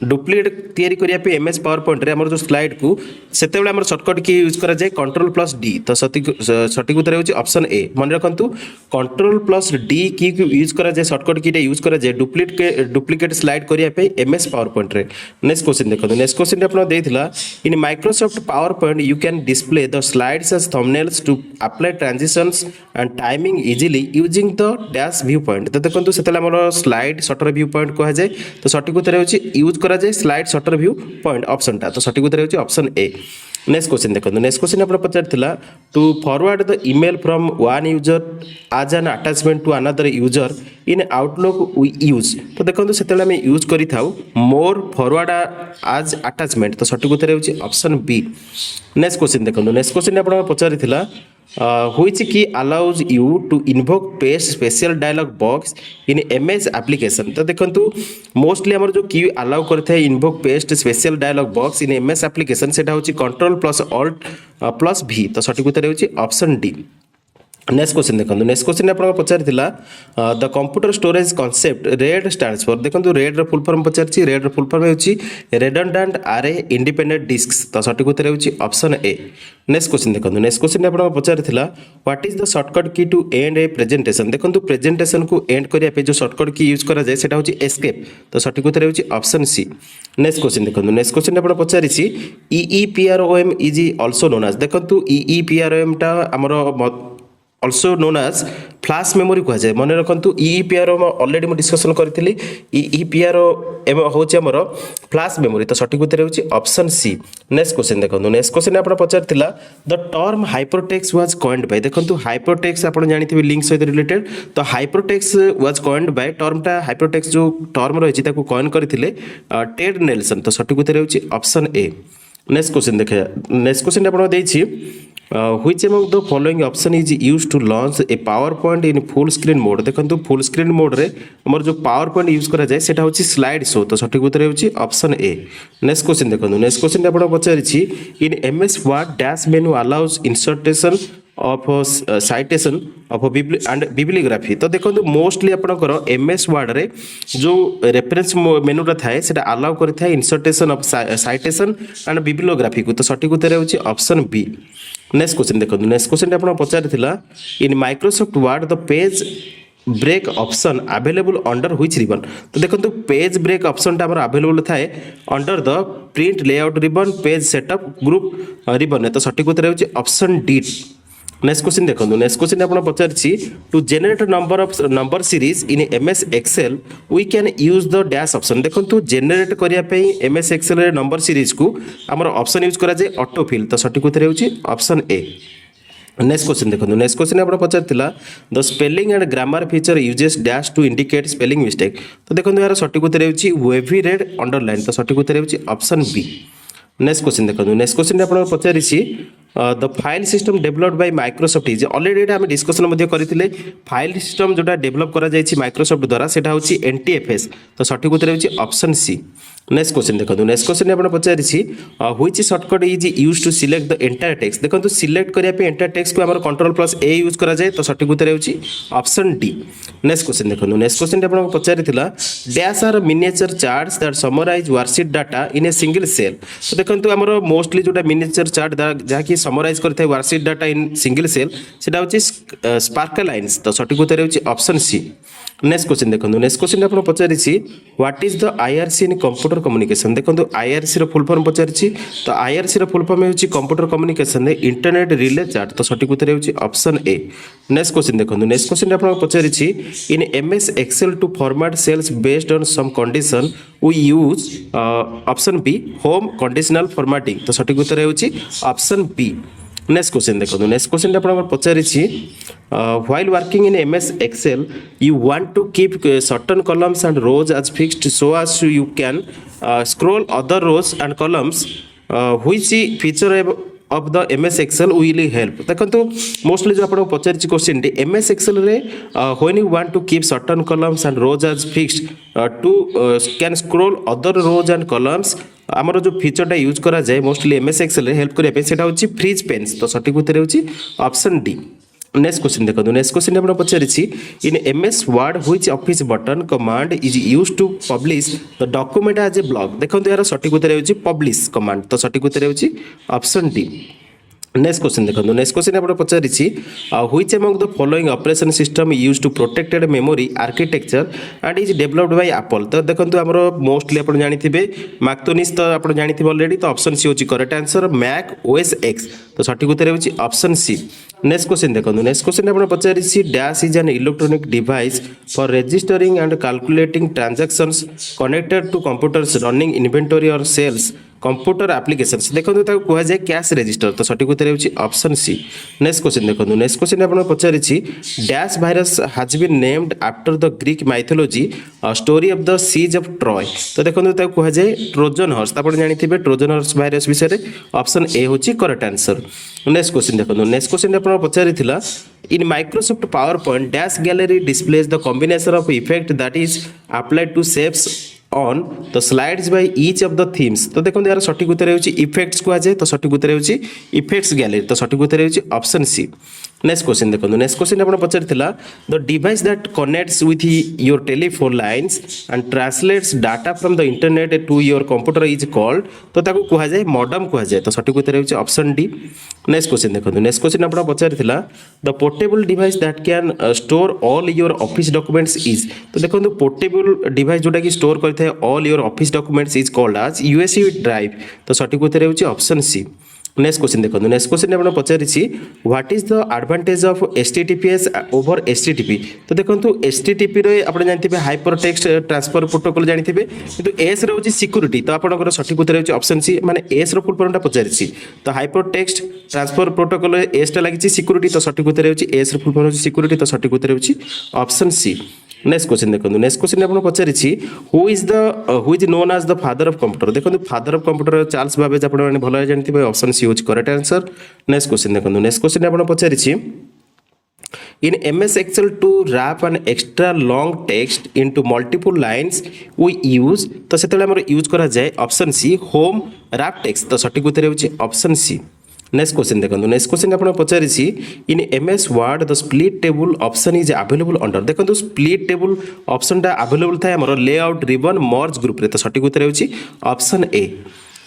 डुप्लिकेट तैयारी करने MS पावर पॉइंट रे हमर जो स्लाइड को सेते बेले हमर शॉर्टकट की यूज करा जाए Ctrl+D तो सठिक उत्तर होची ऑप्शन ए मन रखंतु Ctrl+D की यूज करा जाए शॉर्टकट की यूज करा जाए डुप्लिकेट स्लाइड करने पे MS पावर पॉइंट रे नेक्स्ट क्वेश्चन देखो नेक्स्ट क्वेश्चन आपन देथिला in Microsoft PowerPoint you can display the slides as thumbnails to apply transitions and timing easily using the dash view point तो देखो से slide sorter view point कह जाए तो सठिक उत्तर होची यूज करा जाए slide sorter view point option टा तो सठिक उत्तर होची ऑप्शन ए नेक्स्ट क्वेश्चन देखो नेक्स्ट क्वेश्चन आप पचार to forward the email from one user as an attachment to another user in Outlook we use तो देखो से यूज करी थाउ मोर फॉरवर्ड आज अटैचमेंट तो सठिक उत्तर होची ऑप्शन बी नेक्स्ट क्वेश्चन देखो नेक्स्ट क्वेश्चन आप पचार which key allows you to invoke paste special dialog box in MS application तो देखो मोस्टली हमर जो की अलाउ करथे invoke paste special dialog box in MS application सेटा होची Ctrl+Alt+V तो सठिक उत्तर होची ऑप्शन डी नेक्स्ट क्वेश्चन देखो नेक्स्ट क्वेश्चन आप पचार the computer storage concept RAID stands for देखो रेड रो फुल फॉर्म पचार रेड रो फुल फॉर्म होची रेडंडेंट आरे इंडिपेंडेंट डिस्क्स तो सठिक उत्तर होची ऑप्शन ए। नेक्स्ट क्वेश्चन देखो नेक्स्ट क्वेश्चन आप पचार what is the shortcut key to end A presentation देखो प्रेजेंटेशन को एंड करिया पे जो शॉर्टकट की यूज करा जाय सेटा होची एस्केप तो सठिक उत्तर होची ऑप्शन सी। नेक्स्ट क्वेश्चन देखो नेक्स्ट क्वेश्चन आप पचार EEPROM is also known as देखो EEPROM टा हमरो also known as flash memory कह जाए मन रखु EEPROM ऑलरेडी मु डिस्कशन करी EEPROM हूँ आमर फ्लाश मेमोरी तो सठिक उत्तर होची ऑप्शन सी। नेक्स्ट क्वेश्चन देखो नेक्स्ट क्वेश्चन आप पचार the term hypertext was coined by देखो हाइपरटेक्स्ट आप जानते लिंक सहित रिलेटेड तो हाइपरटेक्स्ट वाज कॉइन्ड बाय टर्मटा हाइपरटेक्स्ट जो टर्म रही कॉइन करते टेड नेल्सन तो सठिक उत्तर होची ऑप्शन ए। नेक्स्ट क्वेश्चन देखा नेक्स्ट क्वेश्चन आप which among the following option is used to launch a PowerPoint in full screen mode देखो फुल स्क्रीन मोड रे हमर जो PowerPoint यूज करा जाय सेटा होची स्लाइड शो तो सठिक उत्तर होची ऑप्शन ए। नेक्स्ट क्वेश्चन देखो नेक्स्ट क्वेश्चन आपण पचारिछि in MS Word dash menu allows insertion of citation of and bibliography तो देखो मोस्टली आपनकर MS Word रे जो रेफरेंस मेनू रा थाए सेटा अलाउ करि थाए insertion of citation and bibliography को तो सठिक उत्तर होची ऑप्शन बी। नेक्स्ट क्वेश्चन देखो नेक्स्ट क्वेश्चन आप पचार in Microsoft Word the page break option available under which ribbon तो देखो पेज ब्रेक ऑप्शन टा अवेलेबल थाए under the print layout ribbon page setup group ribbon तो सठिक उत्तर होची ऑप्शन डी। नेक्स्ट क्वेश्चन देखो नेक्स्ट क्वेश्चन आप पचार to generate number series in MS Excel we can use the dash option देखो जेनरेट करने MS Excel रे नंबर सीरीज को आमर ऑप्शन यूज करा जाए ऑटोफिल तो सठिक उत्तर होची ऑप्शन ए। नेक्स्ट क्वेश्चन देखो नेक्स्ट क्वेश्चन आप पचार the spelling and grammar feature uses dash to indicate spelling mistake तो देखो यार सठिक उत्तर होची वेवी रेड अंडरलाइन तो सठिक उत्तर होची ऑप्शन बी। नेक्स्ट क्वेश्चन देखो नेक्स्ट क्वेश्चन आप पचार the file system developed by Microsoft is already आम डिस्कशन करते फाइल सिस्टम जोटा डेवलप करा जायछि माइक्रोसॉफ्ट द्वारा सेटा होछि NTFS तो सठिक उत्तर होछि ऑप्शन सी। नेक्स्ट क्वेश्चन देखो नेक्स्ट क्वेश्चन आप पचार which shortcut is use to select the entire text देखो सिलेक्ट करने एंटायर टेक्स्ट को Ctrl+A यूज करा जाए तो सठिक उत्तर होछि ऑप्शन डी। नेक्स्ट क्वेश्चन देखो नेक्स्ट क्वेश्चन आप पचार dash are miniature charts that summarize worksheet data in a single cell तो देखो आमर मोस्टली जोटा मिनिएचर चार्ट जहाँकि समराइज करता है worksheet data in single cell सेटा होछि स्पार्कल लाइन्स तो सठिक उत्तर होछि ऑप्शन सी। नेक्स्ट क्वेश्चन देखो नेक्स्ट क्वेश्चन आप पचार what is the IRC in computer communication देखो IRC रो फुल फॉर्म पचार तो IRC रो फुल फॉर्म होछि computer communication internet relay chart तो सठिक उत्तर होछि ऑप्शन ए। नेक्स्ट क्वेश्चन देखो नेक्स्ट क्वेश्चन आप पचार in MS Excel to format cells based on some condition we use option B home conditional formatting तो सठिक उत्तर होछि ऑप्शन बी। नेक्स्ट क्वेश्चन देखो नेक्स्ट क्वेश्चन आप पचार while working in MS Excel you want to keep certain columns and rows as fixed so as you can scroll other rows and columns which feature of the MS Excel will help देखो mostly जो आपको पचार question MS Excel रे when you want to keep certain columns and rows as fixed to can scroll other rows and columns आमर जो फीचरटा use करा जाए mostly MS Excel रे help करने सेटा होची फ्रीज पेन्स तो सठिक उत्तर होची ऑप्शन डी। नेक्स्ट क्वेश्चन देखो नेक्स्ट क्वेश्चन आप पचार in MS Word which office button command is use to publish the document as a blog देखो यार सठिक उत्तर होची पब्लिश कमांड तो सठिक उत्तर होची ऑप्शन डी। नेक्स्ट क्वेश्चन देखो नेक्स्ट क्वेश्चन आप पचार which among the following operation system use to protected memory architecture and is developed by Apple तो देखो आमर मोस्टली आप जानते मैक्टोनिस तो आप जानते ऑलरेडी तो ऑप्शन सी होची correct answer Mac OS X तो सठिक उत्तर होची ऑप्शन सी। नेक्स्ट क्वेश्चन देखो नेक्स्ट क्वेश्चन आप पचार dash is an electronic device for registering and calculating transactions connected to computers running inventory और सेल्स कंप्यूटर एप्लिकेशंस देखो कह जाए कैश रजिस्टर तो सठिक उत्तर होची ऑप्शन सी। नेक्स्ट क्वेश्चन देखो नेक्स्ट क्वेश्चन आप पचार dash virus has been named after the Greek mythology story of the siege of Troy तो देखो कह जाए ट्रोजन हॉर्स आप जानते ट्रोजन हॉर्स वायरस विषय ऑप्शन ए होची करेक्ट आंसर। नेक्स्ट क्वेश्चन देखो नेक्स्ट क्वेश्चन आप पचार in Microsoft PowerPoint dash gallery displays the combination of effect that is applied to shapes on the slides by each of the themes तो देखो यार सठिक उत्तर होची इफेक्ट्स को आ जाए तो सठिक उत्तर होची इफेक्ट्स गैलरी तो सठिक उत्तर होची ऑप्शन सी। नेक्स्ट क्वेश्चन देखो नेक्स्ट क्वेश्चन आप पचार the device that connects with your telephone lines and translates data from the internet to your computer is called तो ताको कहा जाए मॉडम कहा जाए तो सठिक उत्तर होची ऑप्शन डी। नेक्स्ट क्वेश्चन देखो नेक्स्ट क्वेश्चन आप पचार the portable device that can store all your office documents is तो देखो पोर्टेबल डिवाइस जोटा कि स्टोर करता है all your office documents is called आज यूएसबी ड्राइव तो सठिक उत्तर होची ऑप्शन सी। नेक्स्ट क्वेश्चन देखो नेक्स्ट क्वेश्चन आप पचारि what is the advantage of HTTPS over HTTP तो देखो एचटीटीपी रे आप जानते हाइपर टेक्स्ट ट्रांसफर प्रोटोकॉल जानते किंतु एस रे सिक्यूरीटी तो आपंकर सठिक उत्तर होची ऑप्शन सी माने एस रो फुल फॉर्म पचारि तो hyper text transfer protocol S टा लगी सिक्यूरीटी तो सठिक उत्तर होची एस रो फुल फॉर्म होची सिक्यूरीटी तो सठिक उत्तर होची ऑप्शन सी। नेक्स्ट क्वेश्चन देखो नेक्स्ट क्वेश्चन आप पचारि who is known as the father of computer देखो father of computer Charles Babbage आप भल जानते ऑप्शन सी होची करेक्ट आंसर। नेक्स्ट क्वेश्चन देखो नेक्स्ट क्वेश्चन आप पचारि in MS Excel to wrap an extra long text into multiple lines we use तो सेतेले हमर यूज करा जाए option C home wrap text तो सटीक उत्तर होची ऑप्शन सी। नेक्स्ट क्वेश्चन देखो नेक्स्ट क्वेश्चन आप पचारि in MS Word the split table option is available under देखो स्प्लिट टेबल ऑप्शन टा अवेलेबल थाए हमर लेआउट रिबन मर्ज ग्रुप रे तो सटीक उत्तर होची ऑप्शन ए।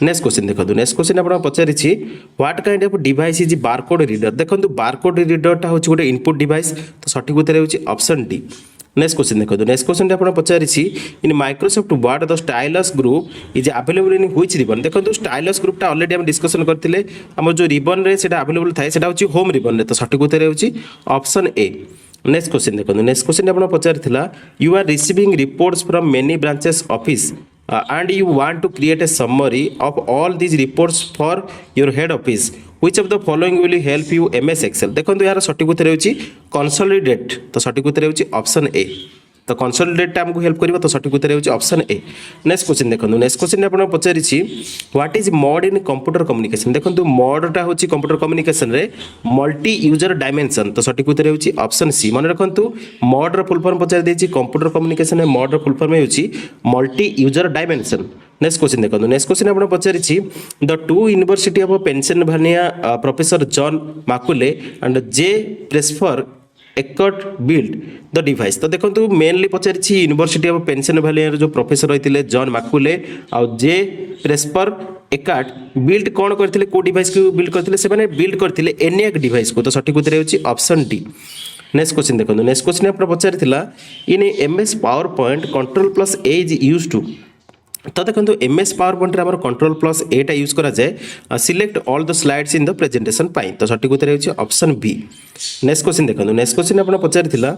नेक्स्ट क्वेश्चन देखो नेक्स्ट क्वेश्चन आप पचारि what kind of device is barcode reader देखो बारकोड रीडरटा हूँ गोटे इनपुट डिवाइस तो सठिक उत्तर होची ऑप्शन डी। नेक्स्ट क्वेश्चन देखो नेक्स्ट क्वेश्चन आप पचारि in Microsoft Word the stylus group is available in which ribbon देखो स्टाइलस ग्रुपटा ऑलरेडी हम डिस्कशन करथिले हमर जो रिबन रे सेटा अवेलेबल थाए सेटा होची होम रिबन रे तो सठिक उत्तर होची ऑप्शन ए। नेक्स्ट क्वेश्चन देखो नेक्स्ट क्वेश्चन आप पचारि you are receiving reports from many branches office and you want to create a summary of all these reports for your head office which of the following will help you MS Excel देखो यार सटीक उत्तर होची consolidate तो सटीक उत्तर होची option A तो कंसोलिडेट हमको हेल्प करिवो तो सटीक उत्तर होची ऑप्शन ए। नेक्स्ट क्वेश्चन देखो नेक्स्ट क्वेश्चन आप पचारि what is mode in computer communication देखो मोडटा होची कंप्यूटर कम्युनिकेशन रे मल्टी यूजर डायमेंशन तो सटीक उत्तर होची ऑप्शन सी। मन रखंतु मोड रो फुल फॉर्म पचारि देछि कंप्यूटर कम्युनिकेशन रे मोड रो फुल फॉर्म होची multi user dimension. Next question देखो नेक्स्ट क्वेश्चन आप पचारि the two University of Pennsylvania professor John Mauchly and जे प्रेस्फर एकट बिल्ड द डिवाइस तो देखो मेनली पचारि यूनिवर्सिटी ऑफ पेंसिल्वेनिया जो प्रोफेसर रही जॉन माकुले आउ जे प्रेस्पर एकाट बिल्ड कौन करथिले को डिवाइस को बिल्ड करथिले से माने बिल्ड करथिले एनियाक डिवाइस को तो सठिक उत्तर होची ऑप्शन डी। नेक्स्ट क्वेश्चन देखो नेक्स्ट क्वेश्चन आप पचारि in MS PowerPoint control plus A is use to तो देखो MS पावर पॉइंट आम कंट्रोल प्लस एटा यूज करा जाए select all the slides in the presentation पाई तो सठिक उत्तर होची ऑप्शन बी। नेक्स्ट क्वेश्चन देखो नेक्स्ट क्वेश्चन आप पचारि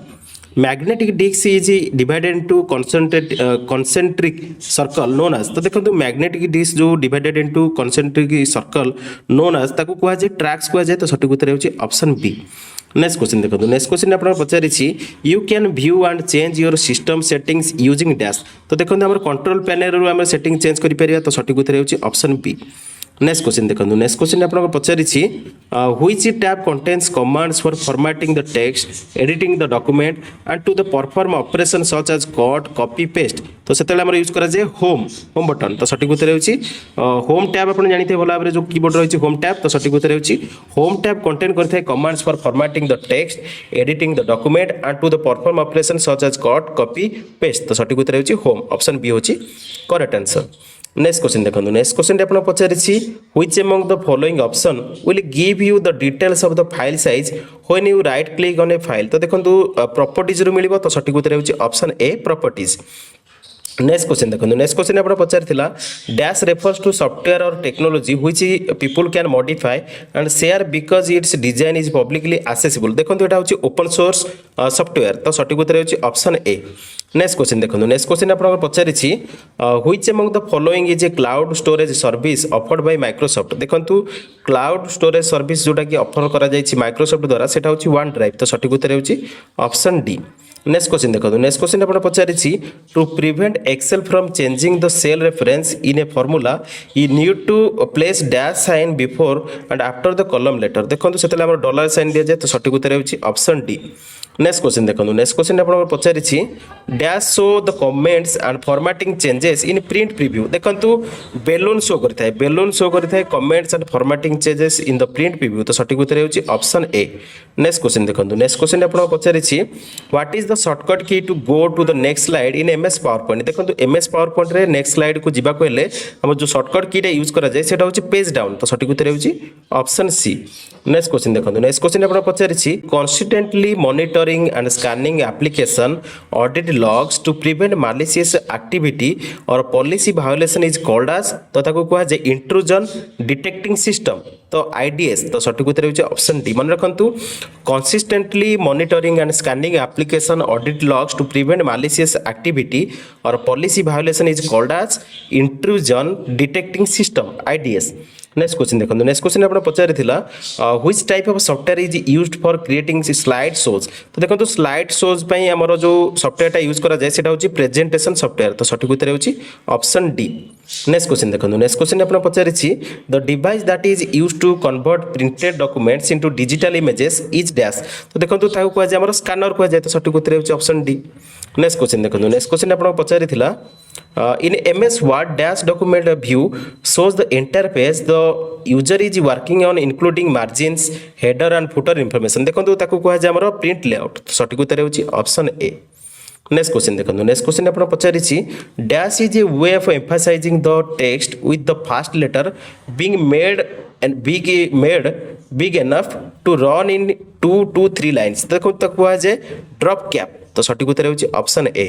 magnetic disk is divided into concentric circle known as तो देखो मैग्नेटिक डिस्क जो divided into concentric circle known as ताको कहा जाए ट्रैक्स कहा जाए तो सठिक उत्तर होची ऑप्शन बी। नेक्स्ट क्वेश्चन देखो नेक्स्ट क्वेश्चन आप पचारि you can view and change your system settings using dash तो देखो हमर कंट्रोल पैनल रो हम सेटिंग चेंज करि परिया तो सठिक उत्तर होची ऑप्शन बी। नेक्स्ट क्वेश्चन देखो नेक्स्ट क्वेश्चन आप पचारि which tab contains commands for formatting the text editing the document and to the perform operation such as cut copy paste तो सेतेले हमर यूज करा जाए होम बटन तो सठिक उत्तर होची होम टैब आपण जानिते भला भाबरे जो कीबोर्ड रहिछि होम टैब तो सठिक उत्तर होची होम टैब कंटेन करथाय commands for formatting the text editing the document and to the perform operation such as cut copy paste तो सठिक उत्तर होची होम ऑप्शन बी होची करेक्ट आंसर। नेक्स्ट क्वेश्चन देखो नेक्स्ट क्वेश्चन आप पचारि which among the following option will give you the details of the file size when you right click on a file तो देखो प्रॉपर्टीज रू मिलिबो तो सठिक उत्तर होची ऑप्शन ए प्रॉपर्टीज। नेक्स्ट क्वेश्चन देखो नेक्स्ट क्वेश्चन आप पचारि डैश रेफर्स टू सॉफ्टवेयर और technology which people can modify and share because it's design is publicly accessible देखो एटा होची ओपन सोर्स सॉफ्टवेयर तो सठिक उत्तर होची ऑप्शन ए। नेक्स्ट क्वेश्चन देखो नेक्स्ट क्वेश्चन आप पचारि which among the following is a cloud storage service offered by Microsoft देखो क्लाउड स्टोरेज सर्विस जोटा कि ऑफर करा जायछि माइक्रोसॉफ्ट द्वारा सेटा होछि वन ड्राइव तो सठिक उत्तर होछि ऑप्शन डी। नेक्स्ट क्वेश्चन देखो नेक्स्ट क्वेश्चन आप पचारि to prevent Excel from changing the cell reference in a formula you need to place dash sign before and after the column letter देखो सेतेले हमर डॉलर साइन दिया जाए तो सठिक उत्तर होछि ऑप्शन डी। नेक्स्ट क्वेश्चन देखो नेक्स्ट क्वेश्चन आप पचारि dash show the comments and formatting changes in print preview देखो बेलून शो करता है comments and formatting changes in the print preview तो सठिक उत्तर होची ऑप्शन ए। नेक्स्ट क्वेश्चन देखो नेक्स्ट क्वेश्चन आप पचारि what is the shortcut key to go to the next slide in MS PowerPoint देखो एमएस पावर पॉइंट रे next slide को जीवा को हम जो शॉर्टकट की यूज करा जाए सेटा होची पेज डाउन तो सठिक उत्तर होची ऑप्शन सी। नेक्स्ट क्वेश्चन देखो नेक्स्ट क्वेश्चन आप पचारि consistently monitoring and scanning application audit logs to prevent malicious activity और policy violation is called as तो ताको कहा जाए इंट्रूजन डिटेक्टिंग सिस्टम तो आईडीएस तो सठिक उत्तर होची ऑप्शन डी। मन रखंतु consistently monitoring and scanning application audit logs to prevent malicious activity और policy violation is called as intrusion detecting system IDS. Next question देखो नेक्स्ट क्वेश्चन आप पचारि which type of software is used for creating slide shows तो देखो slide shows पई हमर जो software use करा जाए सेटा होची प्रेजेंटेशन सॉफ्टवेयर तो सठिक उत्तर होची ऑप्शन डी। नेक्स्ट क्वेश्चन देखो नेक्स्ट क्वेश्चन आप पचारि the device that is used to convert printed documents into digital images is dash तो देखो ताको कहा जाए हमर स्कैनर कहा जाए तो सठिक उत्तर होची ऑप्शन डी। नेक्स्ट क्वेश्चन देखो नेक्स्ट क्वेश्चन आप पचारि in MS Word dash document view shows the interface the user is working on including margins header and footer information देखो ताको कहा जाए हमर प्रिंट लेआउट तो सठिक उत्तर होची ऑप्शन ए। नेक्स्ट क्वेश्चन देखो नेक्स्ट क्वेश्चन आप पचारि dash is a way of emphasising the text with the first letter being made big enough to run in 2 to 3 lines देखो ताको कहा जाए ड्रॉप कैप तो सठिक उत्तर होची ऑप्शन ए।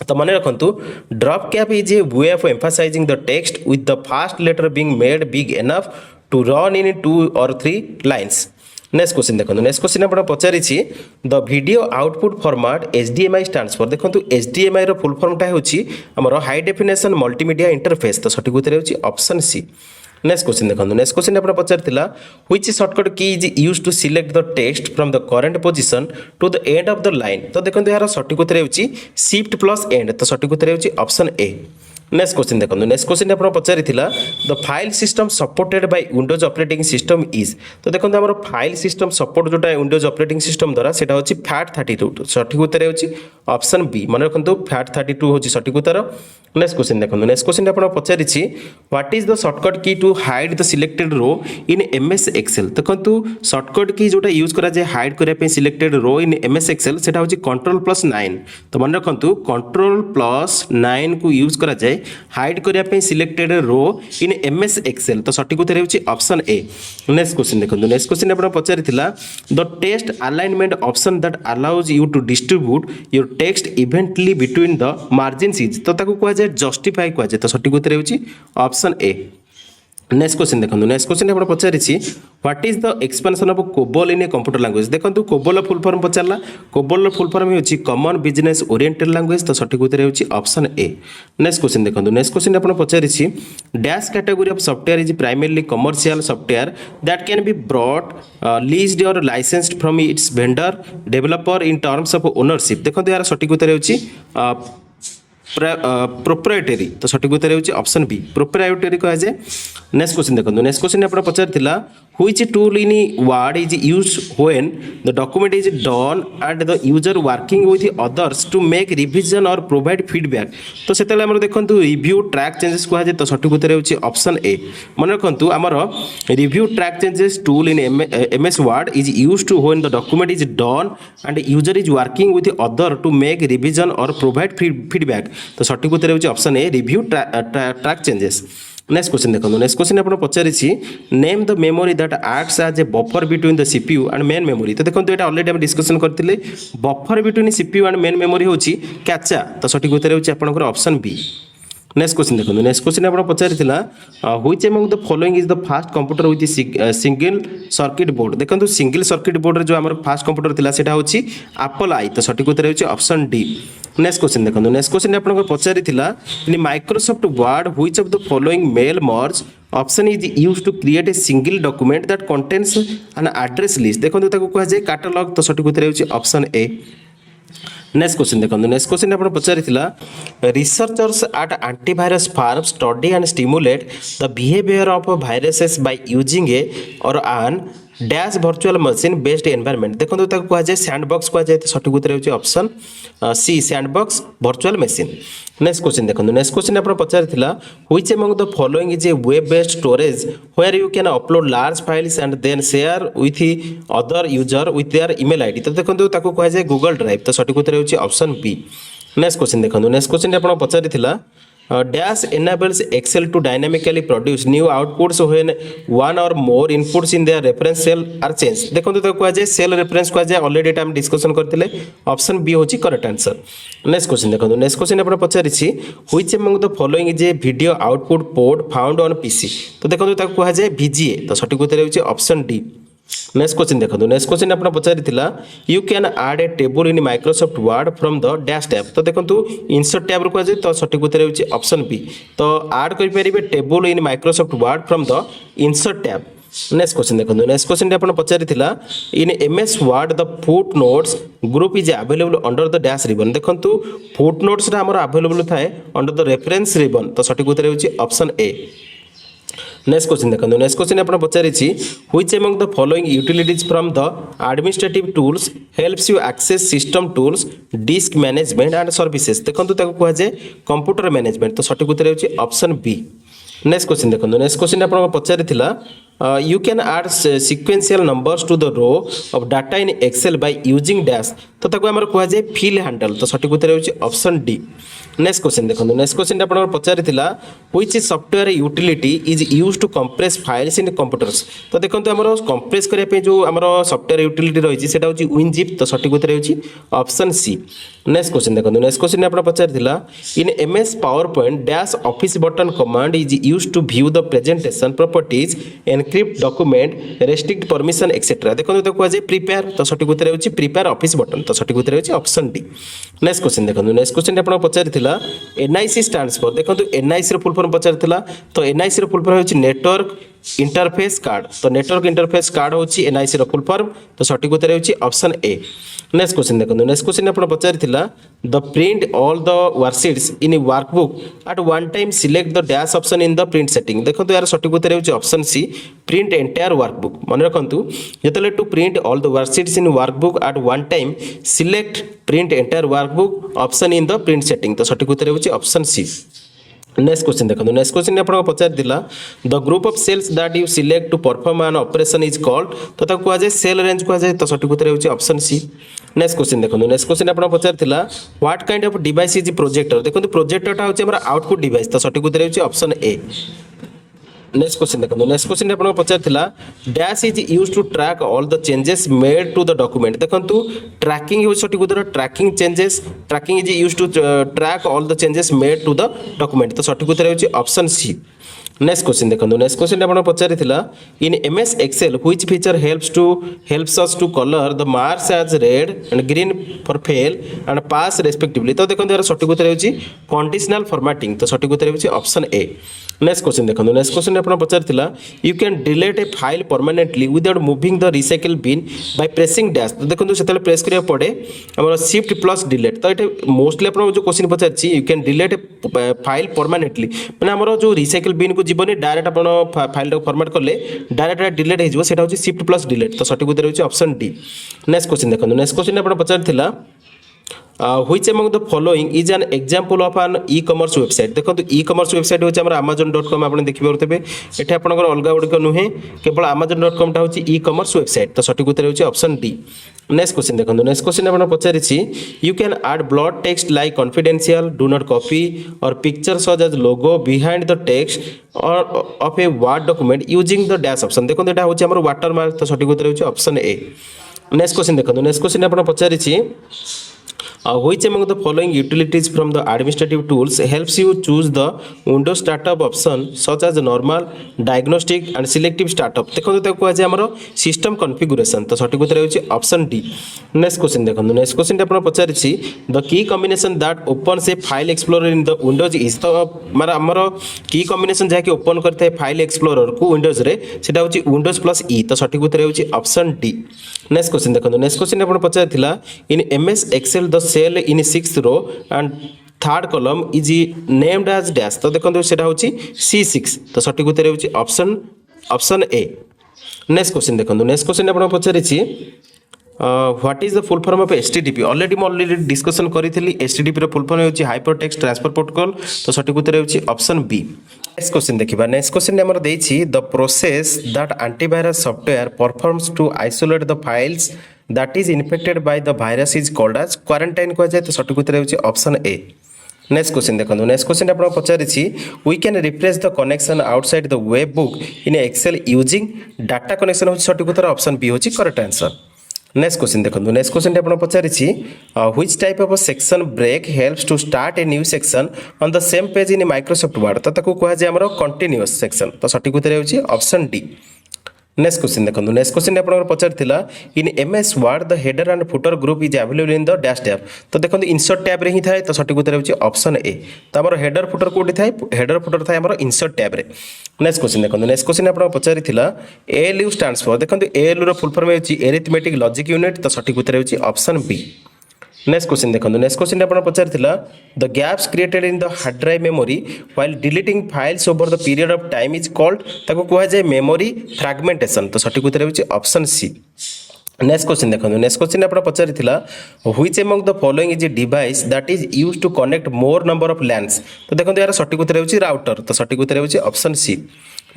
तो मन रखु drop cap is a way of emphasising the text with the first letter being made big enough to run in 2 or 3 lines. Next question देखो नेक्स्ट क्वेश्चन आप पचारि the video output format HDMI stands for देखो HDMI रो full फॉर्मटा होची हमर high definition multimedia interface तो सठिक उत्तर होची ऑप्शन सी। नेक्स्ट क्वेश्चन देखो नेक्स्ट क्वेश्चन आप पचारि which shortcut key is used to select the text from the current position to the end of the line तो देखो यार सठिक उत्तर होची शिफ्ट प्लस एंड तो सठिक उत्तर होची ऑप्शन ए। नेक्स्ट क्वेश्चन देखो नेक्स्ट क्वेश्चन आप पचारि the file system supported by Windows operating system is तो देखो हमर फाइल सिस्टम सपोर्ट जोटा विंडोज ऑपरेटिंग सिस्टम द्वारा सेटा होची FAT32 सठिक उत्तर होची ऑप्शन बी। मन रखु FAT32 होची सठिक उत्तर। नेक्स्ट क्वेश्चन देखो नेक्स्ट क्वेश्चन आप पचारि what is the shortcut key to hide the selected row in MS Excel देखो शॉर्टकट की जोटा यूज करा जाए हाइड करिया पे selected row in MS Excel सेटा होची Ctrl+9 तो मन रखु Ctrl+9 को यूज करा जाए हाइड करिया पे selected row in MS Excel तो सठिक उत्तर होची ऑप्शन ए। नेक्स्ट क्वेश्चन देखो नेक्स्ट क्वेश्चन आप पचारि the text alignment option that allows you to distribute your text evenly between the margins is तो ताको कहा जाए जस्टिफाई कहा जाए तो सठिक उत्तर होची ऑप्शन ए। नेक्स्ट क्वेश्चन देखो नेक्स्ट क्वेश्चन आप पचारि what is the expansion of COBOL in a computer language देखो कोबोल फुल फॉर्म पचारला कोबोल फुल फॉर्म होची कॉमन बिजनेस ओरिएंटेड लैंग्वेज तो सठिक उत्तर होची ऑप्शन ए। नेक्स्ट क्वेश्चन देखो नेक्स्ट क्वेश्चन आप पचारि dash category of software is primarily commercial software that can be brought leased और licensed from its vendor developer in terms of ownership देखो यार सठिक उत्तर होची प्रोप्राइटरी तो सठिक उत्तर होची ऑप्शन बी प्रोप्राइटरी कहा जाए। नेक्स्ट क्वेश्चन देखो नेक्स्ट क्वेश्चन आप पचारि which tool in Word is used when the document is done and the user working with others to make revision और प्रोवाइड फीडबैक तो सेतले हमर देखंतु रिव्यू ट्रैक चेंजेस कहा जाए तो सठिक उत्तर होची ऑप्शन ए। मन रखंतु हमर review track changes tool in MS word is used to when the document is done and user is working with other to make revision और प्रोवाइड फीडबैक तो सठिक उत्तर होची option A review track changes. Next question देखो next question आप पचारि name the memory that acts as a buffer between the CPU and main memory तो देखो ये ऑलरेडी हम डिस्कशन करते buffer between CPU and main memory होची कैचा तो सठिक उत्तर होची आपनकर ऑप्शन बी। नेक्स्ट क्वेश्चन देखो नेक्स्ट क्वेश्चन आप पचारि which among the following is the first computer with single circuit board देखो सिंगल सर्किट बोर्ड जो आम फर्स्ट कंप्यूटर थिला सेटा होची एप्पल आई तो सठिक उत्तर होची ऑप्शन डी। नेक्स्ट क्वेश्चन देखो नेक्स्ट क्वेश्चन आप पचारि in Microsoft Word which of the following mail merge option is used to create a single document that contains an address list देखो ताको कहा जाए कैटलॉग तो सठिक उत्तर होची ऑप्शन ए। नेक्स्ट क्वेश्चन देखो नेक्स्ट क्वेश्चन आप पचारि researchers at antivirus farm study and stimulate the behaviour of viruses by using a or an dash virtual machine based environment देखो कह जाए सैंडबॉक्स कह जाए तो सठिक उत्तर होची option C sandbox virtual machine. Next question देखो नेक्स्ट क्वेश्चन आप पचारि which among the following is a web based storage where you can upload large files and then share with other user with their email ID तो देखो कह जाए Google drive तो सठिक उत्तर होची ऑप्शन बी। नेक्स्ट क्वेश्चन देखो next question आप पचारि dash enables Excel to dynamically produce new outputs when one or more inputs in their reference cell are changed देखो तो कह जाए सेल रेफरेंस कह जाए ऑलरेडी टाइम डिस्कशन करते ऑप्शन बी होची करेक्ट आंसर। नेक्स्ट क्वेश्चन देखो नेक्स्ट क्वेश्चन आप पचारि which among the following is a video output port found on PC तो देखो कह जाए VGA तो सठिक उत्तर होची ऑप्शन डी। नेक्स्ट क्वेश्चन देखो नेक्स्ट क्वेश्चन आप पचारि you can add a table in Microsoft Word from the dash tab तो देखो इंसर्ट टैब कह जाए तो सठिक उत्तर होची ऑप्शन बी तो आड करेंगे table in Microsoft Word from the insert tab. Next question देखो नेक्स्ट क्वेश्चन आप पचारि in MS word the footnotes group is available under the dash ribbon देखो फुट नोट्स अवेलेबल थाए under the reference ribbon तो सठिक उत्तर होची option A. Next question देखो नेक्स्ट क्वेश्चन आप पचारि which among the following utilities from the administrative tools helps you access system tools disk management and services देखो कह जाए कंप्यूटर मैनेजमेंट तो सठिक उत्तर होची ऑप्शन बी। नेक्स्ट क्वेश्चन देखो नेक्स्ट क्वेश्चन आप पचारि you can add sequential numbers to the row of data in Excel by using dash तो ताको हमर कह जाए fill handle तो सठिक उत्तर होची ऑप्शन डी। नेक्स्ट क्वेश्चन देखो नेक्स्ट क्वेश्चन आप पचारि which software utility is used to compress files in computers तो देखो हमर कंप्रेस करिया पे जो हमर सॉफ्टवेयर यूटिलिटी रही सेटा होची WinZip तो सठिक उत्तर होची ऑप्शन सी। नेक्स्ट क्वेश्चन देखो नेक्स्ट क्वेश्चन आप पचारि in MS PowerPoint dash office button command is used to view the presentation properties encrypt document restrict permission etcetera देखो तो कह जाए प्रिपेयर तो सठिक उत्तर होची प्रिपेयर ऑफिस बटन तो सठिक उत्तर होची ऑप्शन डी। नेक्स्ट क्वेश्चन देखो नेक्स्ट क्वेश्चन आप पचारि NIC स्टैंड्स फॉर देखो NIC रो फुल फॉर्म पचारि तो NIC रो फुल फॉर्म होची नेटवर्क इंटरफेस कार्ड तो नेटवर्क इंटरफेस कार्ड होची NIC रो फुल फॉर्म तो सठिक उत्तर होची ऑप्शन ए। नेक्स्ट क्वेश्चन देखो नेक्स्ट क्वेश्चन आप पचारि the print all the worksheets in workbook at one time select the dash option in the print setting देखो यार सठिक उत्तर होची option C print entire workbook मन रखु जो to print all the worksheets in workbook at one time select print entire workbook option in the print setting तो सठिक उत्तर होची ऑप्शन सी। नेक्स्ट क्वेश्चन देखो नेक्स्ट क्वेश्चन आप पचारि the group of cells that you select to perform an operation is called तो कह जाए सेल रेंज कह जाए तो सठिक उत्तर होची ऑप्शन सी। नेक्स्ट क्वेश्चन देखो नेक्स्ट क्वेश्चन आप पचारि what kind of device is projector देखो प्रोजेक्टर होची हमर आउटपुट डिवाइस तो सठिक उत्तर होची ऑप्शन ए। नेक्स्ट क्वेश्चन देखो नेक्स्ट क्वेश्चन आप पचारि dash is use to track all the changes made to the document देखो ट्रैकिंग हो सठिक उत्तर tracking changes tracking is use to track all the changes made to the document तो सठिक उत्तर होची ऑप्शन सी। नेक्स्ट क्वेश्चन देखो next question आप पचारि in MS Excel which feature helps us to colour the marks as red and green for fail and pass respectively तो देखो यार सठिक उत्तर होची कंडीशनल फॉर्मेटिंग तो सठिक उत्तर होची ऑप्शन ए। नेक्स्ट क्वेश्चन देखो नेक्स्ट क्वेश्चन आप पचारि you can delete a file permanently without moving the recycle bin by pressing dash तो देखो से प्रेस करिया पड़े हमर शिफ्ट प्लस डिलीट तो ये मोस्टली आप जो क्वेश्चन पचारि you can delete a file permanently मैंने हमर जो रिसाइकल बिन को जीवनी डायरेक्ट आप फाइल फॉर्मेट कले डायरेक्ट डिलीट हो सेटा होची शिफ्ट प्लस डिलीट तो सठिक उत्तर होची ऑप्शन डी। नेक्स्ट क्वेश्चन देखो नेक्स्ट क्वेश्चन आप पचारि which among the following is an example of an e-commerce website देखो e-commerce website होची हमर amazon.com आपण देखि परतबे एठे आपनकर अलगा गुड नुहे केवल amazon.com टा होची e-commerce website तो सठिक उत्तर होची ऑप्शन डी। नेक्स्ट क्वेश्चन देखो नेक्स्ट क्वेश्चन आपण पचारि you can add blot text like confidential do not copy or picture such as logo behind the text or of a word document using the dash option देखो एटा होची हमर watermark तो सठिक उत्तर होची ऑप्शन ए। नेक्स्ट क्वेश्चन देखो next question आपण पचारि which among the following utilities from the administrative tools helps you choose the Windows startup option such as normal, diagnostic and selective startup देखो तो कह जाए हमरो सिस्टम कॉन्फ़िगरेशन तो सठिक उत्तर होची ऑप्शन डी। नेक्स्ट क्वेश्चन देखो नेक्स्ट क्वेश्चन आपण पचारि the key combination that opens a file explorer in the Windows is तो मार हमरो की कॉम्बिनेशन जाके ओपन करते है फाइल एक्सप्लोरर को विंडोज रे सेटा होची विंडोज प्लस ई तो सठिक उत्तर होची ऑप्शन डी। नेक्स्ट क्वेश्चन देखो नेक्स्ट क्वेश्चन आपण पचारि in MS Excel the cell in 6th row and third column is named as dash तो देखो सेटा होची C6 तो सठिक उत्तर होची ऑप्शन ए। नेक्स्ट क्वेश्चन देखो नेक्स्ट क्वेश्चन आपको पचारि what is the full form of HTTP already discussion करी एचटीटीपी रो फुल फॉर्म होची हाइपर टेक्स्ट ट्रांसफर प्रोटोकॉल तो सठिक उत्तर होची ऑप्शन बी। नेक्स्ट क्वेश्चन देखिबा नेक्स्ट क्वेश्चन हमर देछि the process that antivirus software performs to isolate the files that is infected by the virus is called as quarantine को जाय तो सठिक उत्तर होची ऑप्शन ए। नेक्स्ट क्वेश्चन देखो नेक्स्ट क्वेश्चन आपको पचारि we can replace the connection outside the web book in Excel using data connection होची सठिक उत्तर ऑप्शन बी होची करेक्ट आंसर। नेक्स्ट क्वेश्चन देखो नेक्स्ट क्वेश्चन आपको पचारि which type of section break helps to start a new section on the same page in Microsoft Word तो ताको कह जाय हमरो कंटीन्यूअस सेक्शन तो सठिक उत्तर होची ऑप्शन डी। नेक्स्ट क्वेश्चन देखो नेक्स्ट क्वेश्चन आपको पचारि in MS Word the header and footer group is available in the dash tab तो देखो इंसर्ट टैब रे ही थाए तो सठिक उत्तर होची ऑप्शन ए। तो हमर हेडर फुटर कोठी थाए हेडर फुटर थाए हमर इंसर्ट टैब रे। नेक्स्ट क्वेश्चन देखो नेक्स्ट क्वेश्चन आपको पचारि एएलयू स्टैंड्स फॉर देखो एएलयू रो फुल फॉर्म होची एरिथमेटिक लॉजिक यूनिट तो सठिक उत्तर होची ऑप्शन बी। नेक्स्ट क्वेश्चन देखो नेक्स्ट क्वेश्चन आपको पचारि the gaps created in the hard drive memory while deleting files over the period of time is called ताको कह जाय मेमोरी फ्रैगमेंटेशन तो सठिक उत्तर होची ऑप्शन सी। नेक्स्ट क्वेश्चन देखो नेक्स्ट क्वेश्चन आपको पचारि which among the following is a device that is used to connect more number of LANs तो देखो यार सठिक उत्तर होची राउटर तो सठिक उत्तर होची ऑप्शन सी।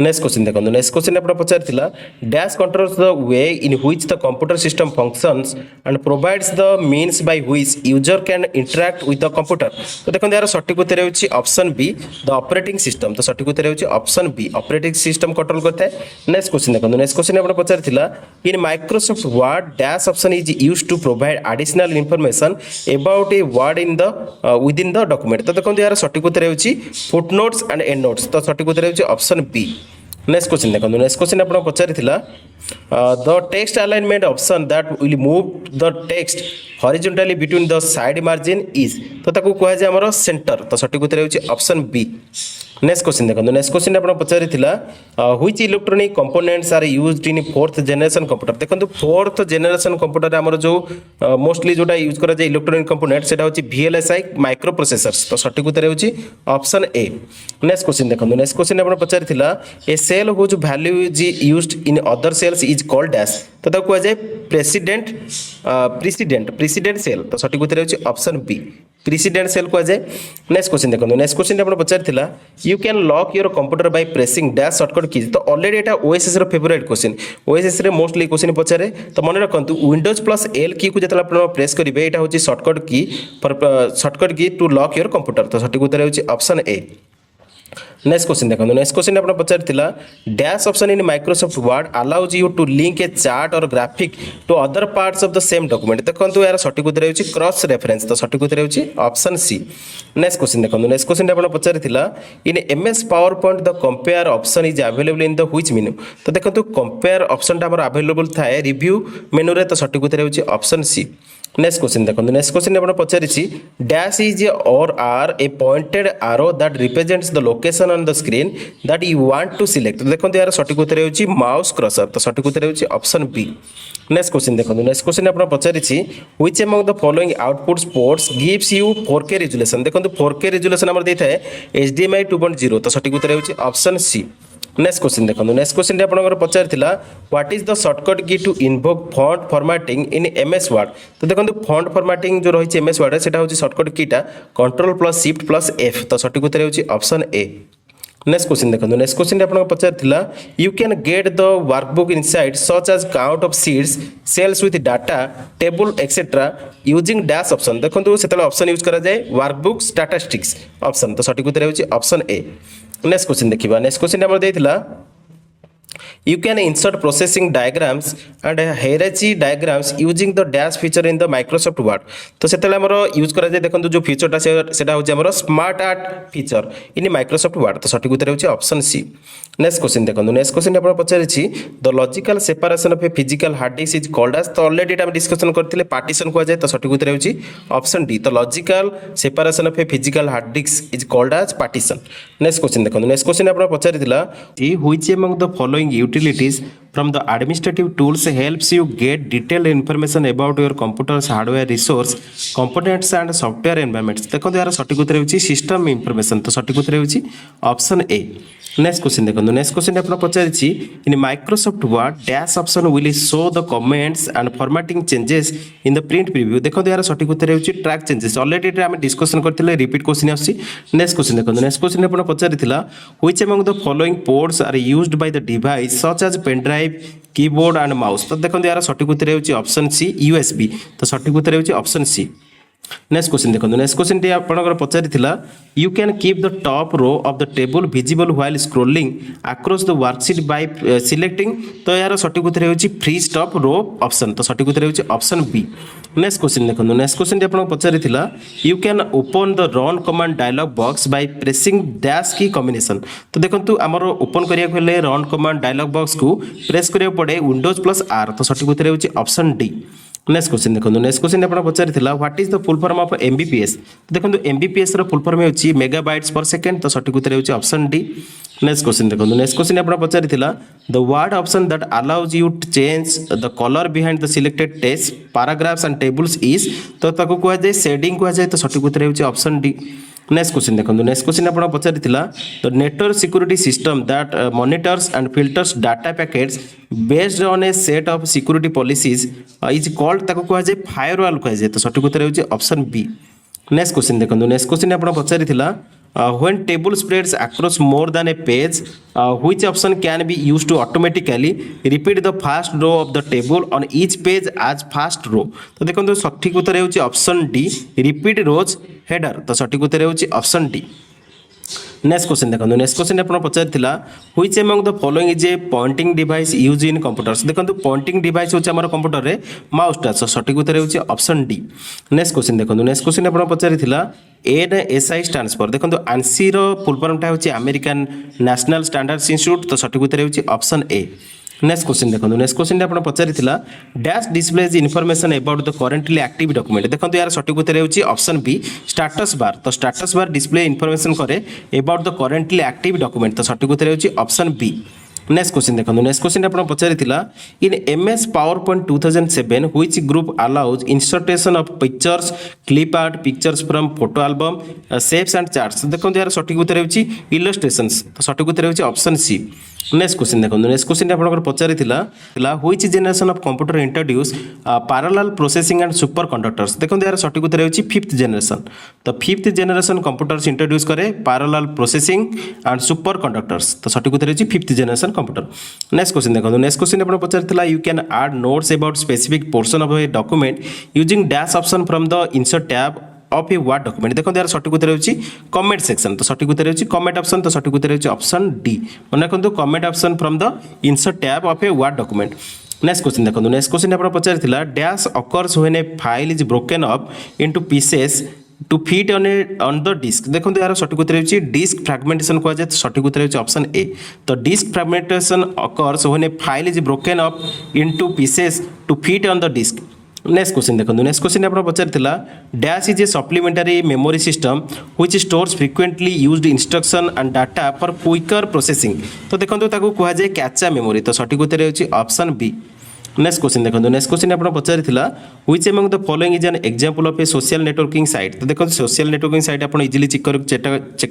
नेक्स्ट क्वेश्चन देखो नेक्स्ट क्वेश्चन आपको पचारि dash controls the way in which the computer system functions and provides the means by which user can interact with the computer तो देखो यार सठिक उत्तर होची option B the operating system तो सठिक उत्तर होची option B operating system control करता है। नेक्स्ट क्वेश्चन देखो नेक्स्ट क्वेश्चन आपको पचारि in Microsoft Word dash option is used to provide additional information about a word in the within the document तो देखो यार सठिक उत्तर होची फुटनोट्स एंड एंडनोट्स तो सठिक उत्तर होची ऑप्शन बी। नेक्स्ट क्वेश्चन देखो नेक्स्ट क्वेश्चन आपको पचारि the text alignment option that will move the text horizontally between the side margin is तो ताको कह जाय हमर सेंटर तो सठिक उत्तर होची ऑप्शन बी। नेक्स्ट क्वेश्चन देखो नेक्स्ट क्वेश्चन आपको पचारि which electronic components are used in fourth generation computer देखो फोर्थ जनरेशन कंप्यूटर हमर जो मोस्टली जोटा यूज करा जाय इलेक्ट्रॉनिक कंपोनेंट सेटा होची VLSI माइक्रो प्रोसेसर्स तो सठिक उत्तर होची ऑप्शन ए। नेक्स्ट क्वेश्चन देखो नेक्स्ट क्वेश्चन आपको पचारि a cell whose value is used in other cells is called dash तो ताको कह जाय प्रेसिडेंट सेल तो सठिक उत्तर होची ऑप्शन बी प्रेसिडेंट सेल कह जाय। नेक्स्ट क्वेश्चन देखो नेक्स्ट क्वेश्चन आपको पचारि you can lock your computer by pressing dash shortcut keys तो ऑलरेडी एटा ओएसएस रो फेवरेट क्वेश्चन ओएसएस रे मोस्टली क्वेश्चन पचारे तो मन रखंतु विंडोज प्लस एल की को जतला आपण प्रेस करिवे एटा होची shortcut key to lock your computer तो सठिक उत्तर होची ऑप्शन ए। नेक्स्ट क्वेश्चन देखो नेक्स्ट क्वेश्चन आपको पचारि dash option in Microsoft Word allows you to link a chart or graphic to other parts of the same document देखो यार सठिक उत्तर होची क्रॉस रेफरेंस तो सठिक उत्तर होची ऑप्शन सी। नेक्स्ट क्वेश्चन देखो नेक्स्ट क्वेश्चन आपको पचारि in MS PowerPoint the compare option is available in the which menu तो देखो कंपेयर ऑप्शन हमर अवेलेबल थाए रिव्यू मेनू रे तो सठिक उत्तर होची ऑप्शन सी। नेक्स्ट क्वेश्चन देखो नेक्स्ट क्वेश्चन आपको पचारि डैश इज और are a pointed arrow that represents the location on the screen that you want to select देखो यार सठिक उत्तर होची माउस क्रसर तो सठिक उत्तर होची ऑप्शन बी। नेक्स्ट क्वेश्चन देखो नेक्स्ट क्वेश्चन आपको पचारि which among the following output ports gives you 4K resolution देखो 4K रिजोल्यूशन हमर देथाय HDMI 2.0 तो सठिक उत्तर होची ऑप्शन सी। नेक्स्ट क्वेश्चन देखो नेक्स्ट क्वेश्चन आपको पचारि what is the shortcut key to invoke font formatting in MS Word तो देखो फॉन्ट फॉर्मेटिंग जो रही एमएस वर्ड सेटा होची शॉर्टकट कीटा control plus shift plus F तो सठिक उत्तर होची ऑप्शन ए। नेक्स्ट क्वेश्चन देखो नेक्स्ट क्वेश्चन आपको पचारि you can get the workbook inside such as count of sheets cells with data table etcetera using dash option देखो सेतले ऑप्शन यूज करा जाय वर्कबुक स्टैटिस्टिक्स ऑप्शन तो सठिक उत्तर होची ऑप्शन ए। नेक्स्ट क्वेश्चन देखिबा नेक्स्ट क्वेश्चन हमर देथिला you can insert processing diagrams and hierarchy diagrams using the dash feature in the Microsoft Word तो सेतले हमर यूज करा जाय देखंतु जो फीचरटा सेटा होची हमर smart art feature in Microsoft Word तो सठिक उत्तर होची ऑप्शन सी। नेक्स्ट क्वेश्चन देखंतु नेक्स्ट क्वेश्चन आपन पचारिछि the logical separation of a physical hard disk is called as तो ऑलरेडी हम डिस्कशन करथिले पार्टीशन को जाय तो सठिक उत्तर होची ऑप्शन डी तो logical separation of a physical hard disk is called as partition. Next question देखंतु नेक्स्ट क्वेश्चन आपन पचारिथिला which among the following following utilities from the administrative tools helps you get detailed information about your computer's hardware resource components and software environments देखो यार सटीक उत्तर होची system information तो सटीक उत्तर होची ऑप्शन ए नेक्स्ट क्वेश्चन देखो नेक्स्ट क्वेश्चन आपन पचारिछि in Microsoft Word dash option will show the comments and formatting changes in the print preview देखो यार सटीक उत्तर होची ट्रैक चेंजेस ऑलरेडी हम डिस्कशन करथिले रिपीट क्वेश्चन आछि नेक्स्ट क्वेश्चन देखो नेक्स्ट क्वेश्चन आपन पचारिथिला which among the following ports are used by the device such as pen drive keyboard and mouse तो देखो यार सटीक उत्तर होची ऑप्शन सी यूएसबी तो सटीक उत्तर होची ऑप्शन सी नेक्स्ट क्वेश्चन देखो नेक्स्ट क्वेश्चन टी आपनकर पचारिथिला you can keep the top row of the table visible while scrolling across the worksheet by selecting तो यार सटीक उत्तर होची फ्री स्टॉप रो ऑप्शन तो सटीक उत्तर होची ऑप्शन बी नेक्स्ट क्वेश्चन देखो नेक्स्ट क्वेश्चन टी आपन पचारिथिला you can open the run command dialog box by pressing dash key combination तो देखंतु हमर ओपन करिया हेले रन कमांड डायलॉग बॉक्स को प्रेस करिया पड़े विंडोज प्लस आर तो सटीक उत्तर होची ऑप्शन डी नेक्स्ट क्वेश्चन देखो नेक्स्ट क्वेश्चन आपन पचारिथिला what is the full form of MBPS देखो एमबीपीएस रो फुल फॉर्म होची मेगाबाइट्स पर सेकंड तो सटीक उत्तर होची ऑप्शन डी नेक्स्ट क्वेश्चन देखो नेक्स्ट क्वेश्चन आपन पचारिथिला the word option that allows you to change the colour behind the selected text paragraphs and tables is तो ताको कुआ जाय शेडिंग कुआ जाय तो सटीक उत्तर होची ऑप्शन डी नेक्स्ट क्वेश्चन देखो नेक्स्ट क्वेश्चन आपन पचारिथिला the network security system that monitors and filters data packets based on a set of security policies is called ताको कुआ जाय फायरवॉल कुआ जाय तो सटीक उत्तर होची ऑप्शन बी नेक्स्ट क्वेश्चन देखो नेक्स्ट क्वेश्चन आपन पचारिथिला when table spreads across more than a page which option can be used to automatically repeat the first row of the table on each page as first row तो देखो सठिक उत्तर होची option D repeat rows header तो सठिक उत्तर होची option D next question देखो नेक्स्ट क्वेश्चन आपन पचारिथिला which among the following is a pointing device use in computers देखो पॉइंटिंग डिवाइस होची हमर कंप्यूटर रे माउस टा सठिक उत्तर होची ऑप्शन डी नेक्स्ट क्वेश्चन देखो नेक्स्ट क्वेश्चन आपन पचारिथिला एनएसआई स्टैंड्स फॉर देखो आंसी रो फुल फॉर्म टा होची अमेरिकन नेशनल स्टैंडर्ड्स इंस्टीट्यूट तो सठिक उत्तर होची ऑप्शन ए नेक्स्ट क्वेश्चन देखो नेक्स्ट क्वेश्चन आपन पचारिथिला dash displays information about the currently active document देखो यार सठिक उत्तर होची ऑप्शन बी स्टेटस बार तो स्टेटस बार डिस्प्ले इन्फॉर्मेशन करे about the currently active document तो सठिक उत्तर होची ऑप्शन बी नेक्स्ट क्वेश्चन देखो नेक्स्ट क्वेश्चन आपन पचारिथिला in MS PowerPoint 2007 which group allows insertion of pictures clip art pictures from photo album shapes and charts देखो यार सठिक उत्तर होची इलस्ट्रेशंस तो सठिक उत्तर होची ऑप्शन सी नेक्स्ट क्वेश्चन देखो नेक्स्ट क्वेश्चन आपन पचारिथिला which generation of computer introduce parallel processing and super conductors देखो यार सठिक उत्तर होची फिफ्थ जनरेशन तो फिफ्थ जनरेशन कंप्यूटर्स इंट्रोड्यूस करे parallel processing and super conductors तो सठिक उत्तर होची fifth generation computer next question देखो नेक्स्ट क्वेश्चन आपन पचारिथिला you can add notes about specific portion of a document using dash option from the insert tab of a word document देखो यार सठिक उत्तर होची कमेंट सेक्शन तो सठिक उत्तर होची कमेंट ऑप्शन तो सठिक उत्तर होची ऑप्शन डी मन रखंतु comment option from the insert tab of a word document next question देखो नेक्स्ट क्वेश्चन आपन पचारिथिला dash occurs when a file is broken up into pieces to fit on the disk देखो यार सठिक उत्तर होची डिस्क फ्रैगमेंटेशन को जाय सठिक उत्तर होची ऑप्शन ए तो disk fragmentation occurs when a file is broken up into pieces to fit on the disk next question देखो नेक्स्ट क्वेश्चन आपन पचारिथिला dash is a supplementary memory system which stores frequently used instruction and data for quicker processing तो देखो ताको कुआ जाय कैचा memory तो सठिक उत्तर होची ऑप्शन बी नेक्स्ट क्वेश्चन देखो नेक्स्ट क्वेश्चन आपन पचारिथिला which among the following is an example of a social networking site तो देखो सोशल नेटवर्किंग साइट आपन इजीली चेक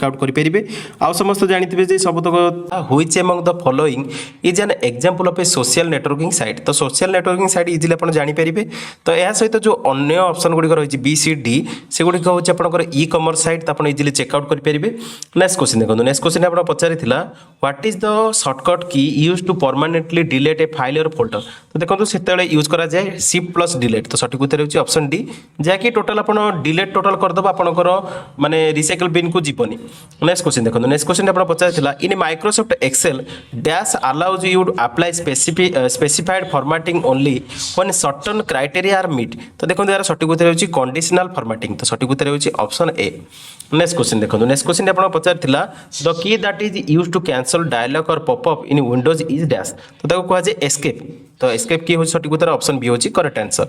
आउट करि परिबे आ समस्त जानिथिबे जे सब तक which among the following is an example of a social networking site तो सोशल नेटवर्किंग साइट इजीली आपन जानि परिबे तो या सहित जो अन्य ऑप्शन गुडी रहिछि बी सी डी से गुडी होछि आपनकर ई कॉमर्स साइट तो आपन इजीली चेक आउट करि परिबे नेक्स्ट क्वेश्चन देखो नेक्स्ट क्वेश्चन आपन पचारिथिला what is the shortcut key used to permanently delete a file or folder तो देखो सेतेले यूज करा जाए शिफ्ट प्लस डिलीट तो सठिक उत्तर होची ऑप्शन डी जाकी टोटल आपण डिलीट टोटल कर दबा आपनकर माने रिसाइकल बिन को जीवनी नेक्स्ट क्वेश्चन देखो नेक्स्ट क्वेश्चन आपण पचारथिला in Microsoft Excel dash allows you to apply specified formatting only when certain criteria are meet तो देखो यार सठिक उत्तर होची कंडीशनल फॉर्मेटिंग तो सठिक उत्तर होची ऑप्शन ए नेक्स्ट क्वेश्चन देखो नेक्स्ट क्वेश्चन आपण पचारथिला the key that is used to cancel dialog or popup in Windows is dash तो ताको कहा जे एस्केप तो एस्केप की होची सठिक उत्तर ऑप्शन बी होची करेक्ट आंसर।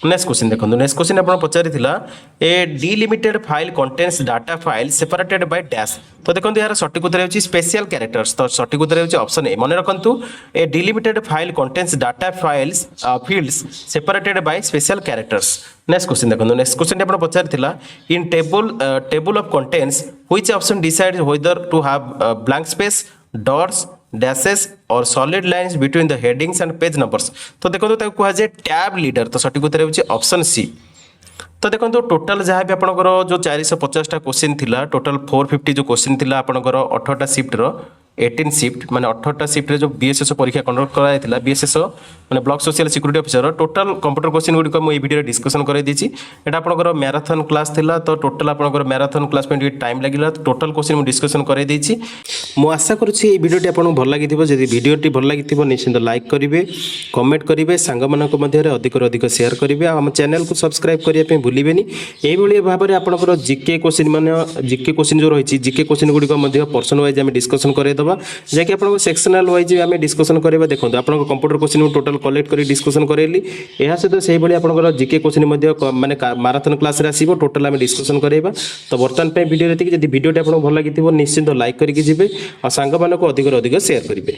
नेक्स्ट क्वेश्चन देखंतु नेक्स्ट क्वेश्चन आपण पचारिथिला a delimited file contains data file separated by dash. तो देखंतु यार सठिक उत्तर होची स्पेशल कैरेक्टर्स। तो सठिक उत्तर होची ऑप्शन ए। मन रखंतु a delimited file contains data files fields separated by special characters. Next question देखंतु नेक्स्ट क्वेश्चन आपण पचारिथिला in table of contents which option decides whether to have blank space dots dashes or solid lines between the headings and page numbers. तो देखो ताको कहा जाए tab leader. तो सठिक उत्तर होची ऑप्शन सी। तो देखो टोटाल जहाँ भी आपंकर जो 450 क्वेश्चन थिला टोटाल 450 जो क्वेश्चन थिला आपंकर 18टा शिफ्ट रो 18 शिफ्ट माने 18टा शिफ्ट रे जो बीएसएस परीक्षा कंडक्ट करा जायतिला बीएसएस माने block social security officer total computer question गुडी को मु ए वीडियो डिस्कशन करे दिछि। एटा आपनकर मैराथन क्लास थिला। तो टोटाल आपनकर मैराथन क्लास पे टाइम लागिला। टोटाल क्वेश्चन मु डिस्कशन करे दिछि। मु आशा करूछि ए वीडियोटी आपन भल लागिथिबो। जदि वीडियोटी भल लागिथिबो निश्चित लाइक करिवे कमेंट करिवे सांग मानक मध्य रे अधिक शेयर करिवे। हम चैनल को सब्सक्राइब करिया पे भूलिबेनी। एई भली भाबरे आपनकर जीके क्वेश्चन माने जीके क्वेश्चन जो रहिछि जीके क्वेश्चन गुडी को मध्य पर्सन वाइज हम डिस्कशन करे दबा जैकि आपन सेक्शनल वाइज आम डिस्कशन करवा। देखो आपन कंप्यूटर क्वेश्चन टोटल कलेक्ट कर डिस्कशन करेली। यह सहित से भाई आपन जीके क्वेश्चन माने मैराथन क्लास आसो टोटल आम डिस्कशन करवा। तो बर्तमान पे वीडियो जब वीडियोटी आपको भल लगी निश्चिंत लाइक करके जी और सांग मानक अधिक शेयर करेंगे।